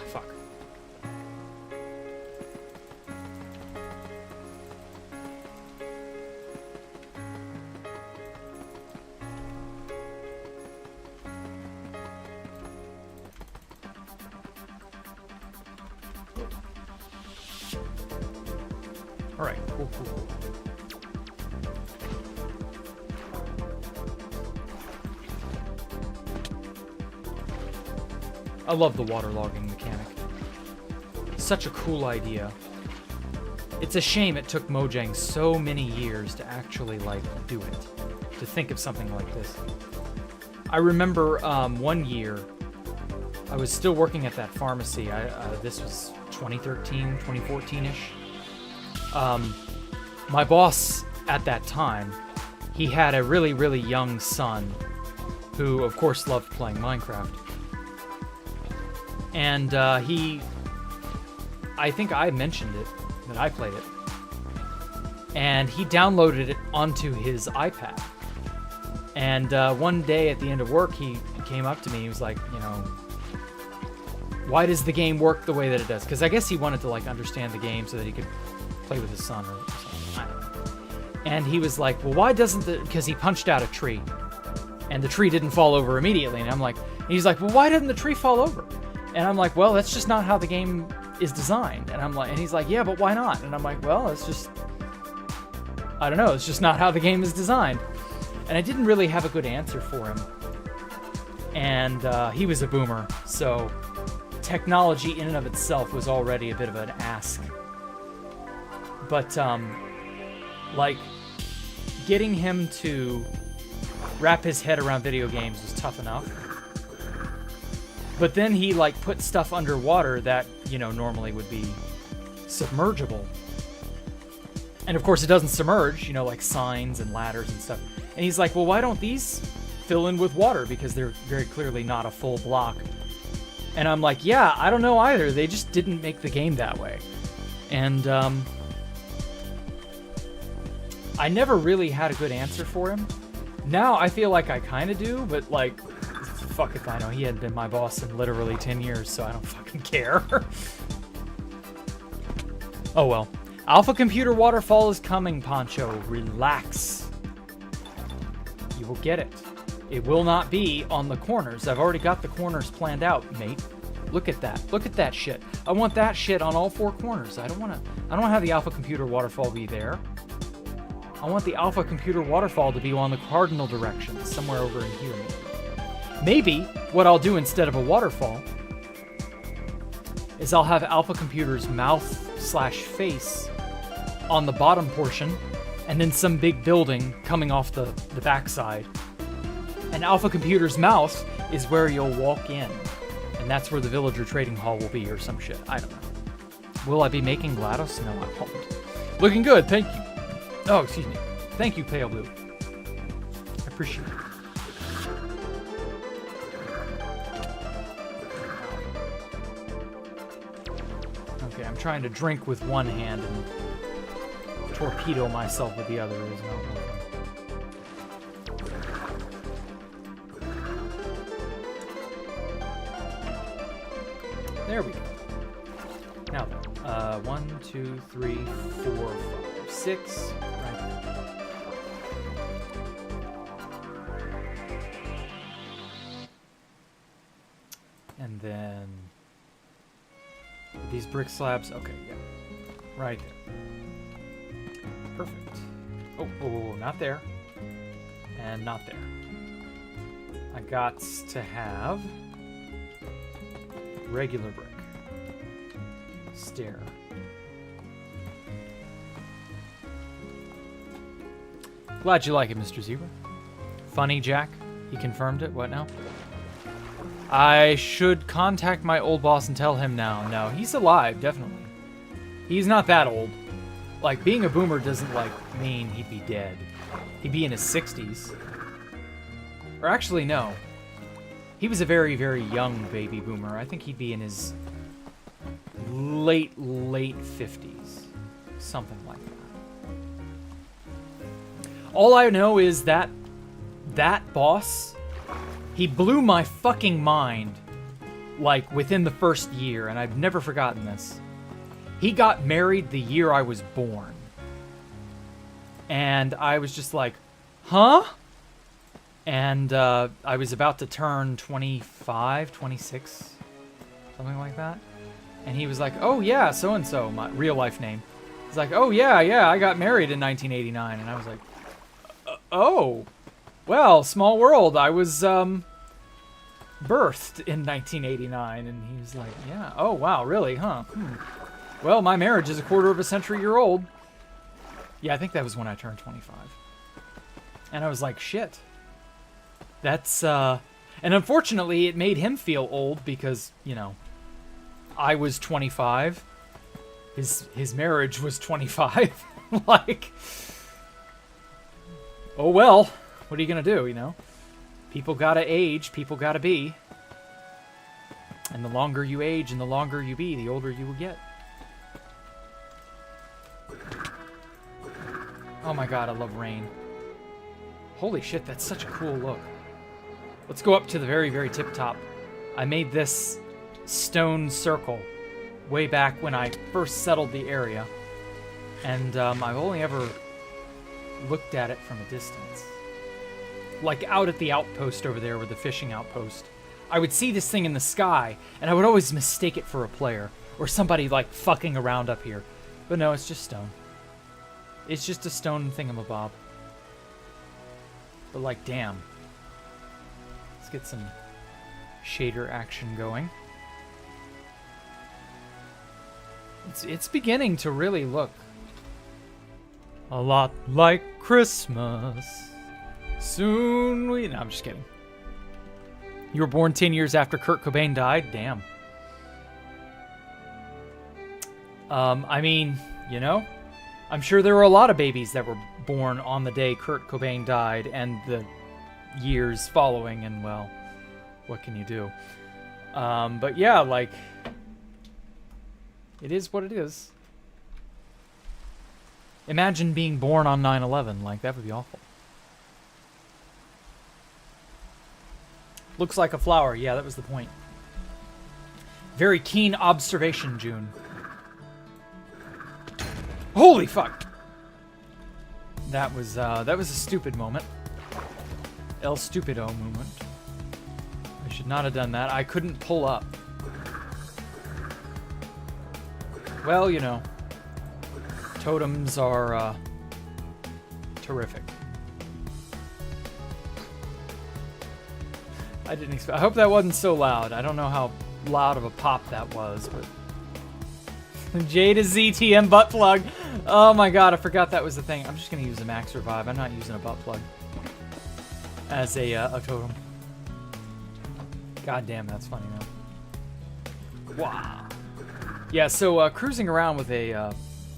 fuck. Alright, cool. I love the waterlogging mechanic. Such a cool idea. It's a shame it took Mojang so many years to actually, like, do it. To think of something like this. I remember one year, I was still working at that pharmacy. This was 2013, 2014-ish. My boss at that time, he had a really, really young son who, of course, loved playing Minecraft. And I think I mentioned it, that I played it. And he downloaded it onto his iPad. And one day at the end of work, he came up to me. He was like, you know, why does the game work the way that it does? Because I guess he wanted to, like, understand the game so that he could play with his son or something. I don't know. And he was like, well, why doesn't the... Because he punched out a tree. And the tree didn't fall over immediately. And I'm like... And he's like, well, why didn't the tree fall over? And I'm like, well, that's just not how the game is designed. And I'm like, and he's like, yeah, but why not? And I'm like, well, it's just, I don't know, it's just not how the game is designed. And I didn't really have a good answer for him. And he was a boomer, so technology in and of itself was already a bit of an ask. But, like, getting him to wrap his head around video games was tough enough. But then he, like, put stuff underwater that, you know, normally would be submergible. And, of course, it doesn't submerge, you know, like signs and ladders and stuff. And he's like, well, why don't these fill in with water? Because they're very clearly not a full block. And I'm like, yeah, I don't know either. They just didn't make the game that way. And, I never really had a good answer for him. Now I feel like I kind of do, but, like, fuck if I know. He hadn't been my boss in literally 10 years, so I don't fucking care. Oh well. Alpha Computer Waterfall is coming, Poncho. Relax. You will get it. It will not be on the corners. I've already got the corners planned out, mate. Look at that. Look at that shit. I want that shit on all 4 corners. I don't want to have the Alpha Computer Waterfall be there. I want the Alpha Computer Waterfall to be on the cardinal direction, somewhere over in here. Maybe what I'll do instead of a waterfall is I'll have Alpha Computer's mouth/face on the bottom portion, and then some big building coming off the backside. And Alpha Computer's mouth is where you'll walk in. And that's where the Villager Trading Hall will be or some shit. I don't know. Will I be making GLaDOS? No, I won't. Looking good, thank you. Oh, excuse me. Thank you, Pale Blue. I appreciate it. Okay, I'm trying to drink with one hand and torpedo myself with the other. Is not working. There we go. Now, 1, 2, 3, 4, 5, 6. Right there. And then these brick slabs. Okay, yeah. Right there. Perfect. Oh, not there. And not there. I got to have regular brick. Stair. Glad you like it, Mr. Zebra. Funny, Jack. He confirmed it. What now? I should contact my old boss and tell him now. No, he's alive, definitely. He's not that old. Like, being a boomer doesn't, like, mean he'd be dead. He'd be in his 60s. Or actually, no. He was a very, very young baby boomer. I think he'd be in his late 50s. Something like that. All I know is that boss, he blew my fucking mind, like, within the first year, and I've never forgotten this. He got married the year I was born. And I was just like, huh? And I was about to turn 25, 26, something like that. And he was like, oh yeah, so-and-so, my real life name. He's like, oh yeah, I got married in 1989. And I was like, oh, well, small world. I was birthed in 1989. And he was like, yeah, oh wow, really, huh? Well, my marriage is a quarter of a century old. Yeah, I think that was when I turned 25. And I was like, shit. That's, and unfortunately, it made him feel old because, you know, I was 25. His marriage was 25. Like, oh well, what are you gonna do, you know? People gotta age, people gotta be. And the longer you age and the longer you be, the older you will get. Oh my god, I love rain. Holy shit, that's such a cool look. Let's go up to the very, very tip top. I made this stone circle way back when I first settled the area. And I've only ever looked at it from a distance. Like out at the outpost over there with the fishing outpost. I would see this thing in the sky, and I would always mistake it for a player. or somebody like fucking around up here. But no, it's just stone. It's just a stone thingamabob. But like, damn. Let's get some shader action going. It's beginning to really look a lot like Christmas. Soon we... No, I'm just kidding. You were born 10 years after Kurt Cobain died? Damn. I mean, you know, I'm sure there were a lot of babies that were born on the day Kurt Cobain died and the years following, and well, what can you do? But yeah, like, it is what it is. Imagine being born on 9/11. Like, that would be awful. Looks like a flower. Yeah, that was the point. Very keen observation, June. Holy fuck! That was a stupid moment. El Stupido moment. I should not have done that. I couldn't pull up. Well, you know, totems are terrific. I didn't expect. I hope that wasn't so loud. I don't know how loud of a pop that was, but J to ZTM butt plug. Oh my god, I forgot that was the thing. I'm just gonna use a max revive. I'm not using a butt plug as a totem. God damn, that's funny though. Wow. Yeah, so cruising around with a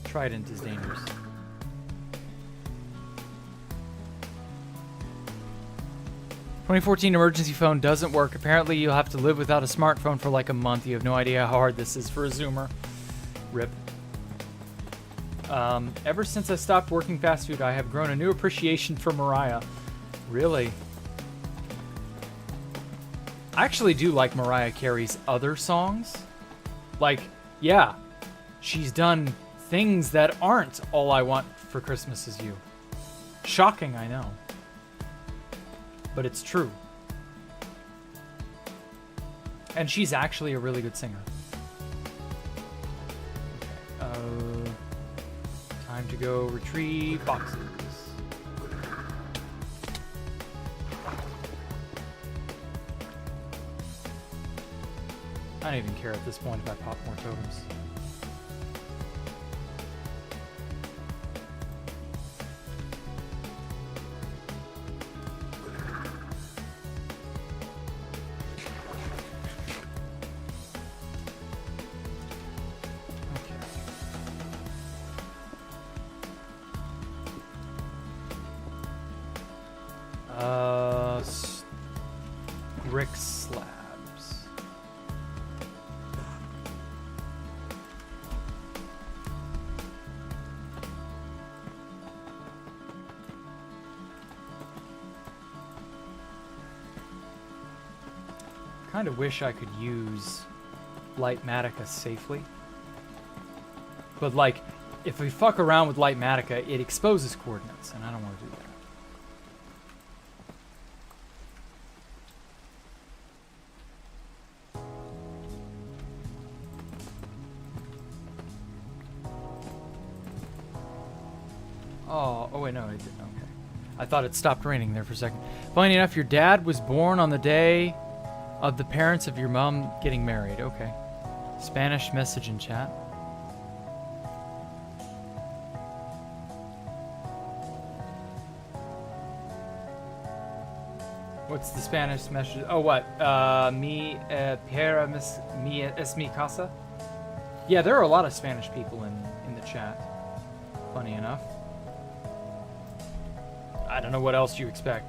trident is dangerous. "2014 emergency phone doesn't work. Apparently you'll have to live without a smartphone for like a month. You have no idea how hard this is for a Zoomer." Rip. Ever since I stopped working fast food, I have grown a new appreciation for Mariah. Really? I actually do like Mariah Carey's other songs. Like, yeah, she's done things that aren't All I Want for Christmas Is You. Shocking, I know. But it's true. And she's actually a really good singer. Time to go retrieve boxes. I don't even care at this point if I pop more totems. Brick slabs. Kind of wish I could use Light Matica safely. But like, if we fuck around with Light Matica, it exposes coordinates, and I don't want to do that. Oh wait, no, it didn't. Okay. I thought it stopped raining there for a second. Funny enough, your dad was born on the day of the parents of your mom getting married. Okay. Spanish message in chat. What's the Spanish message? Oh, what? Mi es mi casa? Yeah, there are a lot of Spanish people in the chat. Funny enough. I don't know what else you expect.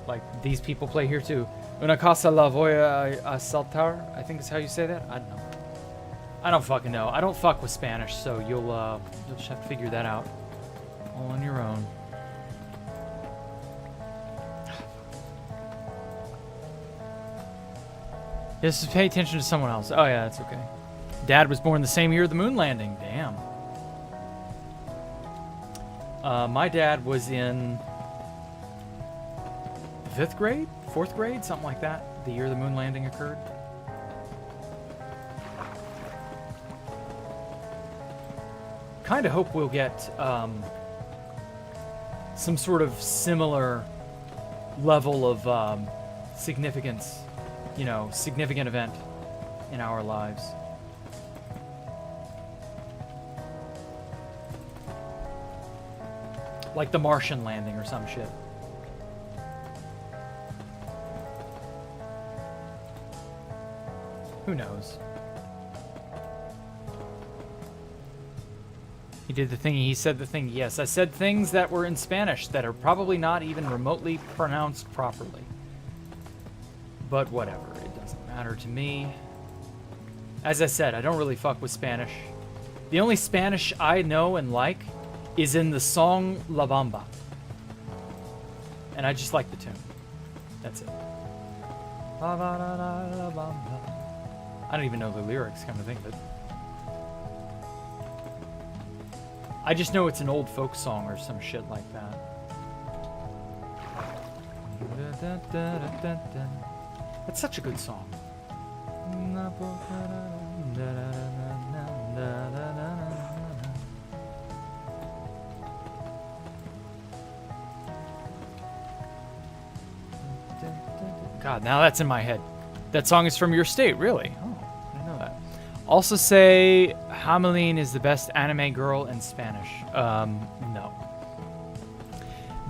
Like, these people play here too. Una casa la voy a saltar? I think is how you say that? I don't know. I don't fucking know. I don't fuck with Spanish, so you'll just have to figure that out all on your own. Just pay attention to someone else. Oh yeah, that's okay. Dad was born the same year of the moon landing. Damn. My dad was in 5th grade? 4th grade? Something like that. The year the moon landing occurred. kind of hope we'll get some sort of similar level of significance, you know, significant event in our lives. Like the Martian landing or some shit. Who knows? He did the thing, he said the thing. Yes, I said things that were in Spanish that are probably not even remotely pronounced properly. But whatever, it doesn't matter to me. As I said, I don't really fuck with Spanish. The only Spanish I know and like is in the song La Bamba. And I just like the tune. That's it. La la la la la bamba. I don't even know the lyrics, come to think of it. I just know it's an old folk song or some shit like that. That's such a good song. God, now that's in my head. That song is from your state, really? Oh, I didn't know that. Also say Hamelin is the best anime girl in Spanish. No.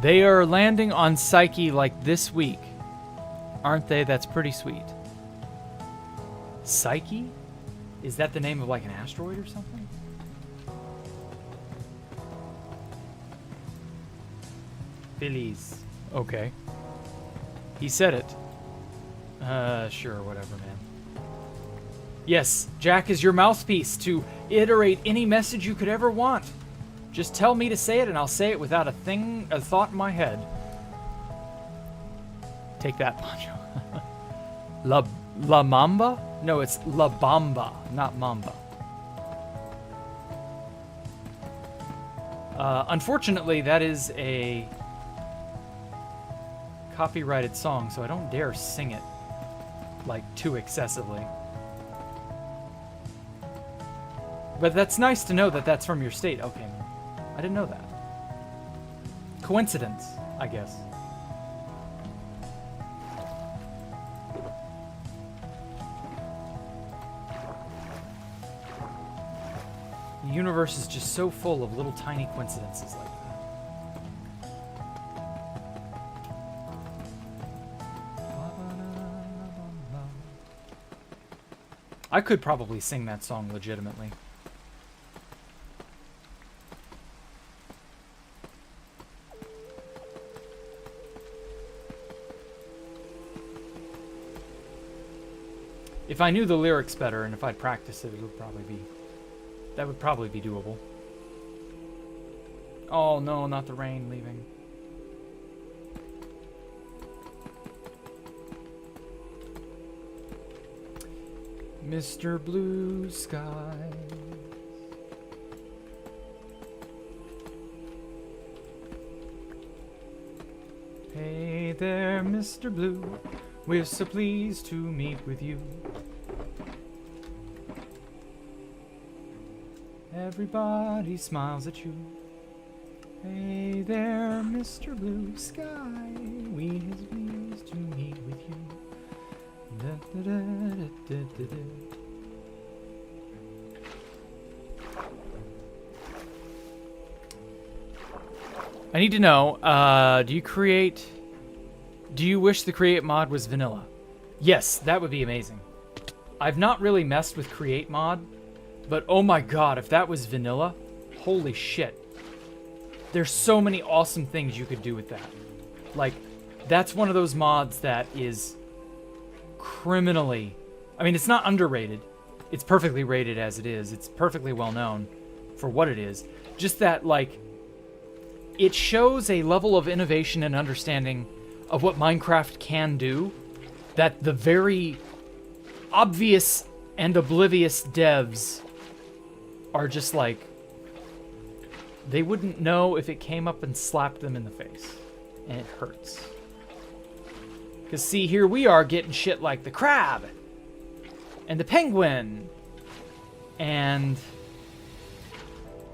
They are landing on Psyche like this week. Aren't they? That's pretty sweet. Psyche? Is that the name of like an asteroid or something? Phillies. Okay. He said it. Sure, whatever, man. Yes, Jack is your mouthpiece to iterate any message you could ever want. Just tell me to say it and I'll say it without a thought in my head. Take that, Pancho. La Mamba? No, it's La Bamba, not Mamba. Unfortunately, that is a copyrighted song, so I don't dare sing it like too excessively. But that's nice to know that that's from your state. Okay, I didn't know that. Coincidence, I guess. The universe is just so full of little tiny coincidences like that. I could probably sing that song legitimately. If I knew the lyrics better and if I'd practiced it, that would probably be doable. Oh no, not the rain leaving. Mr. Blue Sky. Hey there, Mr. Blue. We're so pleased to meet with you. Everybody smiles at you. Hey there, Mr. Blue Sky. We is pleased to meet with you. Da, da, da, da, da, da. I need to know, do you wish the create mod was vanilla? Yes, that would be amazing. I've not really messed with create mod, but oh my god, if that was vanilla, holy shit. There's so many awesome things you could do with that. Like, that's one of those mods that is criminally, I mean, it's not underrated. It's perfectly rated as it is. It's perfectly well known for what it is. Just that, like, it shows a level of innovation and understanding of what Minecraft can do that the very obvious and oblivious devs are just like, they wouldn't know if it came up and slapped them in the face. And it hurts. Because see, here we are getting shit like the crab and the penguin and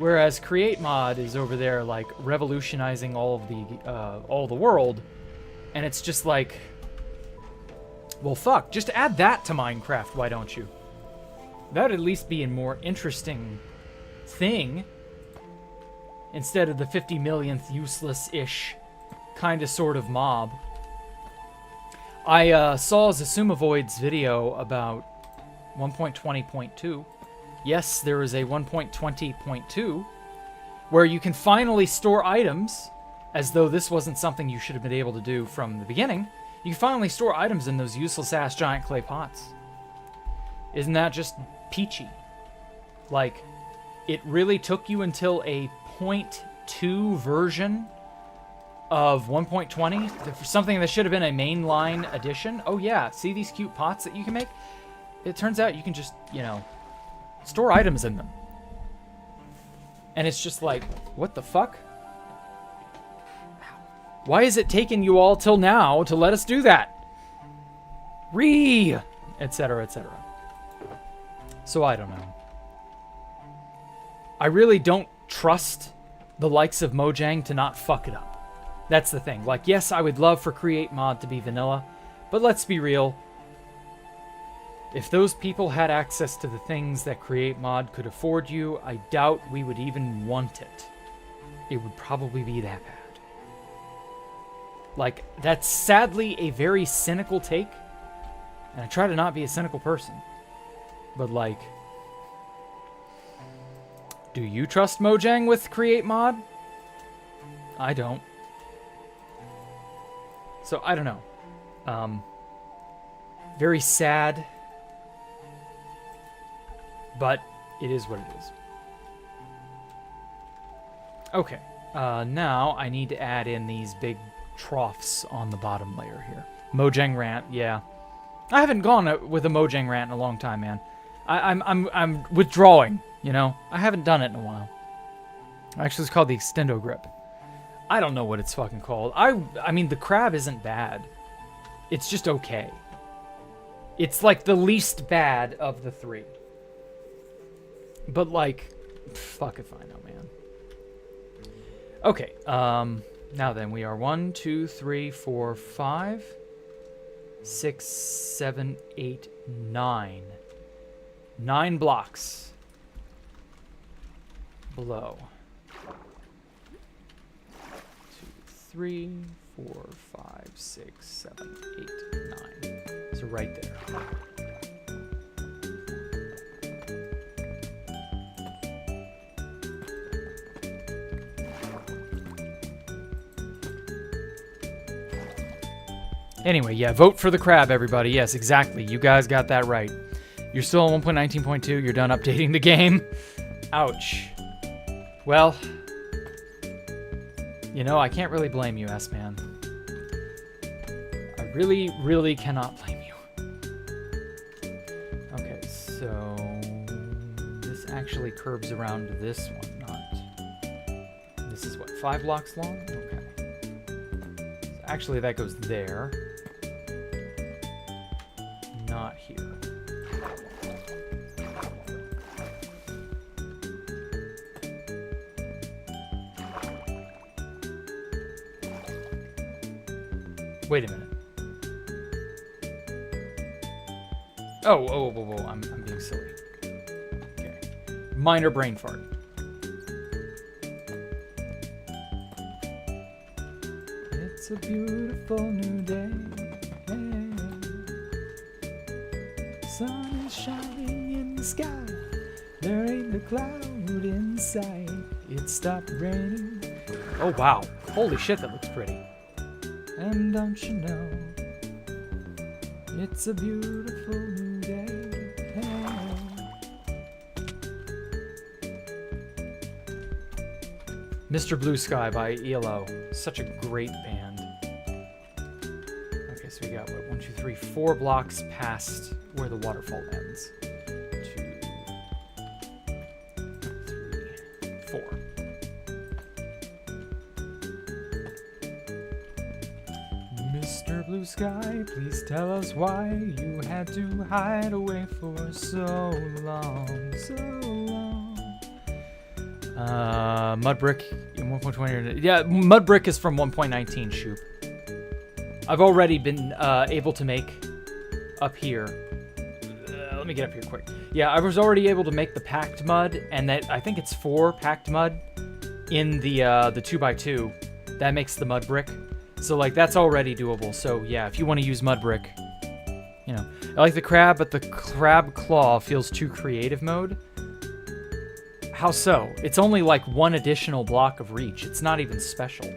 Whereas Create Mod is over there, like, revolutionizing all the world, and it's just like, well, fuck, just add that to Minecraft, why don't you? That'd at least be a more interesting thing, instead of the 50 millionth useless-ish kind of sort of mob. I saw Zasumavoid's video about 1.20.2. Yes, there is a 1.20.2 where you can finally store items, as though this wasn't something you should have been able to do from the beginning. You can finally store items in those useless-ass giant clay pots. Isn't that just peachy? Like, it really took you until a 0.2 version of 1.20 for something that should have been a mainline edition. Oh yeah, see these cute pots that you can make? It turns out you can just, you know, store items in them. And it's just like, what the fuck? Why is it taking you all till now to let us do that? Etc., etc. So I don't know. I really don't trust the likes of Mojang to not fuck it up. That's the thing. Like, yes, I would love for Create Mod to be vanilla, but let's be real. If those people had access to the things that Create Mod could afford you, I doubt we would even want it. It would probably be that bad. Like, that's sadly a very cynical take, and I try to not be a cynical person. But, like, do you trust Mojang with Create Mod? I don't. So, I don't know. Very sad. But it is what it is. Okay. Now I need to add in these big troughs on the bottom layer here. Mojang rant, yeah. I haven't gone with a Mojang rant in a long time, man. I'm withdrawing, you know? I haven't done it in a while. Actually, it's called the Extendo Grip. I don't know what it's fucking called. I mean, the crab isn't bad. It's just okay. It's like the least bad of the three. But like, fuck if I know, man. Okay, now then, we are 1, 2, 3, 4, 5, 6, 7, 8, 9. 9 blocks below. 2, 3, 4, 5, 6, 7, 8, 9. So right there. Anyway, yeah, vote for the crab, everybody. Yes, exactly. You guys got that right. You're still on 1.19.2. You're done updating the game. Ouch. Well, you know, I can't really blame you, S-Man. I really, really cannot blame you. Okay, so this actually curves around to this one, not... This is what, 5 blocks long? Okay. So actually, that goes there. Not here. Wait a minute. Oh, I'm being silly. Okay. Minor brain fart. It's a beautiful new day. Sun is shining in the sky. There ain't a cloud in sight. It stopped raining. Oh wow. Holy shit, that looks pretty. And don't you know, it's a beautiful new day. Hey. Mr. Blue Sky by ELO. Such a great band. Okay, so we got, what, 1, 2, 3, 4 blocks past where the waterfall ends. 2, 3, 4. Mr. Blue Sky, please tell us why you had to hide away for so long, so long. Mud brick in 1.20. Yeah, mud brick is from 1.19 Shoop. I've already been able to make up here. Let me get up here quick. Yeah, I was already able to make the packed mud, and that I think it's 4 packed mud in the 2x2. That makes the mud brick. So like that's already doable. So yeah, if you want to use mud brick, you know, I like the crab, but the crab claw feels too creative mode. How so? It's only like 1 additional block of reach. It's not even special.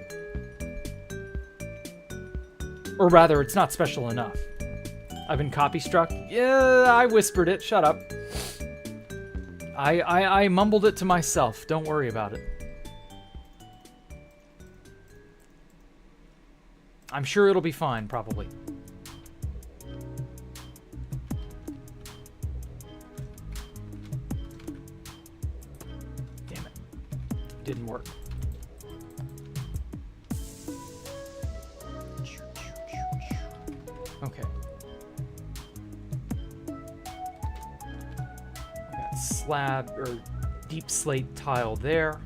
Or rather, it's not special enough. I've been copy struck. Yeah, I whispered it. Shut up. I mumbled it to myself. Don't worry about it. I'm sure it'll be fine, probably. Damn it. Didn't work. Okay. Got slab or deep slate tile there.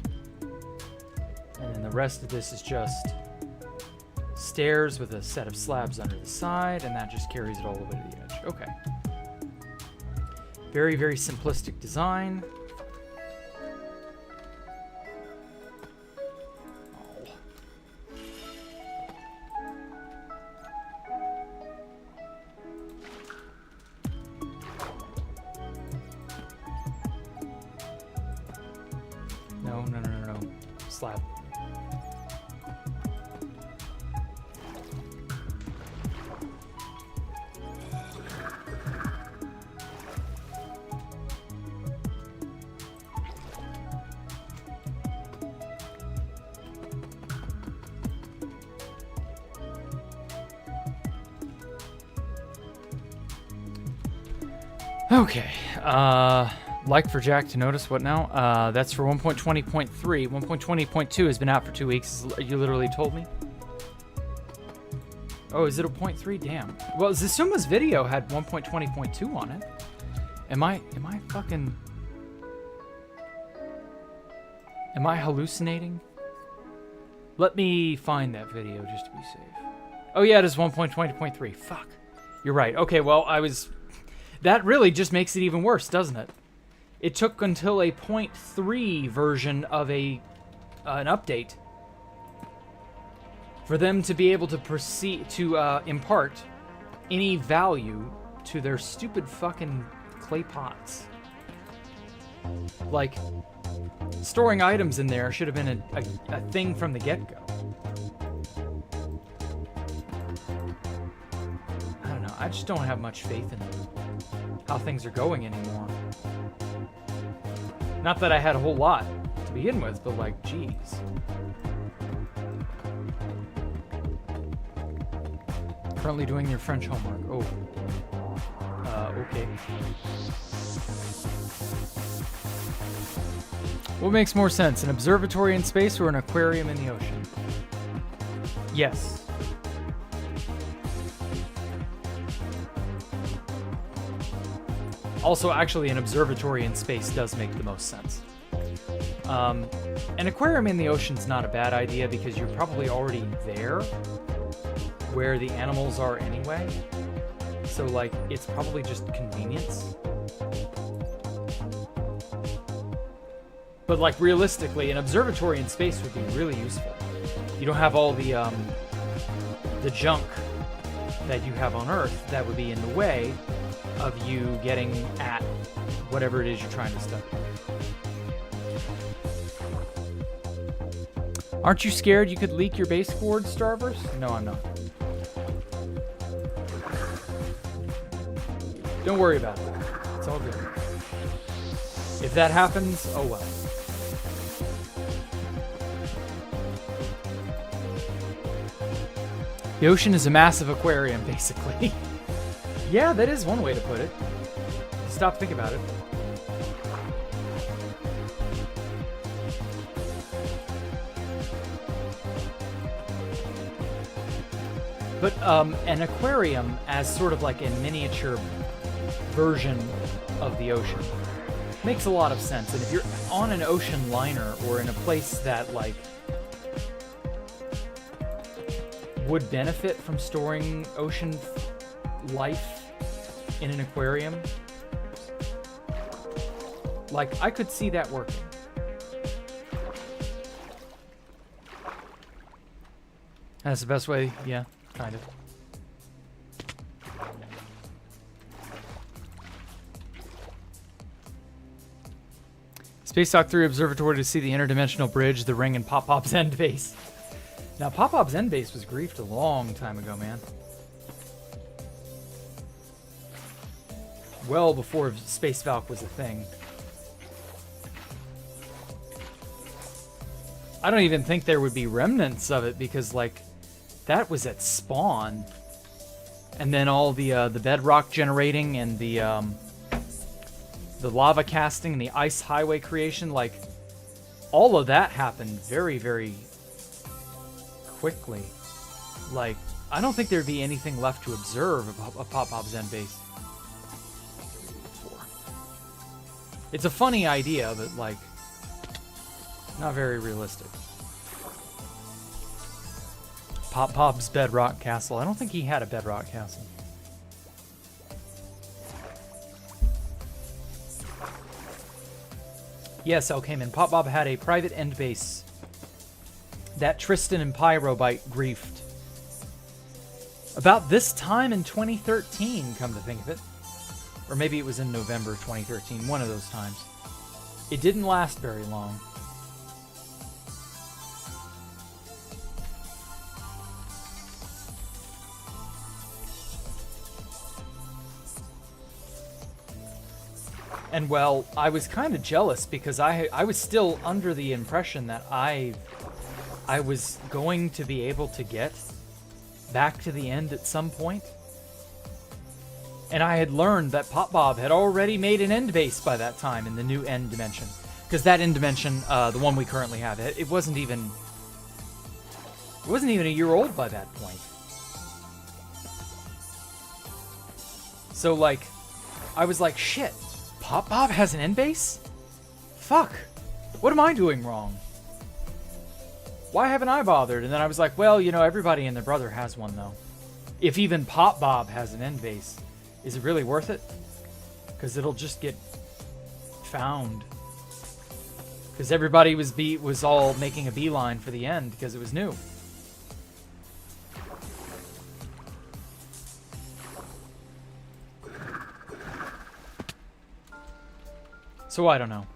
And then the rest of this is just stairs with a set of slabs under the side, and that just carries it all the way to the edge. Okay. Very, very simplistic design. No. Slab. Okay, like for Jack to notice, what now? That's for 1.20.3. 1.20.2 has been out for 2 weeks, you literally told me. Oh, is it a 0.3? Damn. Well, Zasuma's video had 1.20.2 on it. Am I hallucinating? Let me find that video just to be safe. Oh yeah, it is 1.20.3. Fuck. You're right. Okay, well, that really just makes it even worse, doesn't it? It took until a 0.3 version of an update for them to be able to proceed to impart any value to their stupid fucking clay pots. Like, storing items in there should have been a thing from the get-go. I don't know, I just don't have much faith in how things are going anymore. Not that I had a whole lot to begin with, but like, geez. Currently doing your French homework. Oh. Okay. What makes more sense, an observatory in space or an aquarium in the ocean? Yes. Also, actually, an observatory in space does make the most sense. An aquarium in the ocean's not a bad idea because you're probably already there where the animals are anyway. So, like, it's probably just convenience. But, like, realistically, an observatory in space would be really useful. You don't have all the junk that you have on Earth that would be in the way of you getting at whatever it is you're trying to study. Aren't you scared you could leak your base board, Starvers? No, I'm not. Don't worry about it. It's all good. If that happens, oh well. The ocean is a massive aquarium, basically. Yeah, that is one way to put it. Stop thinking about it. But an aquarium as sort of like a miniature version of the ocean Makes a lot of sense. And if you're on an ocean liner or in a place that, like, would benefit from storing ocean life in an aquarium, like, I could see that working. That's the best way, yeah, kind of. Space Dock 3 Observatory to see the interdimensional bridge, the ring, and Pop Pop's end base. Now, Pop Pop's end base was griefed a long time ago, man. Well before Space Valk was a thing. I don't even think there would be remnants of it because, like, that was at spawn. And then all the bedrock generating and the lava casting and the ice highway creation, like, all of that happened very, very quickly. Like, I don't think there'd be anything left to observe of Pop Pop's end base. It's a funny idea, but, like, not very realistic. Pop Pop's bedrock castle. I don't think he had a bedrock castle. Yes, Elkaman. Pop Bob had a private end base that Tristan and Pyrobite griefed. About this time in 2013, come to think of it. Or maybe it was in November 2013, one of those times. It didn't last very long. And, well, I was kind of jealous because I was still under the impression that I was going to be able to get back to the end at some point. And I had learned that Pop Bob had already made an end base by that time in the new end dimension. Because that end dimension, the one we currently have, it wasn't even a year old by that point. So, like, I was like, shit, Pop Bob has an end base? Fuck. What am I doing wrong? Why haven't I bothered? And then I was like, well, you know, everybody and their brother has one, though. If even Pop Bob has an end base, is it really worth it? Because it'll just get found. Because everybody was all making a beeline for the end because it was new. So I don't know.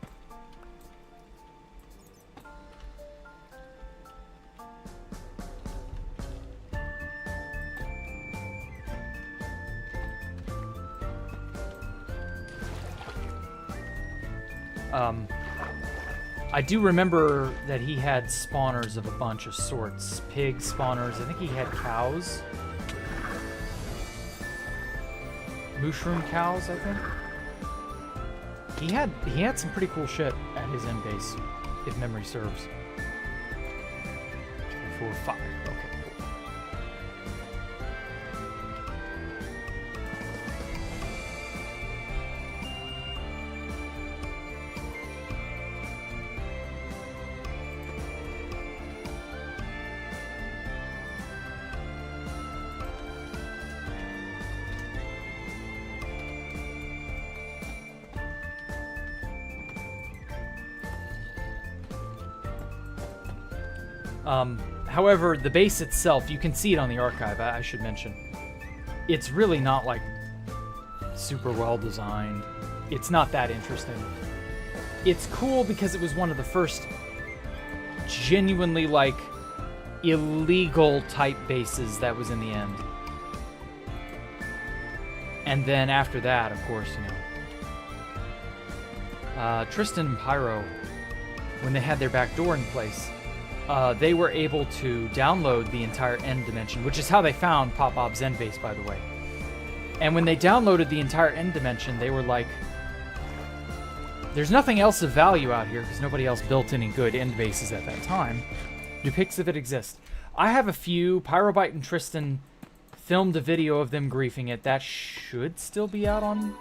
I do remember that he had spawners of a bunch of sorts. Pig spawners. I think he had cows. Mushroom cows, I think. He had some pretty cool shit at his end base, if memory serves. 4, 5. Okay. However, the base itself, you can see it on the archive, I should mention. It's really not, like, super well designed. It's not that interesting. It's cool because it was one of the first genuinely, like, illegal type bases that was in the end. And then after that, of course, you know. Tristan and Pyro, when they had their back door in place, they were able to download the entire end dimension, which is how they found Pop Bob's end base, by the way. And when they downloaded the entire end dimension, they were like, there's nothing else of value out here because nobody else built any good end bases at that time. Do pics of it exist? I have a few. Pyrobite and Tristan filmed a video of them griefing it. That should still be out on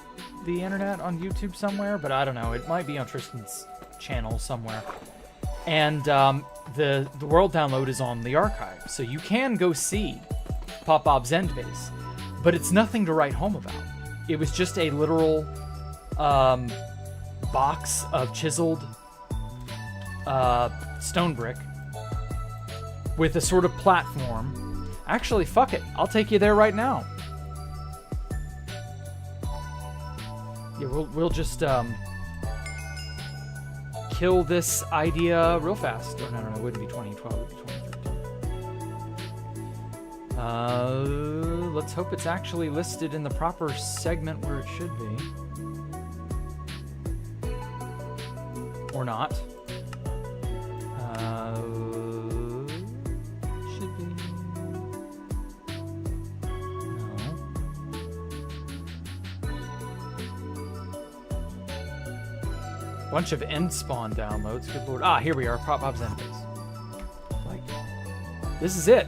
the internet on YouTube somewhere, but I don't know. It might be on Tristan's channel somewhere. And the world download is on the archive, so you can go see Pop Bob's End Base, but it's nothing to write home about. It was just a literal box of chiseled stone brick with a sort of platform. Actually, fuck it. I'll take you there right now. Yeah, we'll just kill this idea real fast. Oh, no, it wouldn't be 2012, it would be 2013. Let's hope it's actually listed in the proper segment where it should be. Or not. Should be. No. Bunch of end spawn downloads. Good lord. Ah, here we are. Pop Bob's End Base. Like, this is it.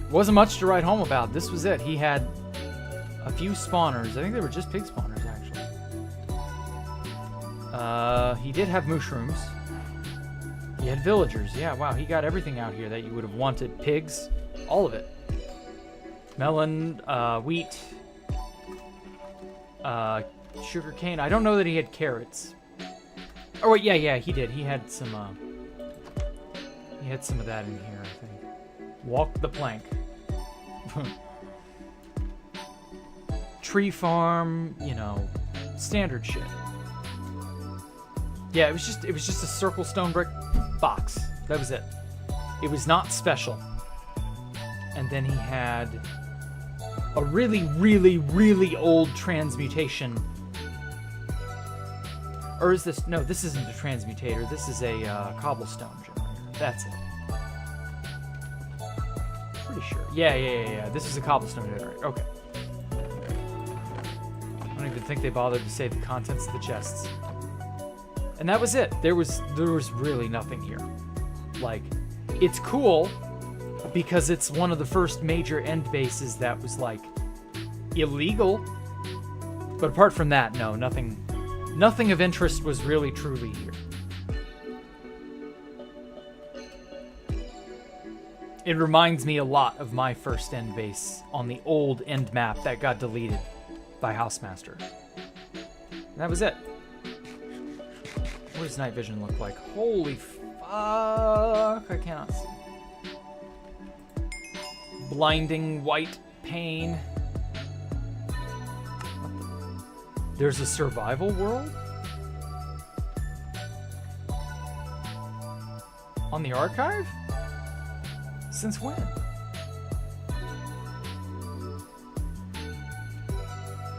Wasn't much to write home about. This was it. He had a few spawners. I think they were just pig spawners, actually. He did have mushrooms. He had villagers. Yeah, wow. He got everything out here that you would have wanted. Pigs. All of it. Melon, wheat, sugar cane. I don't know that he had carrots. Oh, wait, yeah, he did. He had some of that in here, I think. Walk the plank. Tree farm, you know, standard shit. Yeah, it was just a circle stone brick box. That was it. It was not special. And then he had a really, really, really old transmutation. Or is this? No, this isn't a transmutator. This is a cobblestone generator. That's it. Pretty sure. Yeah. This is a cobblestone generator. Okay. I don't even think they bothered to say the contents of the chests. And that was it. There was really nothing here. Like, it's cool because it's one of the first major end bases that was like illegal. But apart from that, no, nothing of interest was really truly here. It reminds me a lot of my first end base on the old end map that got deleted by Housemaster. And that was it. What does night vision look like? Holy fuck, I cannot see. Blinding white pain. There's a survival world? On the archive? Since when?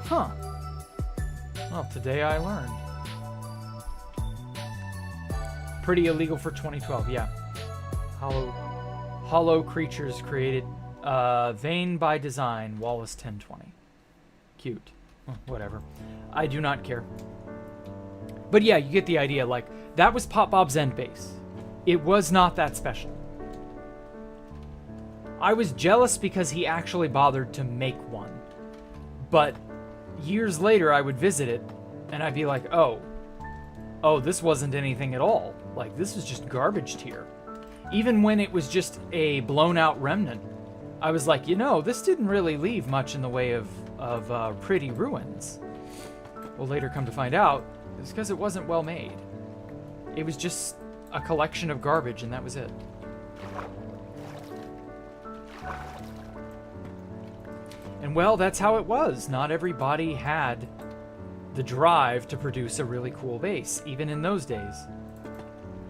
Huh. Well, today I learned. Pretty illegal for 2012, yeah. Hollow creatures created. Vain by design, Wallace 1020. Cute. Whatever. I do not care. But yeah, you get the idea. Like, that was Pop Bob's End Base. It was not that special. I was jealous because he actually bothered to make one. But years later, I would visit it, and I'd be like, oh, this wasn't anything at all. Like, this was just garbage tier. Even when it was just a blown-out remnant, I was like, you know, this didn't really leave much in the way of pretty ruins. Well, later come to find out, it's because it wasn't well made. It was just a collection of garbage, and that was it. And well, that's how it was. Not everybody had the drive to produce a really cool base, even in those days.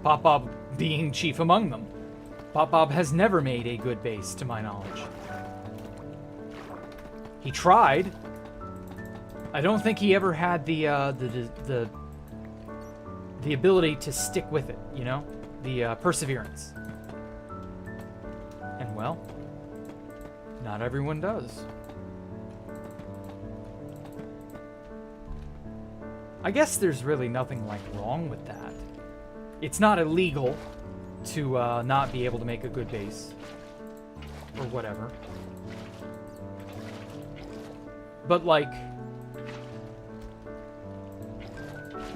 Pop Bob being chief among them. Pop Bob has never made a good base, to my knowledge. He tried. I don't think he ever had the ability to stick with it, you know? The perseverance. And well, not everyone does. I guess there's really nothing like wrong with that. It's not illegal to not be able to make a good base or whatever. But like,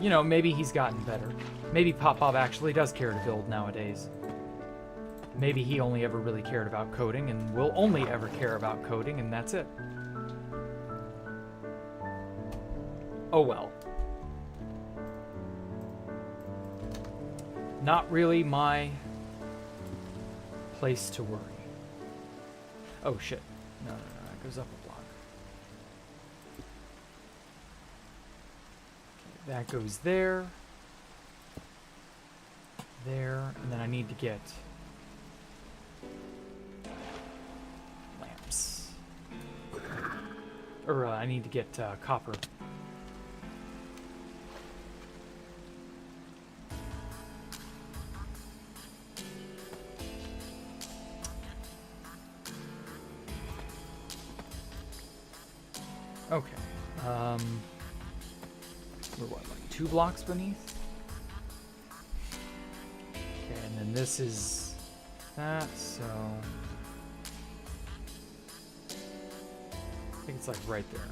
you know, maybe he's gotten better. Maybe Pop Bob actually does care to build nowadays. Maybe he only ever really cared about coding and will only ever care about coding, and that's it. Oh well. Not really my place to worry. Oh shit. No, it goes up a block. Okay, that goes there. There, and then I need to get lamps. Or I need to get copper. Okay. We're what, like 2 blocks beneath? Okay, and then this is that, so I think it's like right there.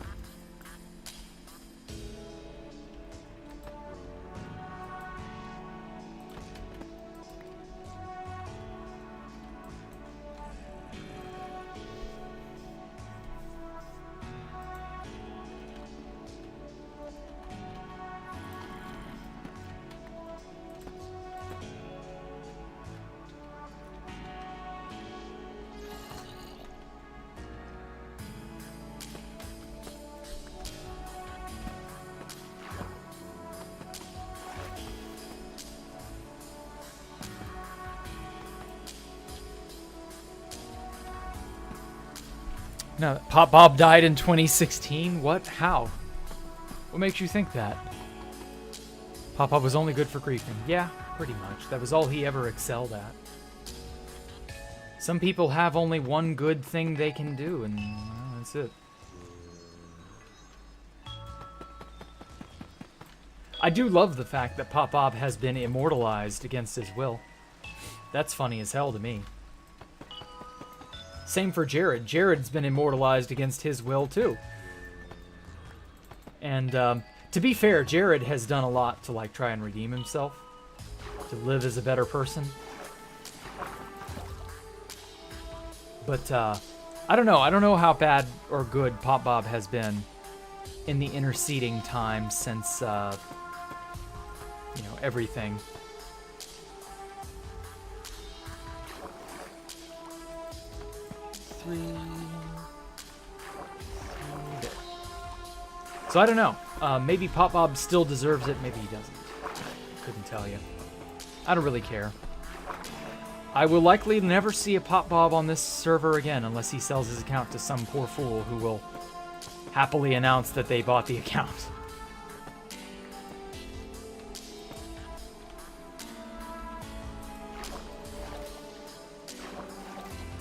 No, Pop Bob died in 2016? What? How? What makes you think that? Pop Bob was only good for griefing. Yeah, pretty much. That was all he ever excelled at. Some people have only one good thing they can do, and well, that's it. I do love the fact that Pop Bob has been immortalized against his will. That's funny as hell to me. Same for Jared. Jared's been immortalized against his will, too. And, to be fair, Jared has done a lot to, like, try and redeem himself. To live as a better person. But, I don't know. I don't know how bad or good Pop Bob has been in the interceding time since, you know, everything. So I don't know. Maybe Pop Bob still deserves it. Maybe he doesn't. Couldn't tell you. I don't really care. I will likely never see a Pop Bob on this server again unless he sells his account to some poor fool who will happily announce that they bought the account.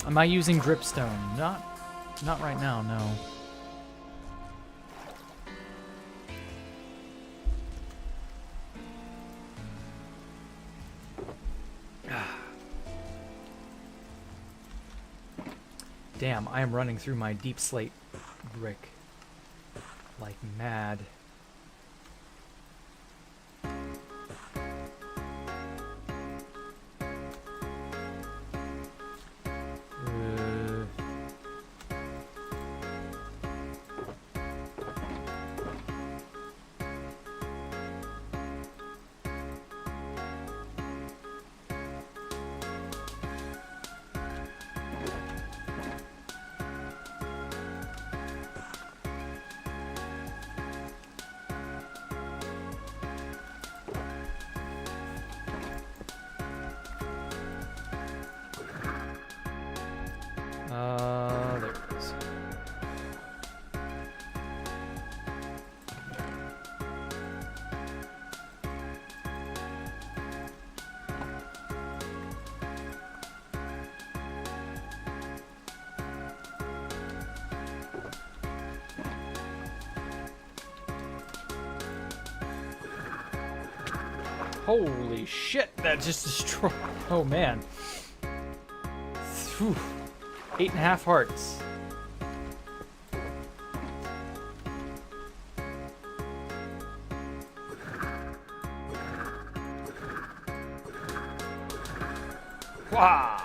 Am I using dripstone? Not right now, no. Damn, I am running through my deep slate brick like mad. There it is. Holy shit, that just destroyed. Oh man. Whew. 8.5 hearts. Wah!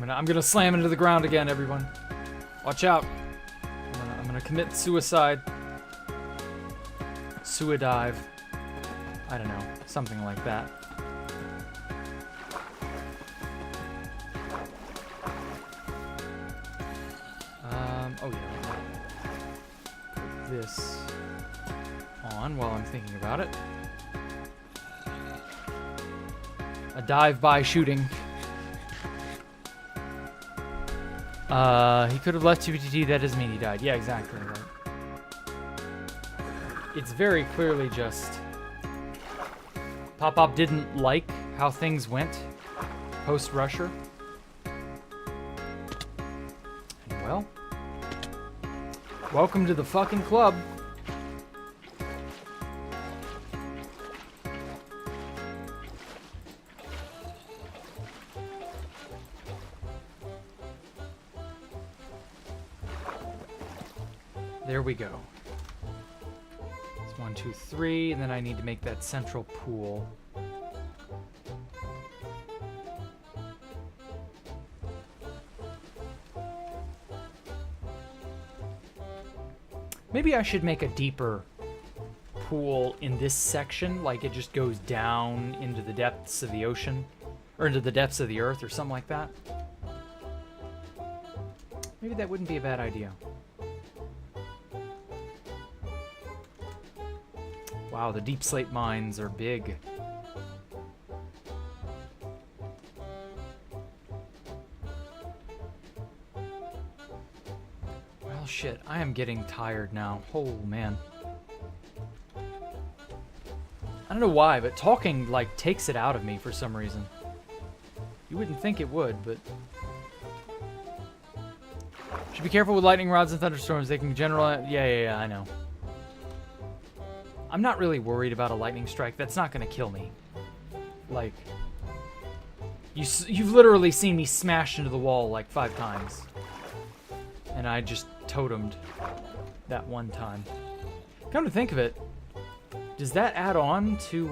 I'm gonna slam into the ground again, everyone. Watch out. I'm gonna commit suicide. Suicidive. I don't know. Something like that. Oh yeah. Put this on while I'm thinking about it. A dive-by shooting. He could have left TBTT, that doesn't mean he died. Yeah, exactly. Right. It's very clearly just... Pop-Pop didn't like how things went post-Rusher. And well... Welcome to the fucking club. There we go. It's 1, 2, 3, and then I need to make that central pool. Maybe I should make a deeper pool in this section, like it just goes down into the depths of the ocean, or into the depths of the earth, or something like that. Maybe that wouldn't be a bad idea. Wow, the deep slate mines are big. Well, shit, I am getting tired now. Oh, man. I don't know why, but talking, like, takes it out of me for some reason. You wouldn't think it would, but... Should be careful with lightning rods and thunderstorms. They can Yeah, I know. I'm not really worried about a lightning strike. That's not going to kill me. Like, you've literally seen me smash into the wall like 5 times. And I just totemed that one time. Come to think of it, does that add on to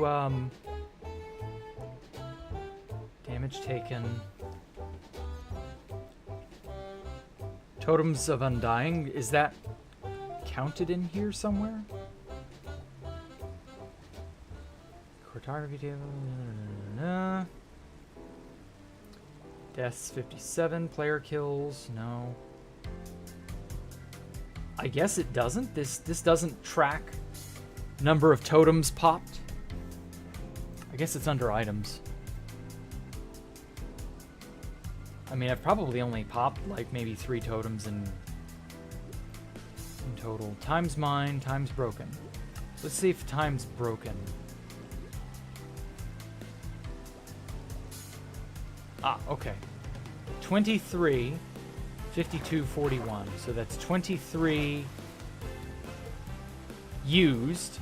damage taken? Totems of Undying, is that counted in here somewhere? Cartography table. Deaths 57. Player kills. No. I guess it doesn't. This doesn't track number of totems popped. I guess it's under items. I mean, I've probably only popped like maybe 3 totems in total. Times mine, times broken. Let's see if times broken. Ah, okay. 23, 52, 41. So that's 23 used,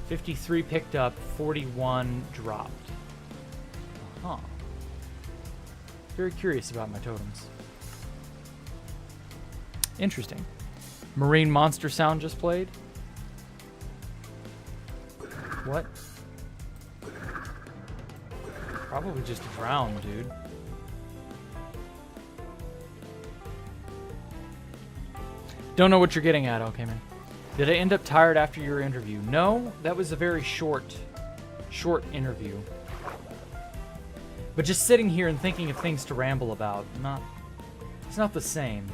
53 picked up, 41 dropped. Uh-huh. Very curious about my totems. Interesting. Marine monster sound just played. What? Probably just drown, dude. Don't know what you're getting at, okay, man. Did I end up tired after your interview? No, that was a very short interview. But just sitting here and thinking of things to ramble about, it's not the same.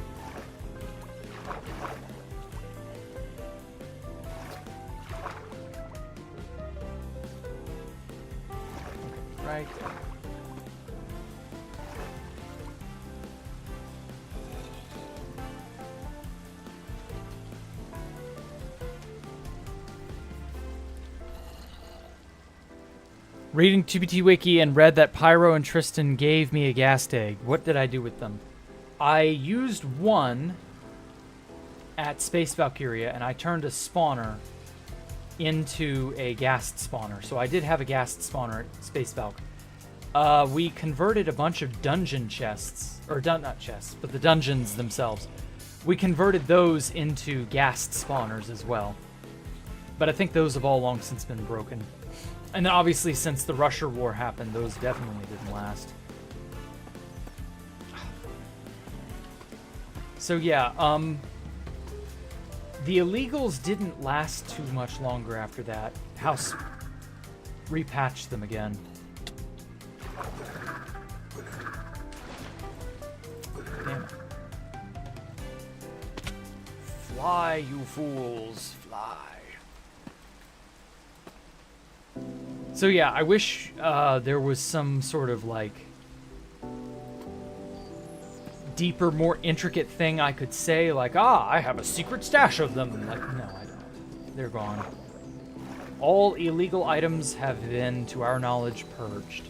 Right there. Reading TBT Wiki and read that Pyro and Tristan gave me a ghast egg. What did I do with them? I used one at Space Valkyria and I turned a spawner into a ghast spawner. So I did have a ghast spawner at Space Valk. We converted a bunch of dungeon chests, or not chests, but the dungeons themselves. We converted those into ghast spawners as well. But I think those have all long since been broken. And then obviously since the Russia War happened, those definitely didn't last. So yeah, the illegals didn't last too much longer after that. House repatched them again. Damn it. Fly, you fools, fly. So yeah, I wish there was some sort of like deeper, more intricate thing I could say, like, I have a secret stash of them. Like, no, I don't. They're gone. All illegal items have been, to our knowledge, purged.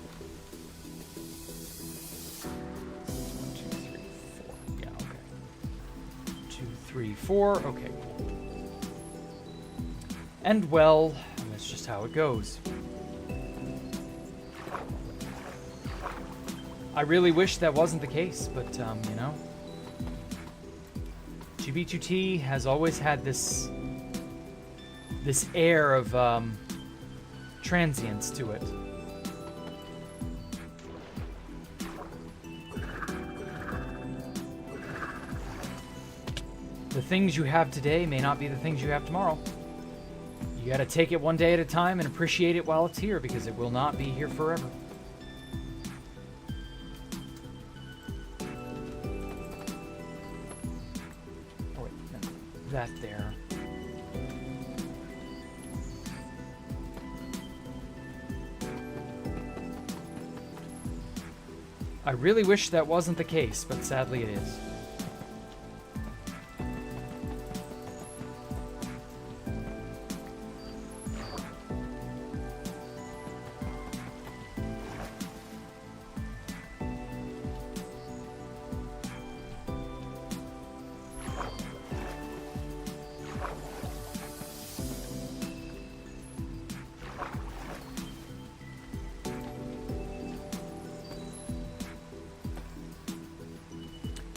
1, 2, 3, 4. Yeah, okay. 2, 3, 4. Okay, cool. And well, that's just how it goes. I really wish that wasn't the case, but, you know. GB2T has always had this air of, transience to it. The things you have today may not be the things you have tomorrow. You gotta take it one day at a time and appreciate it while it's here, because it will not be here forever. That there. I really wish that wasn't the case, but sadly it is.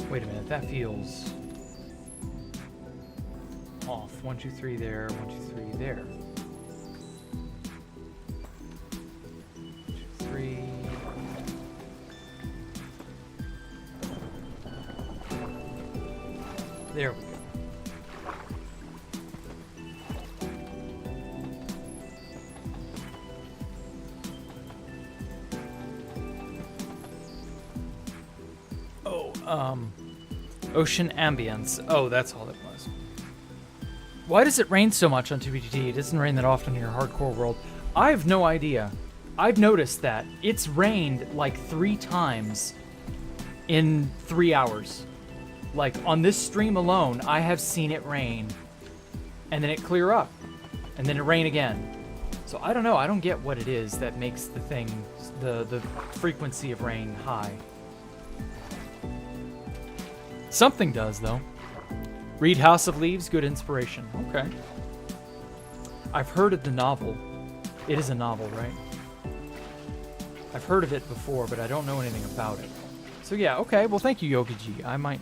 Wait a minute, that feels off. 1, 2, 3 there, 1, 2, 3 there. 1, 2, 3. There we go. Ocean ambience. Oh, that's all it was. Why does it rain so much on 2BTT? It doesn't rain that often in your hardcore world. I have no idea. I've noticed that it's rained like 3 times in 3 hours. Like on this stream alone, I have seen it rain and then it clear up and then it rain again. So I don't know. I don't get what it is that makes the thing, the frequency of rain high. Something does, though. Read House of Leaves, good inspiration. Okay. I've heard of the novel. It is a novel, right? I've heard of it before, but I don't know anything about it. So yeah, okay. Well, thank you, Yogi G. I might...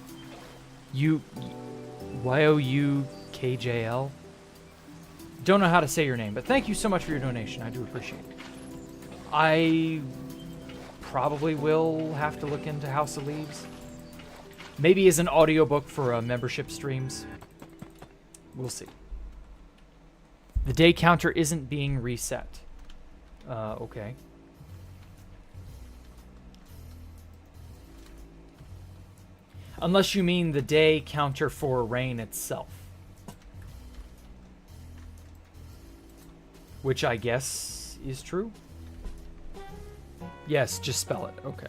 YOUKJL? Don't know how to say your name, but thank you so much for your donation. I do appreciate it. I probably will have to look into House of Leaves. Maybe as an audiobook for membership streams. We'll see. The day counter isn't being reset. Okay. Unless you mean the day counter for rain itself. Which I guess is true. Yes, just spell it. Okay.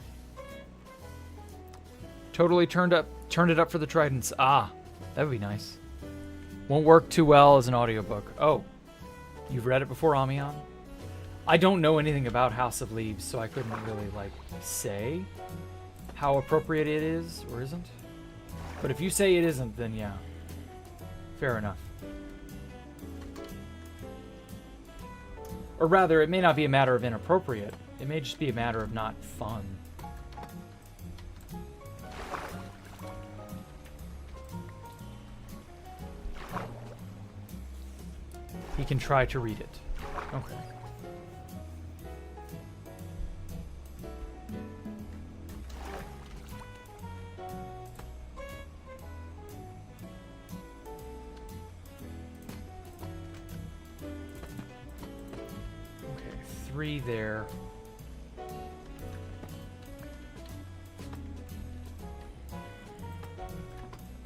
Totally turned it up for the Tridents. Ah, that would be nice. Won't work too well as an audiobook. Oh, you've read it before, Amion? I don't know anything about House of Leaves, so I couldn't really, like, say how appropriate it is or isn't. But if you say it isn't, then yeah. Fair enough. Or rather, it may not be a matter of inappropriate. It may just be a matter of not fun. He can try to read it. Okay. 3 there.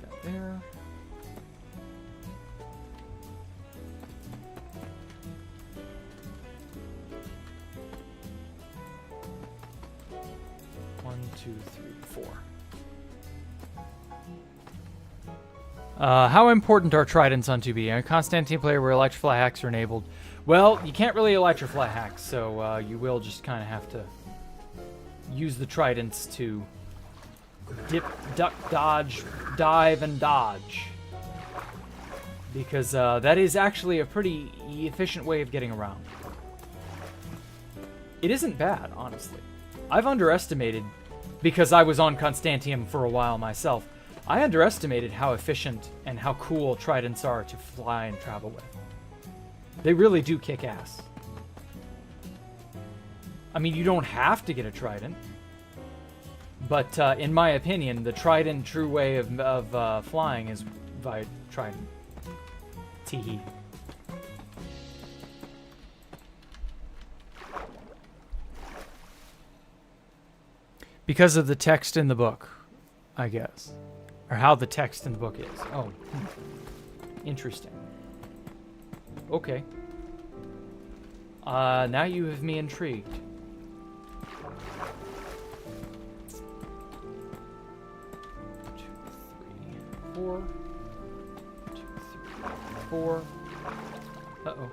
That there. One, two, three, four. How important are tridents on 2B? A Constantine player where electrify hacks are enabled. Well, you can't really electrify hacks, so you will just kind of have to use the tridents to dip, duck, dodge, dive, and dodge. Because that is actually a pretty efficient way of getting around. It isn't bad, honestly. I've underestimated, because I was on Constantium for a while myself, I underestimated how efficient and how cool tridents are to fly and travel with. They really do kick ass. I mean, you don't have to get a trident, but in my opinion, the tried and true way of flying is by trident. Teehee. Because of the text in the book, I guess. Or how the text in the book is. Oh, interesting. Okay. Now you have me intrigued. 2, 3, 4. 2, 3, 4. Uh-oh.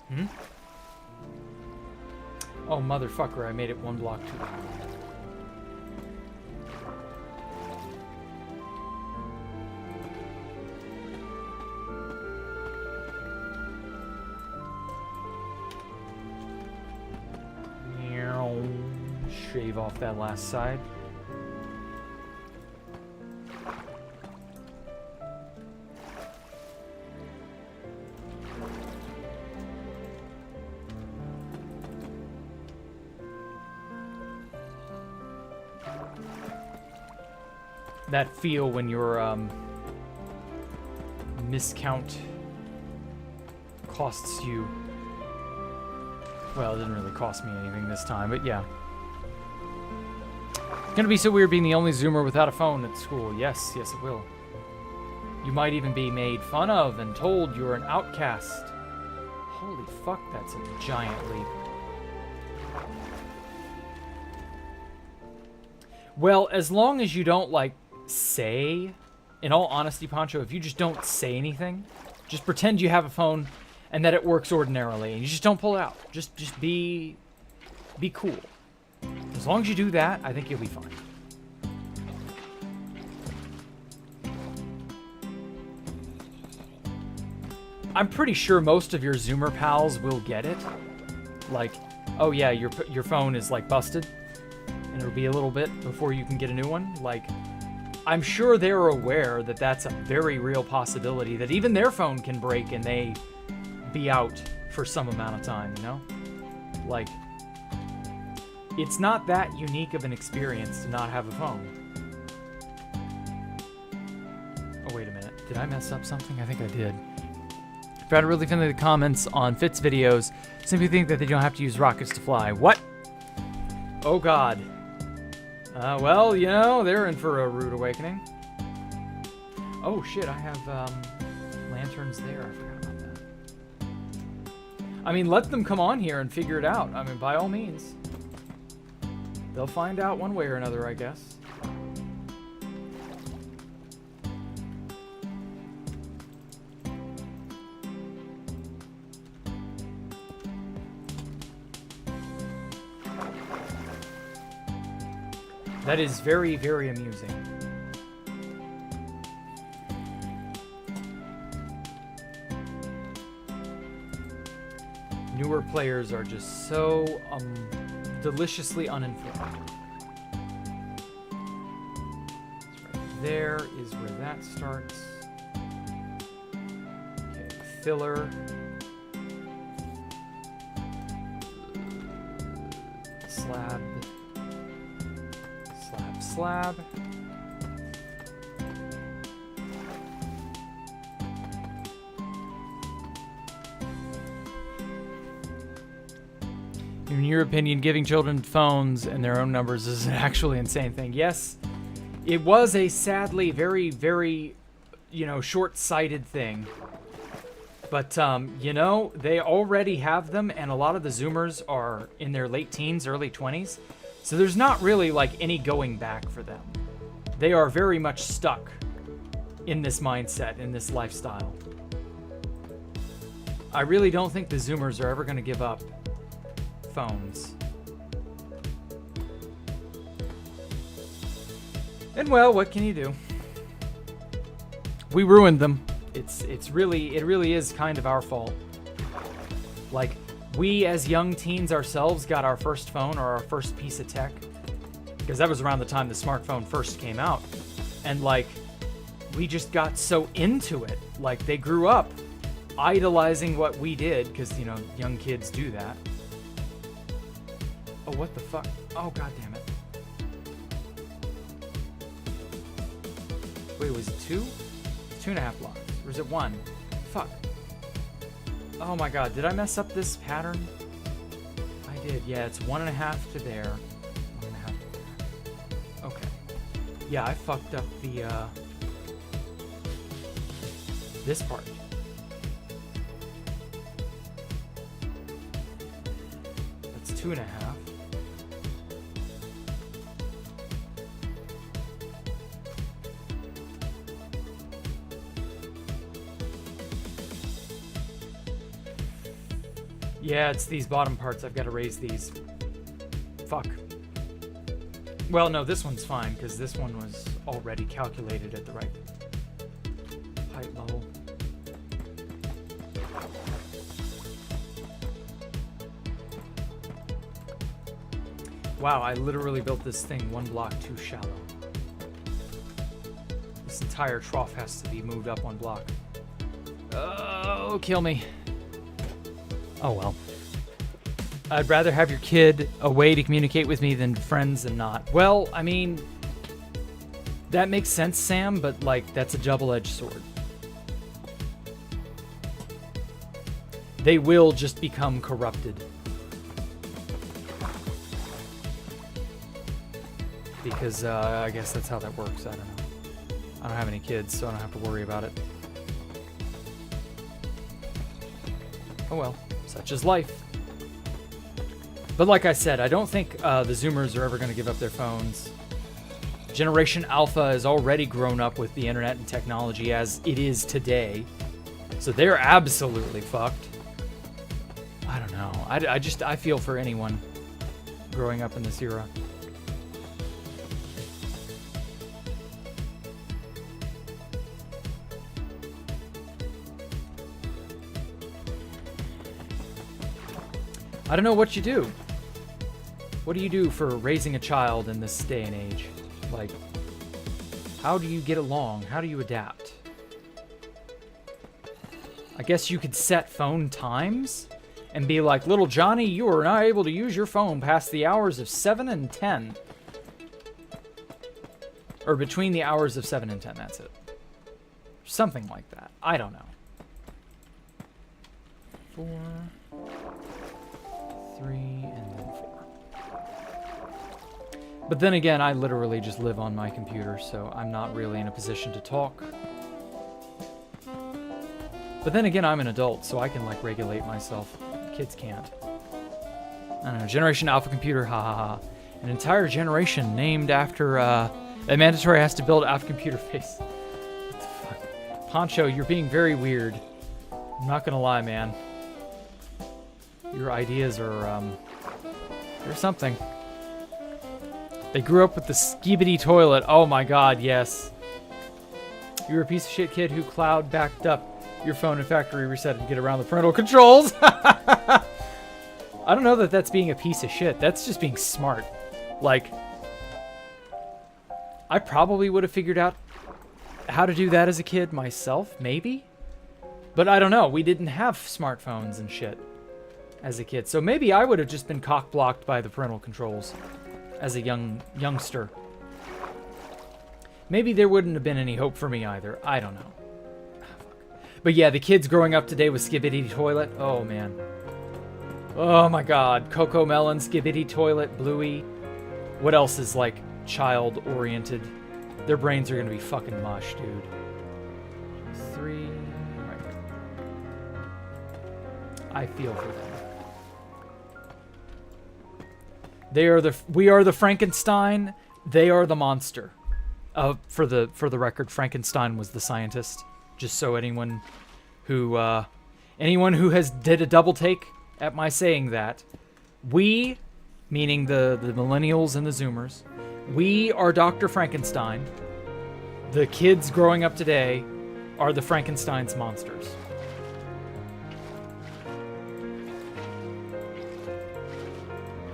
Hmm? Oh, motherfucker, I made it 1 block too long. Shave off that last side. That feel when your miscount costs you. Well, it didn't really cost me anything this time, but yeah. It's gonna be so weird being the only Zoomer without a phone at school. Yes, yes it will. You might even be made fun of and told you're an outcast. Holy fuck, that's a giant leap. Well, as long as you don't, like, say, in all honesty, Poncho, if you just don't say anything, just pretend you have a phone and that it works ordinarily, and you just don't pull it out. Just be cool. As long as you do that, I think you'll be fine. I'm pretty sure most of your Zoomer pals will get it. Like, oh yeah, your phone is like busted, and it'll be a little bit before you can get a new one. Like, I'm sure they're aware that that's a very real possibility, that even their phone can break and they be out for some amount of time, you know? Like, it's not that unique of an experience to not have a phone. Oh, wait a minute. Did I mess up something? I think I did. Forgot to really friendly the comments on Fitz videos. Simply think that they don't have to use rockets to fly. What? Oh, God. Well, you know, they're in for a rude awakening. Oh, shit, I have, lanterns there. I forgot about that. I mean, let them come on here and figure it out. I mean, by all means. They'll find out one way or another, I guess. That is very, very amusing. Newer players are just so, deliciously uninformed. Right there is where that starts. Okay, filler. Slab. Slab, slab. In your opinion, giving children phones and their own numbers is an actually insane thing. Yes, it was a sadly very, very, short-sighted thing. But, they already have them, and a lot of the Zoomers are in their late teens, early 20s. So there's not really, any going back for them. They are very much stuck in this mindset, in this lifestyle. I really don't think the Zoomers are ever going to give up phones. And well, what can you do? We ruined them. It really is kind of our fault. Like, we as young teens ourselves got our first phone or our first piece of tech, because that was around the time the smartphone first came out. And we just got so into it. They grew up idolizing what we did, because, young kids do that. Oh, what the fuck? Oh, god damn it. Wait, was it 2? 2.5 blocks. Or is it 1? Fuck. Oh my god, did I mess up this pattern? I did. Yeah, it's 1.5 to there. 1.5 to there. Okay. Yeah, I fucked up the, this part. That's 2.5. Yeah, it's these bottom parts. I've got to raise these. Fuck. Well, no, this one's fine, because this one was already calculated at the right height level. Wow, I literally built this thing 1 block too shallow. This entire trough has to be moved up 1 block. Oh, kill me. Oh well. I'd rather have your kid a way to communicate with me than friends and not. Well, I mean, that makes sense, Sam, but that's a double-edged sword. They will just become corrupted. Because I guess that's how that works. I don't know. I don't have any kids, so I don't have to worry about it. Oh well. Such is life. But like I said, I don't think the Zoomers are ever going to give up their phones. Generation Alpha has already grown up with the internet and technology as it is today. So they're absolutely fucked. I don't know. I feel for anyone growing up in this era. I don't know what you do. What do you do for raising a child in this day and age? How do you get along? How do you adapt? I guess you could set phone times and be like, little Johnny, you are not able to use your phone past the hours of 7 and 10. Or between the hours of 7 and 10, that's it. Something like that. I don't know. 4... 3, and then 4. But then again, I literally just live on my computer, so I'm not really in a position to talk. But then again, I'm an adult, so I can regulate myself. Kids can't. I don't know. Generation Alpha computer, ha ha ha. An entire generation named after a mandatory has to build Alpha computer face. What the fuck? Poncho, you're being very weird. I'm not gonna lie, man. Your ideas are, they're something. They grew up with the skibidi toilet. Oh my god, yes. You're a piece of shit kid who cloud backed up your phone and factory reset to get around the parental controls. I don't know that that's being a piece of shit. That's just being smart. I probably would have figured out how to do that as a kid myself, maybe? But I don't know. We didn't have smartphones and shit as a kid. So maybe I would have just been cock-blocked by the parental controls as a youngster. Maybe there wouldn't have been any hope for me either. I don't know. But yeah, the kids growing up today with skibidi toilet. Oh, man. Oh my god. Coco Melon, Skibidi Toilet, Bluey. What else is like child-oriented? Their brains are gonna be fucking mush, dude. 3. Right. I feel for them. We are the Frankenstein. They are the monster. For the record, Frankenstein was the scientist. Just so anyone who has did a double take at my saying that, we, meaning the millennials and the Zoomers, we are Dr. Frankenstein. The kids growing up today are the Frankenstein's monsters.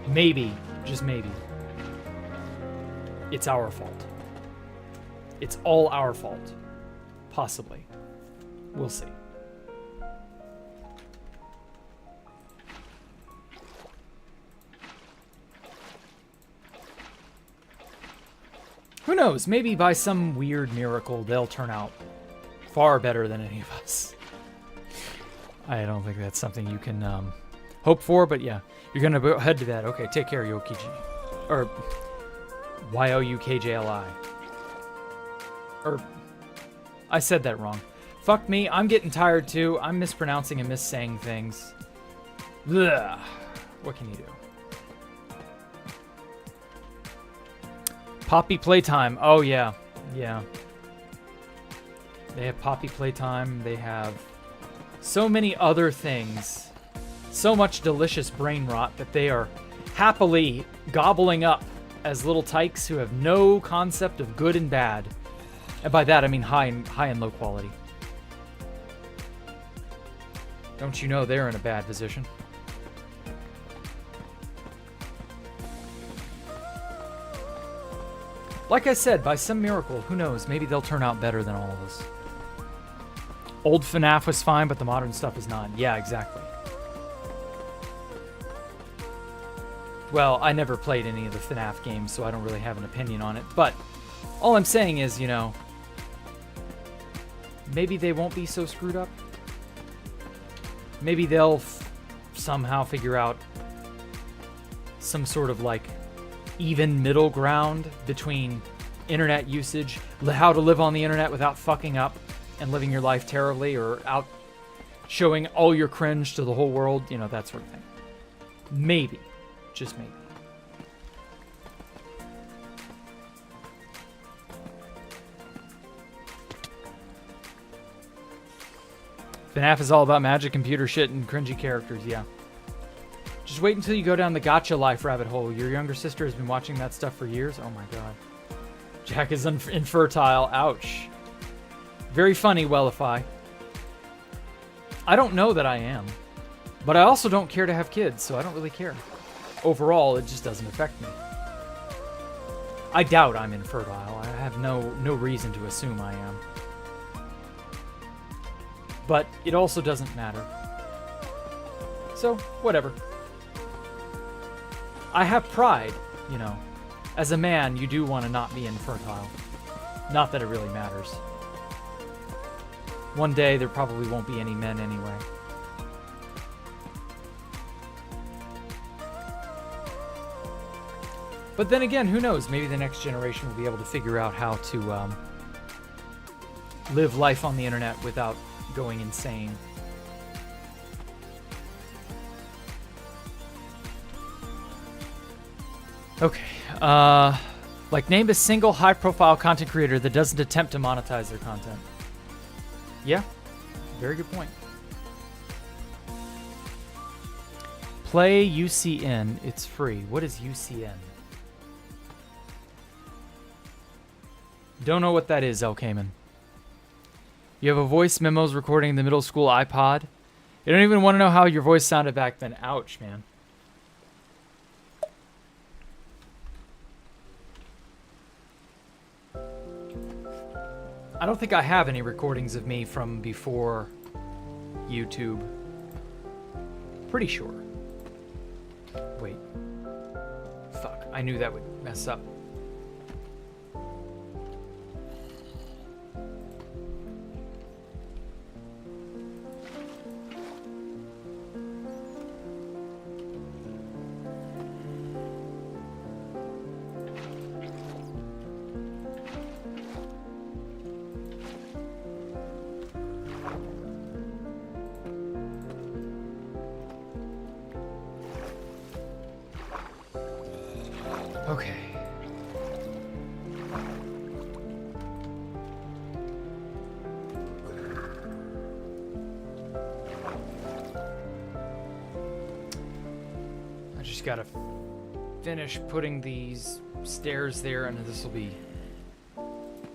Maybe, just maybe, it's our fault. It's all our fault. Possibly. We'll see. Who knows? Maybe by some weird miracle, they'll turn out far better than any of us. I don't think that's something you can hope for, but yeah. You're going to head to bed. Okay, take care, Yokiji. Or YOUKJLI. Or, I said that wrong. Fuck me, I'm getting tired too. I'm mispronouncing and missaying things. Ugh. What can you do? Poppy Playtime. Oh, yeah. Yeah. They have Poppy Playtime. They have so many other things. So much delicious brain rot that they are happily gobbling up as little tykes who have no concept of good and bad. And by that, I mean high and low quality. Don't you know they're in a bad position? Like I said, by some miracle, who knows, maybe they'll turn out better than all of us. Old FNAF was fine, but the modern stuff is not. Yeah, exactly. Well, I never played any of the FNAF games, so I don't really have an opinion on it. But all I'm saying is, you know, maybe they won't be so screwed up. Maybe they'll somehow figure out some sort of like even middle ground between internet usage, how to live on the internet without fucking up and living your life terribly, or out showing all your cringe to the whole world, you know, that sort of thing. Maybe. Just maybe. FNAF is all about magic, computer shit, and cringy characters, yeah. Just wait until you go down the gacha life rabbit hole. Your younger sister has been watching that stuff for years. Oh my god. Jack is infertile. Ouch. Very funny, Wellify. I don't know that I am. But I also don't care to have kids, so I don't really care. Overall, it just doesn't affect me. I doubt I'm infertile. I have no reason to assume I am. But it also doesn't matter. So, whatever. I have pride, you know. As a man, you do want to not be infertile. Not that it really matters. One day, there probably won't be any men anyway. But then again, who knows? Maybe the next generation will be able to figure out how to live life on the internet without going insane. Okay. Like, name a single high-profile content creator that doesn't attempt to monetize their content. Yeah. Very good point. Play UCN. It's free. What is UCN? Don't know what that is, El Cayman. You have a voice memos recording the middle school iPod. You don't even want to know how your voice sounded back then. Ouch, man. I don't think I have any recordings of me from before YouTube. Pretty sure. Wait. Fuck. I knew that would mess up. Okay. I just gotta finish putting these stairs there, and this will be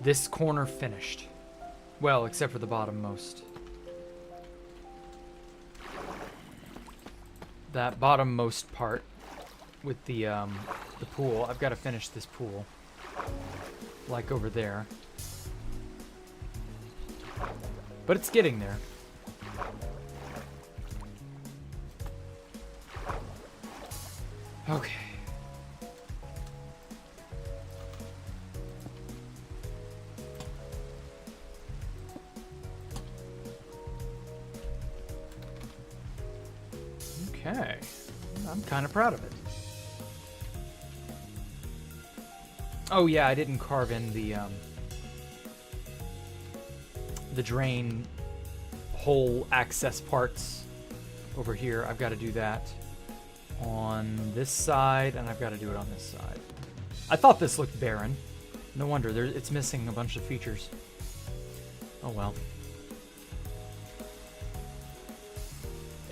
this corner finished. Well, except for the bottommost. That bottommost part with the pool. I've got to finish this pool. Like over there. But it's getting there. Okay. Okay. I'm kind of proud of it. Oh yeah, I didn't carve in the drain hole access parts over here. I've got to do that on this side, and I've got to do it on this side. I thought this looked barren. No wonder, it's missing a bunch of features. Oh well.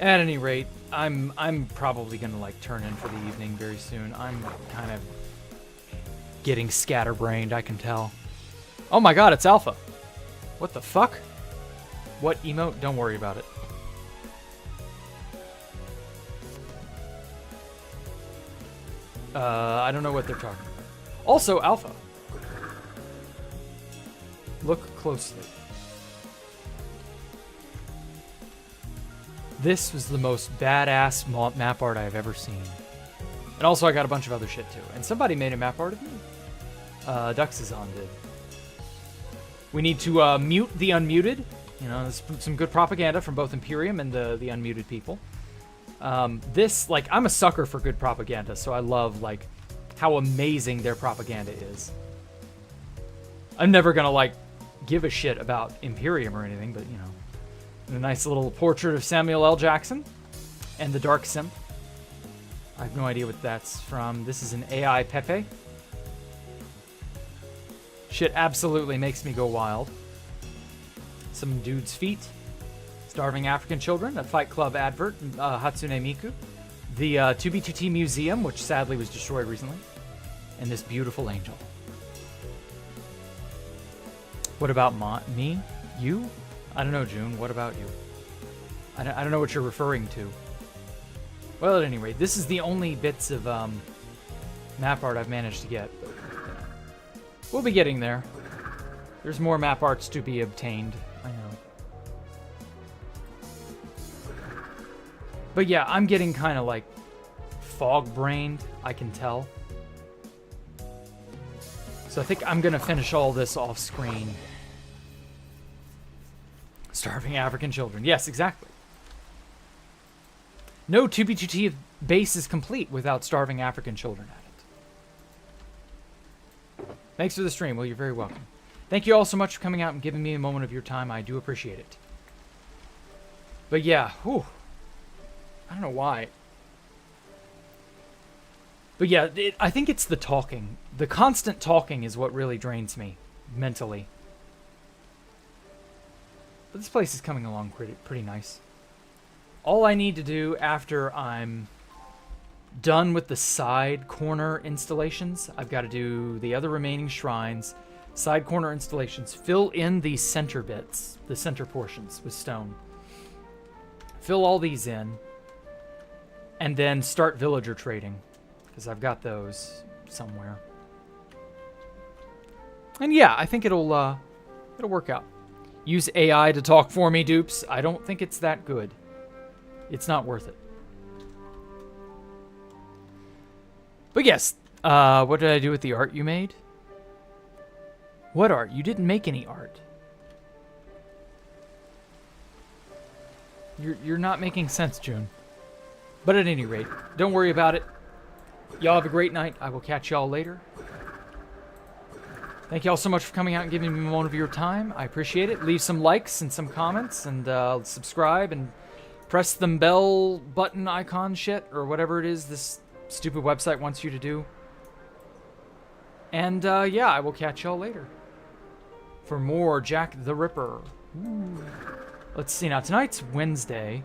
At any rate, I'm probably gonna like turn in for the evening very soon. I'm kind of getting scatterbrained, I can tell. Oh my god, it's Alpha. What the fuck? What emote? Don't worry about it. I don't know what they're talking about. Also, Alpha. Look closely. This was the most badass map art I've ever seen. And also, I got a bunch of other shit too. And somebody made a map art of me. Duxizon did. We need to mute the unmuted. You know, there's some good propaganda from both Imperium and the unmuted people. This, like, I'm a sucker for good propaganda, so I love, like, how amazing their propaganda is. I'm never gonna, like, give a shit about Imperium or anything, but, you know. A nice little portrait of Samuel L. Jackson and the Dark Simp. I have no idea what that's from. This is an AI Pepe. Shit absolutely makes me go wild. Some dude's feet. Starving African children. A Fight Club advert. Hatsune Miku. The 2B2T Museum, which sadly was destroyed recently. And this beautiful angel. What about me? You? I don't know, June. What about you? I don't know what you're referring to. Well, at any rate, this is the only bits of map art I've managed to get. We'll be getting there. There's more map arts to be obtained. I know. But yeah, I'm getting kind of like fog-brained, I can tell. So I think I'm going to finish all this off screen. Starving African children. Yes, exactly. No 2B2T base is complete without starving African children at it. Thanks for the stream. Well, you're very welcome. Thank you all so much for coming out and giving me a moment of your time. I do appreciate it. But yeah, whew. I don't know why. But yeah, I think it's the talking. The constant talking is what really drains me mentally. But this place is coming along pretty nice. All I need to do after I'm done with the side corner installations, I've got to do the other remaining shrines, side corner installations, fill in these center bits, the center portions with stone. Fill all these in, and then start villager trading, because I've got those somewhere. And yeah, I think it'll work out. Use AI to talk for me, dupes. I don't think it's that good. It's not worth it. But yes, what did I do with the art you made? What art? You didn't make any art. You're not making sense, June. But at any rate, don't worry about it. Y'all have a great night. I will catch y'all later. Thank you all so much for coming out and giving me a moment of your time. I appreciate it. Leave some likes and some comments, and subscribe, and press the bell button icon shit, or whatever it is this stupid website wants you to do. And yeah, I will catch y'all later for more Jack the Ripper. Ooh. Let's see, now tonight's Wednesday.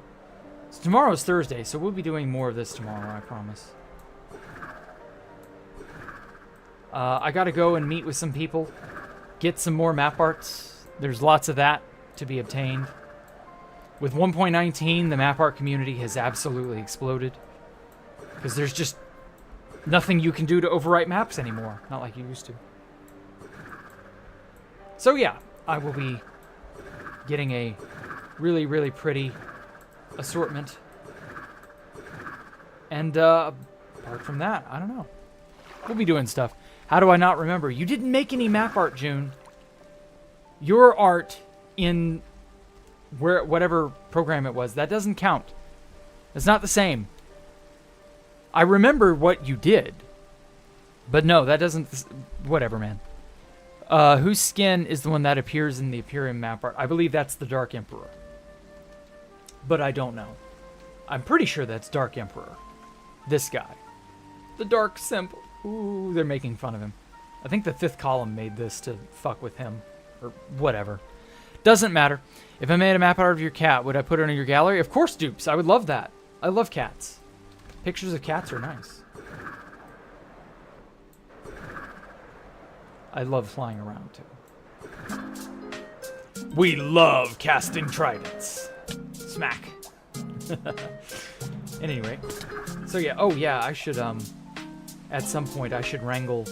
So tomorrow's Thursday, so we'll be doing more of this tomorrow, I promise. I gotta go and meet with some people, get some more map arts. There's lots of that to be obtained. With 1.19, the map art community has absolutely exploded. Because there's just nothing you can do to overwrite maps anymore. Not like you used to. So yeah, I will be getting a really, really pretty assortment. And apart from that, I don't know. We'll be doing stuff. How do I not remember? You didn't make any map art, June. Your art in whatever program it was, that doesn't count. It's not the same. I remember what you did. But no, that doesn't... Whatever, man. Whose skin is the one that appears in the Imperium map art? I believe that's the Dark Emperor. But I don't know. I'm pretty sure that's Dark Emperor. This guy. The Dark Symbol. Ooh, they're making fun of him. I think the fifth column made this to fuck with him. Or whatever. Doesn't matter. If I made a map art of your cat, would I put it in your gallery? Of course, dupes. I would love that. I love cats. Pictures of cats are nice. I love flying around, too. We love casting tridents. Smack. At any rate. So, yeah. Oh, yeah. I should, at some point, I should wrangle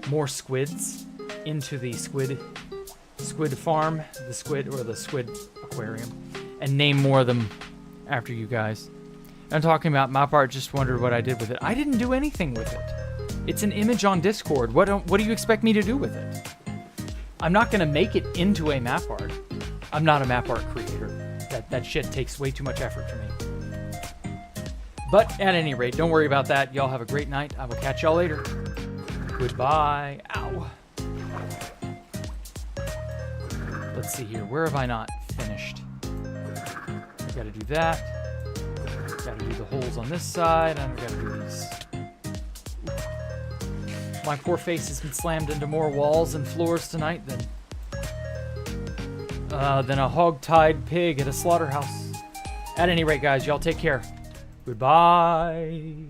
more squids into the squid farm. The squid aquarium. And name more of them after you guys. I'm talking about map art. Just wondered what I did with it. I didn't do anything with it. It's an image on Discord. What do you expect me to do with it? I'm not going to make it into a map art. I'm not a map art creator. That shit takes way too much effort for me. But at any rate, don't worry about that. Y'all have a great night. I will catch y'all later. Goodbye. Ow. Let's see here. Where have I not finished? I gotta do that. Gotta do the holes on this side. And I gotta do these. My poor face has been slammed into more walls and floors tonight than a hog-tied pig at a slaughterhouse. At any rate, guys, y'all take care. Goodbye.